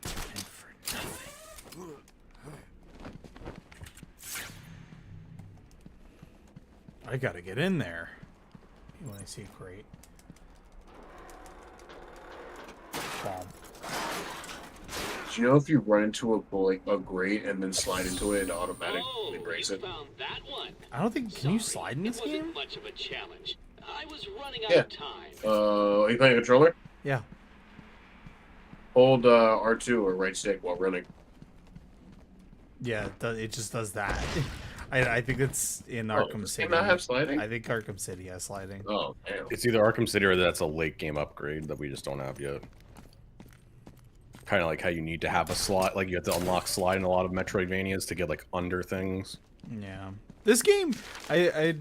And for nothing. I gotta get in there. When I see a crate. Bomb. Do you know if you run into a grate and then slide into it, it automatically breaks it? I don't think. Can you slide in this It game? wasn't much of a challenge. I was running out Yeah. of time. Are you playing a controller? Yeah. Hold R2 or right stick while running. Yeah, it just does that. I think it's in Arkham City. Does it not have sliding? I think Arkham City has sliding. Oh, damn. It's either Arkham City or that's a late game upgrade that we just don't have yet. Kind of like how you need to have a slot, like you have to unlock slide in a lot of Metroidvanias to get like under things. Yeah, this game, I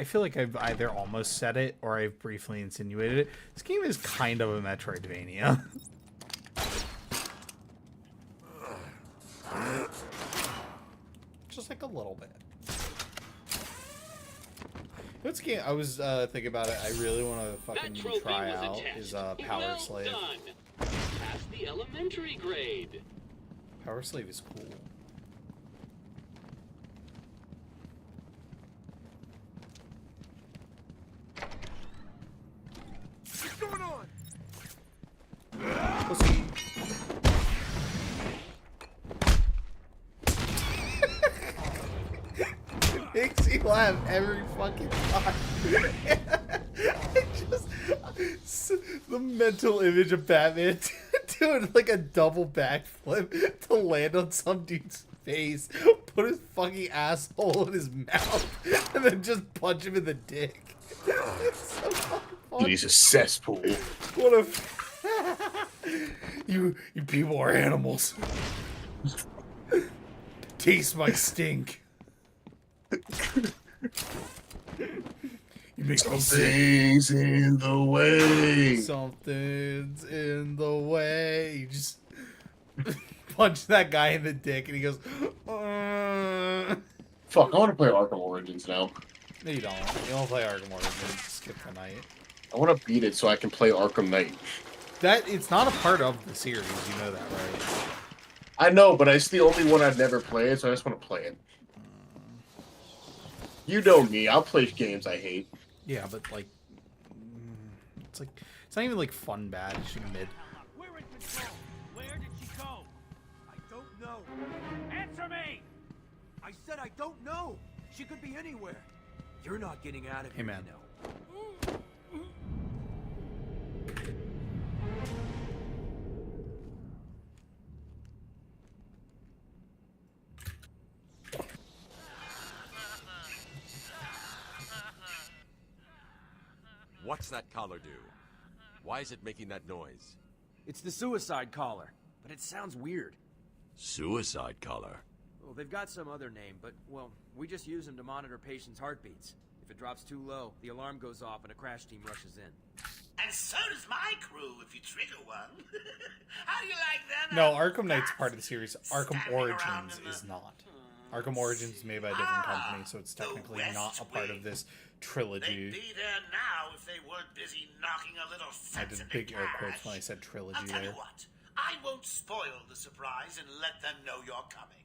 feel like I've either almost said it or I've briefly insinuated it. This game is kind of a Metroidvania. Just like a little bit. This game, I was thinking about it. I really want to fucking try out is Power Slave. Pass the elementary grade. Power Slave is cool. What's going on? Pussy. It makes me laugh every fucking time. The mental image of Batman doing like a double backflip to land on some dude's face, put his fucking asshole in his mouth, and then just punch him in the dick. It's so fucking funny. He's a cesspool. What a you people are animals. Taste my stink. You make me sick. Something's in the way. Something's in the way. You just punch that guy in the dick, and he goes. Fuck! I want to play Arkham Origins now. No, you don't. You don't play Arkham Origins. Skip the night. I want to beat it so I can play Arkham Knight. That it's not a part of the series. You know that, right? I know, but it's the only one I've never played, so I just want to play it. You know me. I'll play games I hate. Yeah, but like, it's not even like fun bad. It's mid. We're in control. Where did she go? I don't know. Answer me! I said I don't know. She could be anywhere. You're not getting out of here. Hey, man. What's that collar do? Why is it making that noise? It's the suicide collar, but it sounds weird. Suicide collar? Well, they've got some other name, but, well, we just use them to monitor patients' heartbeats. If it drops too low, the alarm goes off and a crash team rushes in. And so does my crew if you trigger one. How do you like them? No, Arkham Knight's part of the series. Arkham Origins is not. Arkham Origins is made by a different company, so it's technically not a part of this trilogy. They'd be there now if they weren't busy knocking a little I sense did into big air quotes cash. when I said trilogy I'll tell there. you what, I won't spoil the surprise and let them know you're coming.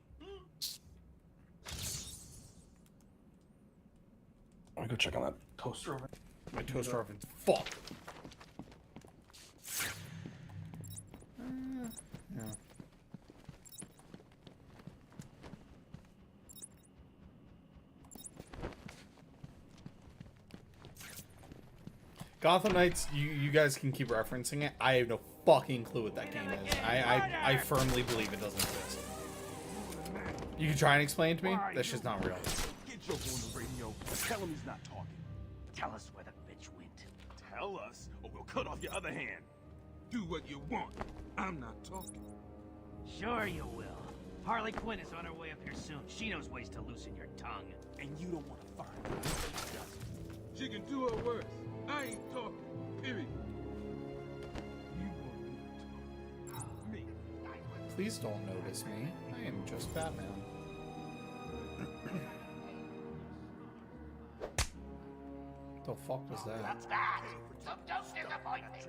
Let me go check on that toaster oven. My toaster oven's fucked. Yeah. Gotham Knights, you guys can keep referencing it. I have no fucking clue what that game is. I firmly believe it doesn't exist. You can try and explain to me? That shit's not real. Get Joker on the radio. Tell him he's not talking. Tell us where the bitch went. Tell us, or we'll cut off your other hand. Do what you want. I'm not talking. Sure you will. Harley Quinn is on her way up here soon. She knows ways to loosen your tongue. And you don't want to find her. She can do her worst. I ain't talking. Period. You want me to talk? Me. Please don't notice me. I am just Batman. The fuck was that? That's that. So don't disappoint me.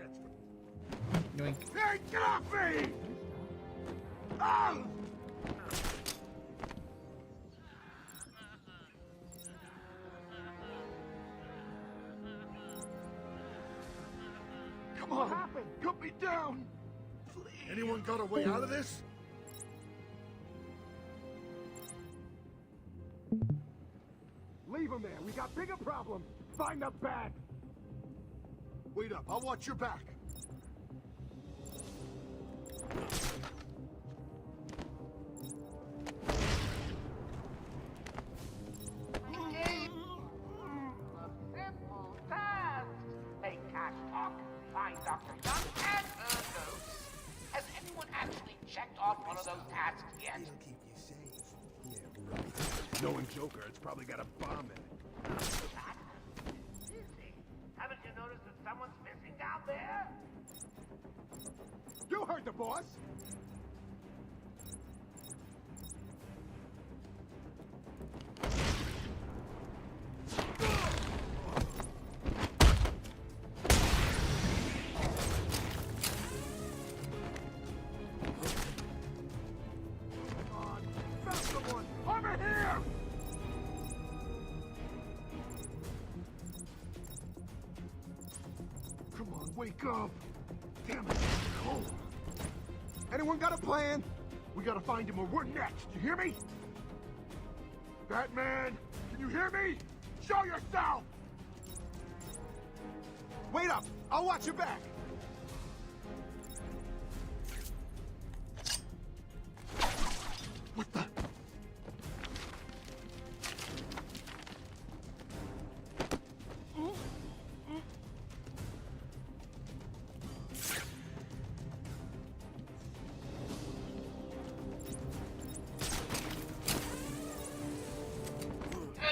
Yoink. Hey, get off me! Oh! Come on, cut me down! Please. Anyone got a way out of this? Leave him there. We got bigger problems. Find the bat. Wait up. I'll watch your back. find Dr. Young and her ghosts. Has anyone actually checked off one of those tasks yet? It'll keep you safe. Yeah, right. Knowing Joker, it's probably got a bomb in it. Easy. Haven't you noticed that someone's missing down there? You heard the boss! Wake up! Damn it, it's cold. Anyone got a plan? We gotta find him or we're next, you hear me? Batman, can you hear me? Show yourself! Wait up, I'll watch your back. What the?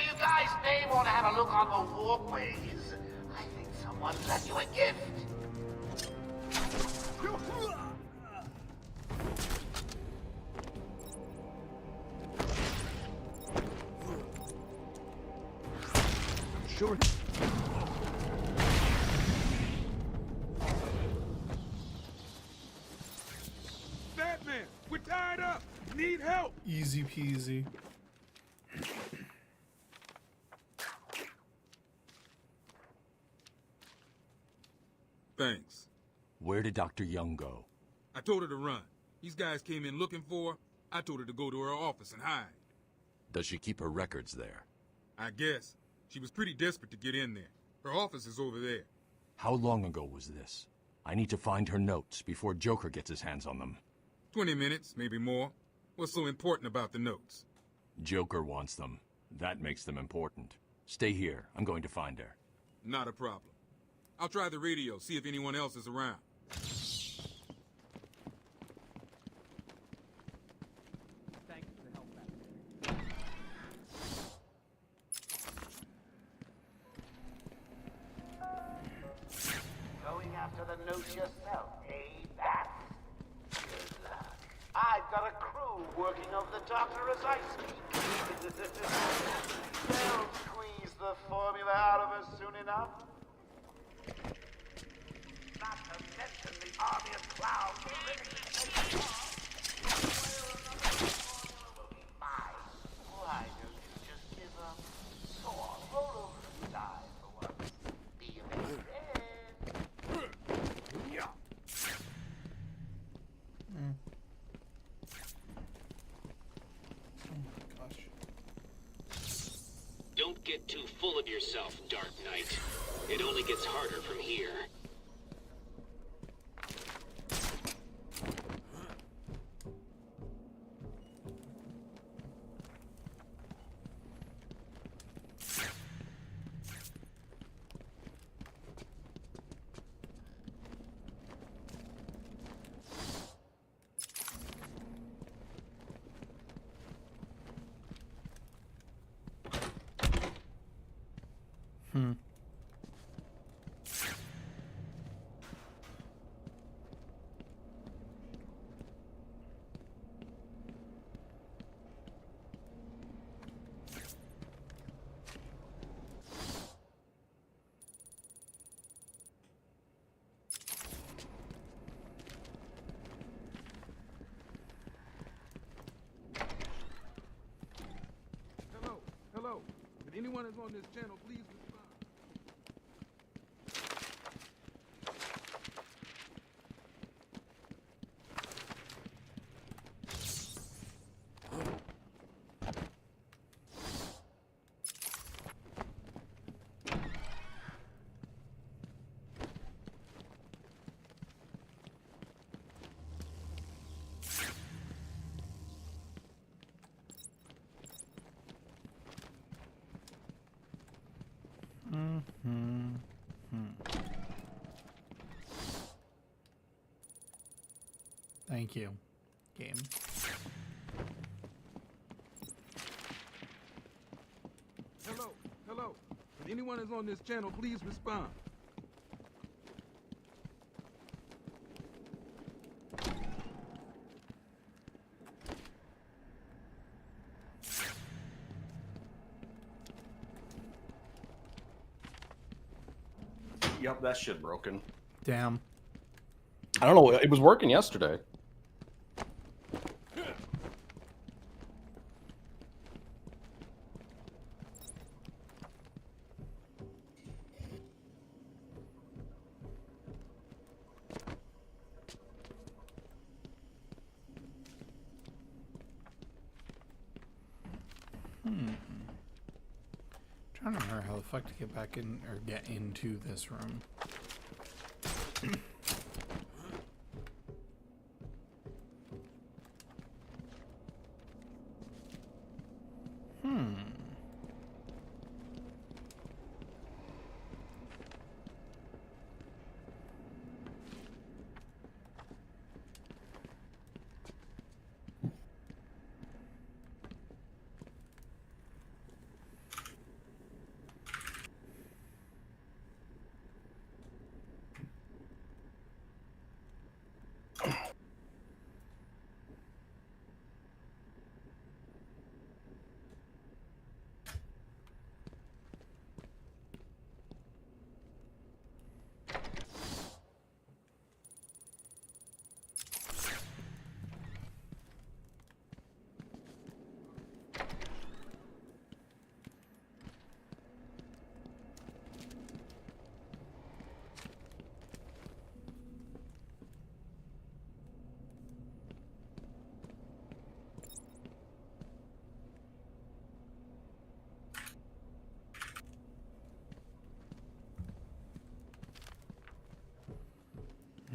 You guys may want to have a look on the walkways. I think someone left you a gift. Sure. Batman, we're tied up. Need help. Easy peasy. Thanks. Where did Dr. Young go? I told her to run. These guys came in looking for her. I told her to go to her office and hide. Does she keep her records there? I guess. She was pretty desperate to get in there. Her office is over there. How long ago was this? I need to find her notes before Joker gets his hands on them. 20 minutes, maybe more. What's so important about the notes? Joker wants them. That makes them important. Stay here. I'm going to find her. Not a problem. I'll try the radio, see if anyone else is around. Thanks for the help back there. Going after the note yourself, eh, Bats? Good luck. I've got a crew working over the doctor as I speak. They'll squeeze the formula out of her soon enough. Not to mention the army of clowns living in the will be mine. Why don't you just give up? Go on, roll over and die for once. Be a big friend. Yeah. Don't get too full of yourself, Dark Knight. It only gets harder from here. Hello. If anyone is on this channel, please respond. Thank you, game. Hello, hello. If anyone is on this channel, please respond. Yep, that shit broken. Damn. I don't know. It was working yesterday. Trying to remember how the fuck to get back in or get into this room.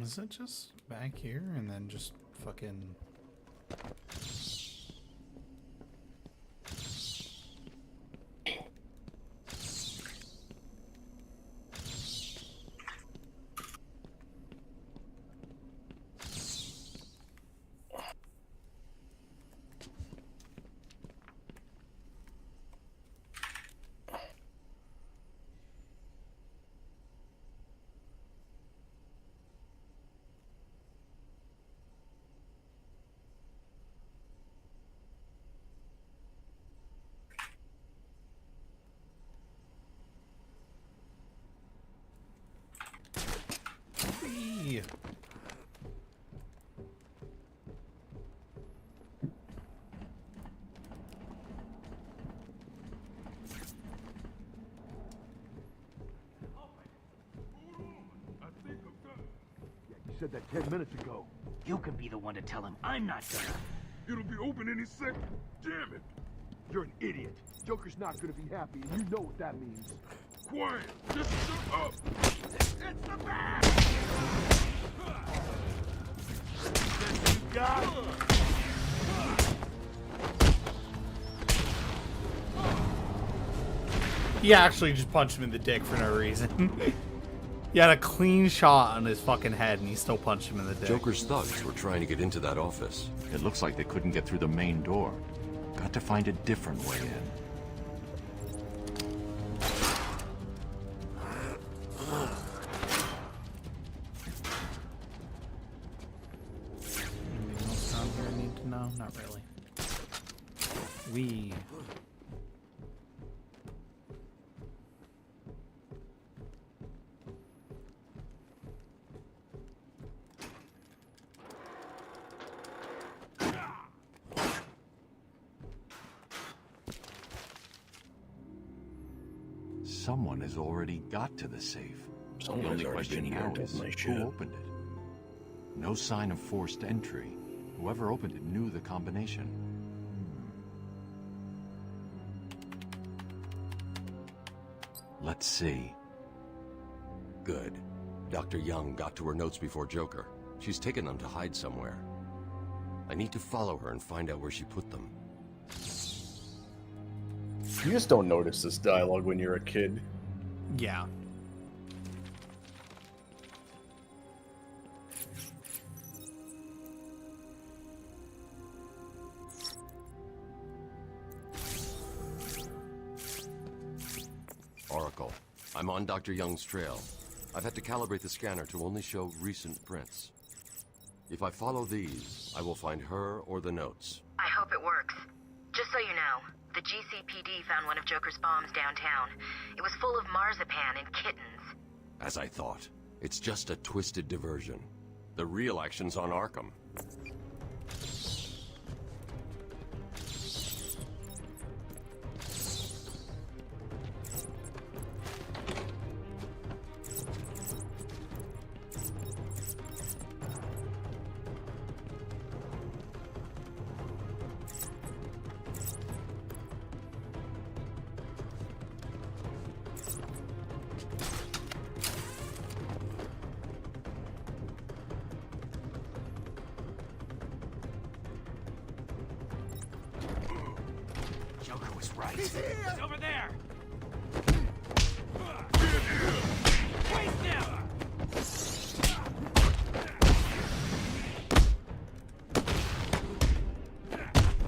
Is it just back here and then just fucking... You said that 10 minutes ago. You can be the one to tell him. I'm not gonna. It'll be open any second. Damn it. You're an idiot. Joker's not gonna be happy, and you know what that means. Quiet. Just shut up. It's the bat! You got it. He actually just punched him in the dick for no reason. He had a clean shot on his fucking head and he still punched him in the dick. Joker's thugs were trying to get into that office. It looks like they couldn't get through the main door. Got to find a different way in. Anything else down here I need to know? Not really. We... Someone has already got to the safe. Someone's The only already question been here now and is taken my who shit. opened it. No sign of forced entry. Whoever opened it knew the combination. Let's see. Good. Dr. Young got to her notes before Joker. She's taken them to hide somewhere. I need to follow her and find out where she put them. You just don't notice this dialogue when you're a kid. Yeah. I'm on Dr. Young's trail. I've had to calibrate the scanner to only show recent prints. If I follow these, I will find her or the notes. I hope it works. Just so you know, the GCPD found one of Joker's bombs downtown. It was full of marzipan and kittens. As I thought, it's just a twisted diversion. The real action's on Arkham. Joker was right. He's over there! Wait now!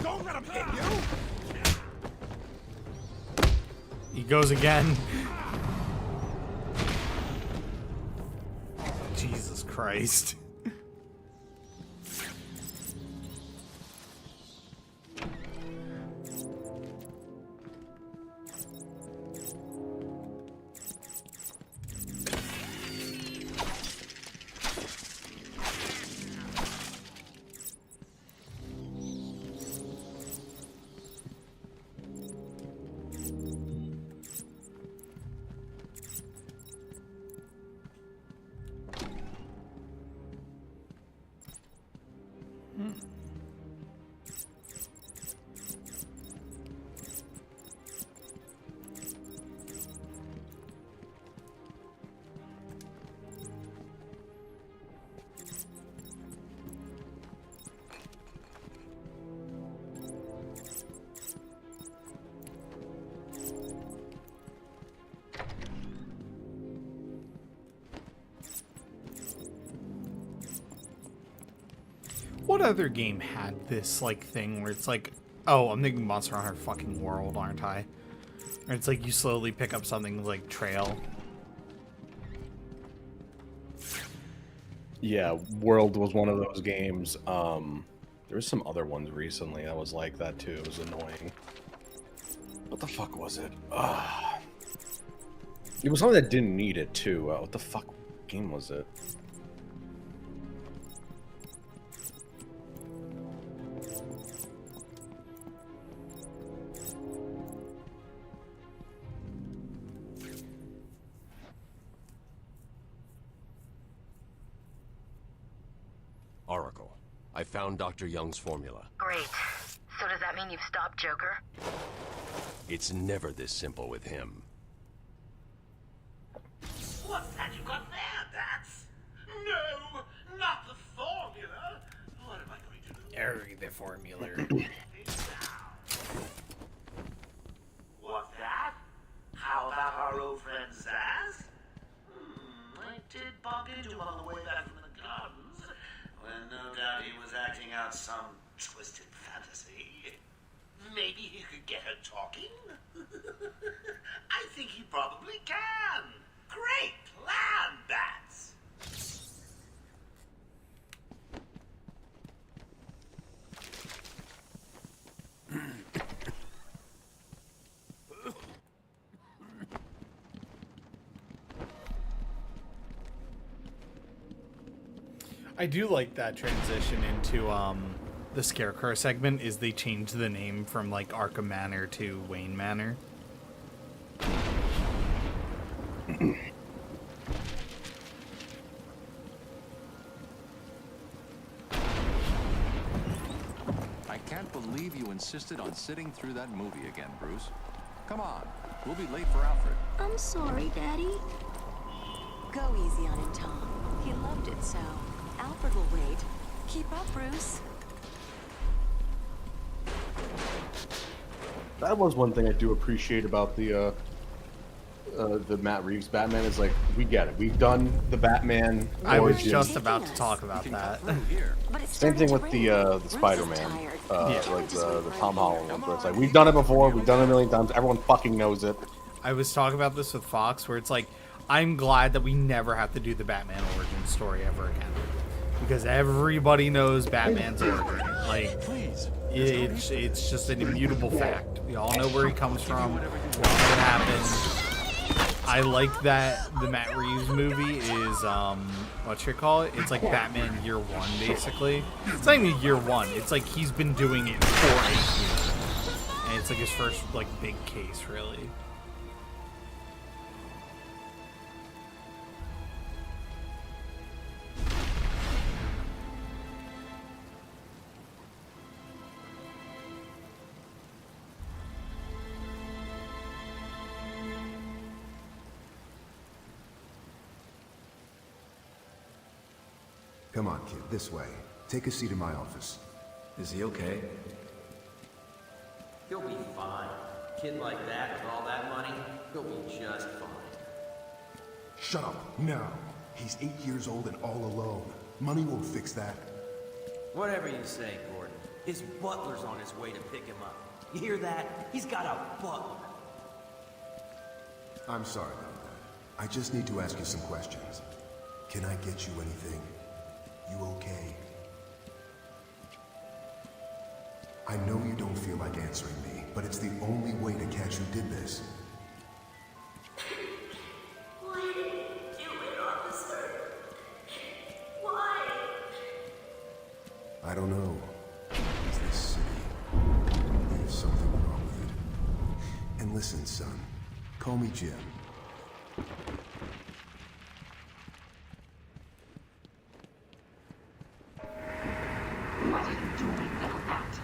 Don't let him hit you! He goes again. Jesus Christ. What other game had this like thing where it's like, oh, I'm thinking Monster Hunter fucking World, aren't I? Or it's like you slowly pick up something like Trail. Yeah, World was one of those games. There was some other ones recently that was like that too. It was annoying. What the fuck was it? It was something that didn't need it too. What the fuck game was it? Oracle, I found Dr. Young's formula. Great. So does that mean you've stopped Joker? It's never this simple with him. What's that you got there, Bats? No, not the formula. What am I going to do? The formula. What's that? How about our old friend Zaz? I did bump into him on the way back from the gardens, when no doubt he was acting out some twisted fantasy. Maybe he could get her talking? I think he probably can. Great plan, Bats! I do like that transition into the Scarecrow segment is they changed the name from like Arkham Manor to Wayne Manor. I can't believe you insisted on sitting through that movie again, Bruce. Come on, we'll be late for Alfred. I'm sorry, Daddy. Go easy on him, Tom. He loved it so. Alfred will wait. Keep up, Bruce. That was one thing I do appreciate about the Matt Reeves Batman is like, we get it. We've done the Batman I was origin. just about to talk about that. Same thing with the Spider-Man, like the Tom Holland ones, where it's like, we've done it before, we've done it a million times, everyone fucking knows it. I was talking about this with Fox, where it's like, I'm glad that we never have to do the Batman origin story ever again, because everybody knows Batman's origin. Like, it's just an immutable fact. We all know where he comes from. We all know what happened. I like that the Matt Reeves movie is what should I call it? It's like Batman Year One, basically. It's not even Year One. It's like he's been doing it for 8 years, and it's like his first like big case, really. Come on, kid, this way. Take a seat in my office. Is he okay? He'll be fine. Kid like that with all that money, he'll be just fine. Shut up, now. He's 8 years old and all alone. Money won't fix that. Whatever you say, Gordon. His butler's on his way to pick him up. You hear that? He's got a butler. I'm sorry about that. I just need to ask you some questions. Can I get you anything? You okay? I know you don't feel like answering me, but it's the only way to catch who did this. Why did you do it, officer? Why? I don't know. It's this city. There's something wrong with it. And listen, son. Call me Jim. What are you doing, little bat?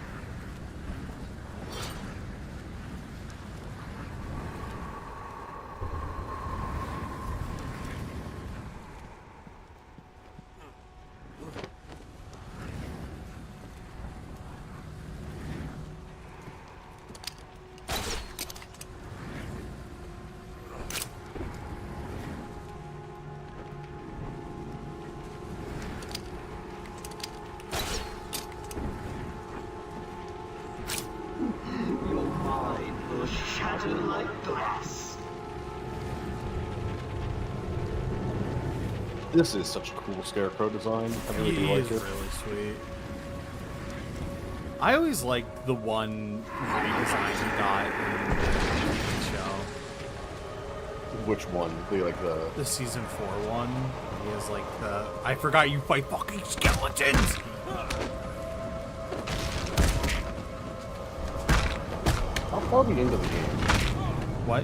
This is such a cool Scarecrow design. I really do like it. Really sweet. I always liked the one redesign he got in the show. Which one? The season 4 one. He has like the I forgot you fight fucking skeletons. How far are we into the game? What?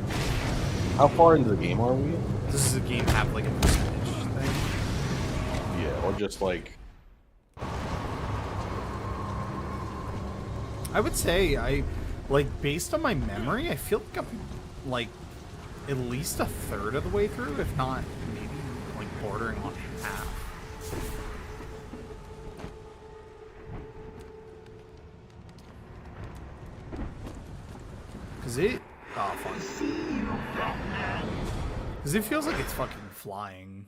How far into the game are we? Does the game have like a percentage thing? Yeah, or just like... I would say based on my memory, I feel like I'm like at least a third of the way through, if not maybe like bordering on half. Cause it Cause it feels like it's fucking flying.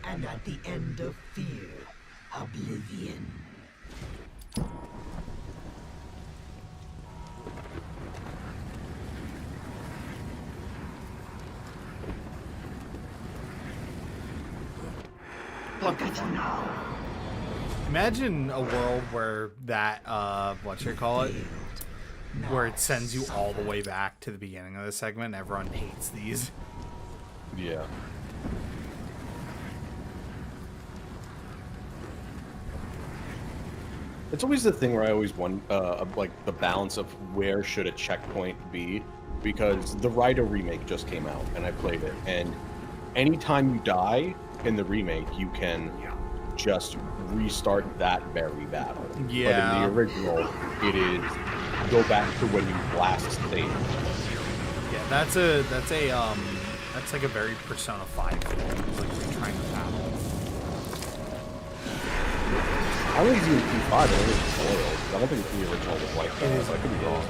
And at the end of fear, oblivion. Look at you now. Imagine a world where that, where it sends you all the way back to the beginning of the segment. Everyone hates these. Yeah. It's always the thing where I always wonder, like, the balance of where should a checkpoint be, because the Ryder remake just came out, and I played it, and anytime you die in the remake, you can just restart that very battle. Yeah. But in the original, it is go back to when you last saved. Yeah, that's like a very Persona 5 thing. It's like you're trying to battle. I don't think it's even P5, I think it's spoiled. I don't think the original was like that. I could be wrong.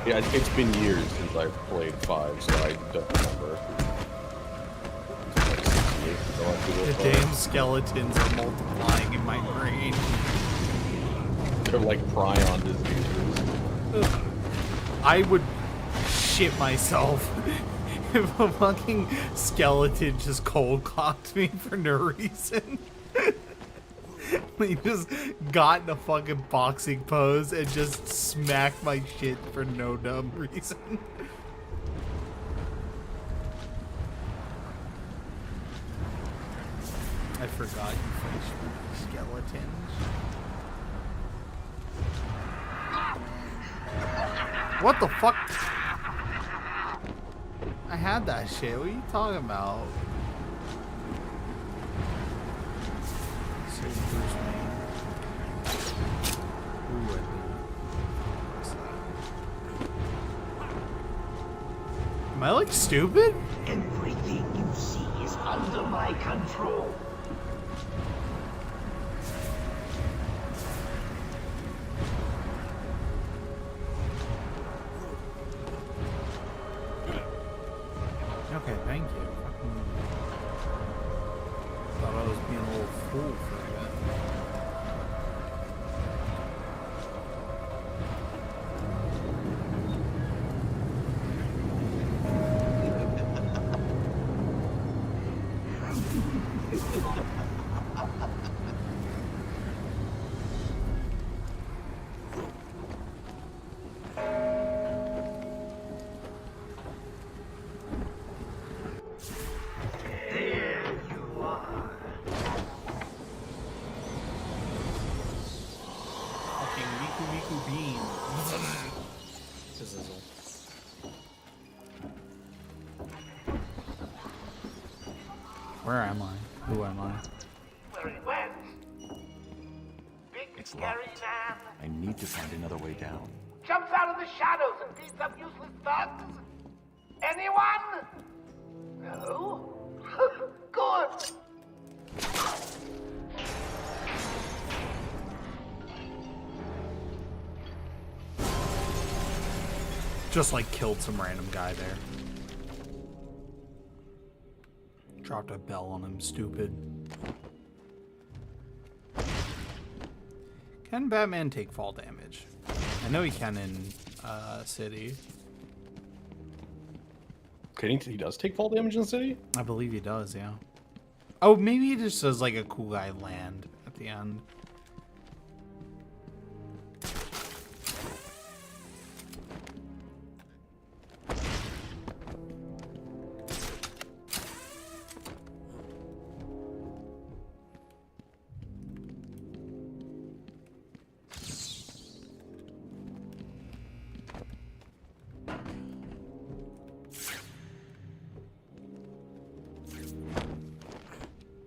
Yeah, it's been years since I've played 5, so I don't remember. The damn skeletons are multiplying in my brain. They're like prion diseases. I would shit myself if a fucking skeleton just cold clocked me for no reason. He just got in a fucking boxing pose and just smacked my shit for no dumb reason. I forgot you finished skeletons. What the fuck? I had that shit. What are you talking about? Am I like stupid? Everything you see is under my control. Okay, thank you. Thought I was being a little fool for a bit. Where am I? Who am I? Where he went? Big It's scary locked. man. I need to find another way down. Jumps out of the shadows and beats up useless thugs? Anyone? No? Good. Just like killed some random guy there. Dropped a bell on him, stupid. Can Batman take fall damage? I know he can in City. He does take fall damage in the city? I believe he does, yeah. Oh, maybe he just does like a cool guy land at the end.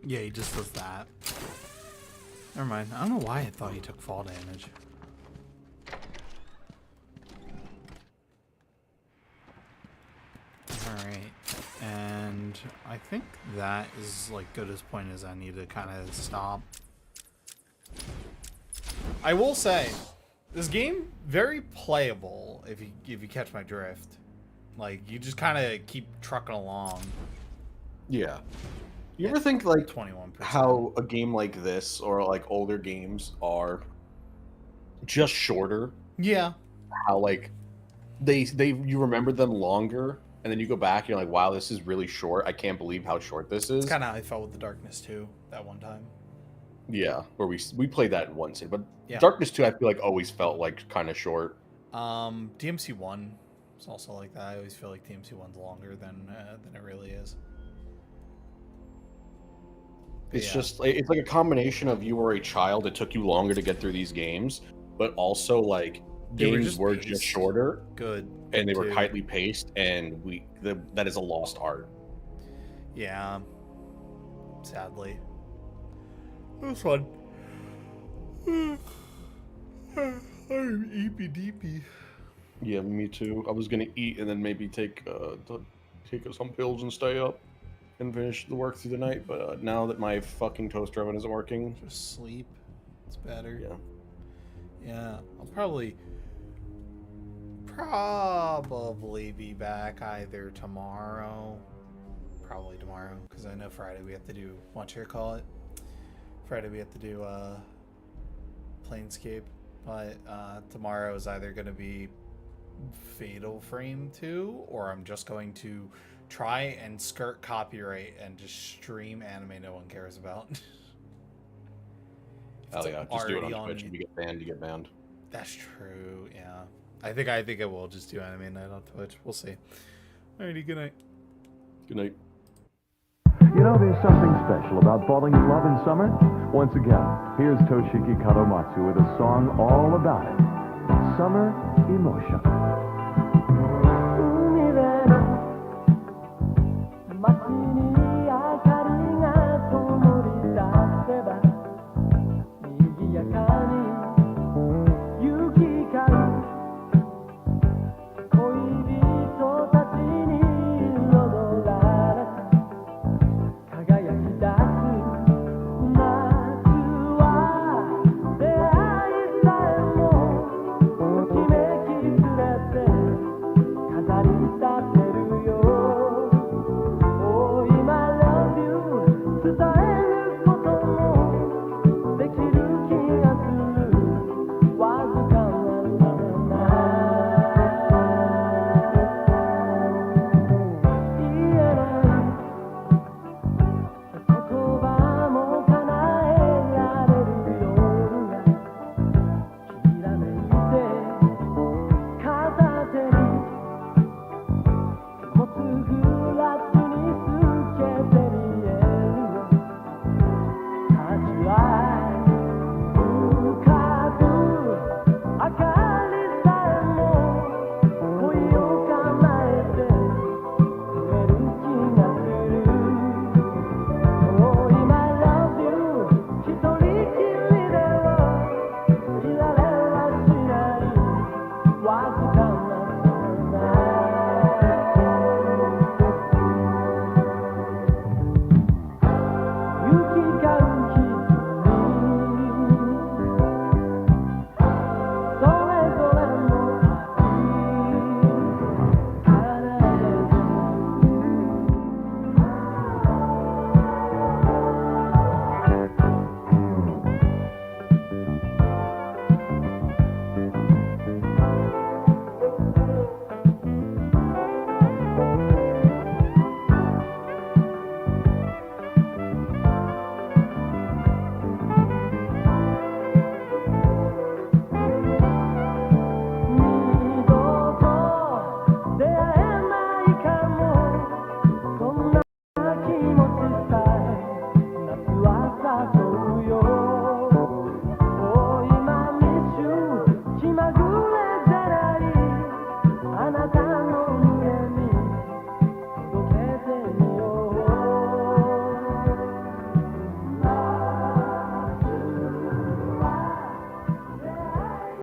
Yeah, he just does that. Never mind. I don't know why I thought he took fall damage. Alright. And I think that is like good as point as I need to kind of stop. I will say, this game, very playable if you catch my drift. Like, you just kind of keep trucking along. Yeah. You ever think like 21%. how a game like this or like older games are just shorter? Yeah. How like they you remember them longer and then you go back and you're like, wow, this is really short. I can't believe how short this is. It's kind of how I felt with the Darkness 2 that one time. Yeah, where we played that in one scene, but Yeah. Darkness 2 I feel like always felt like kind of short. DMC 1 is also like that. I always feel like DMC 1's longer than it really is. It's Yeah. just it's like a combination of you were a child, it took you longer to get through these games, but also like They were games just were paced. just shorter. Good. And they were too. tightly paced, and that is a lost art. Yeah. Sadly. It was fun. I'm eepy deepy. Yeah, me too. I was gonna eat and then maybe take some pills and stay up and finish the work through the night. But now that my fucking toaster oven isn't working, Just sleep. It's better. yeah. Yeah. I'll probably be back either tomorrow. Probably tomorrow, because I know Friday we have to do Friday we have to do Planescape. But tomorrow is either going to be Fatal Frame 2, or I'm just going to try and skirt copyright and just stream anime no one cares about. Hell yeah, just do it on Twitch. If you get banned, you get banned. That's true, yeah. I think I will just do anime night on Twitch. We'll see. Alrighty, good night. Good night. You know, there's something special about falling in love in summer. Once again, here's Toshiki Kadomatsu with a song all about it. Summer Emotion.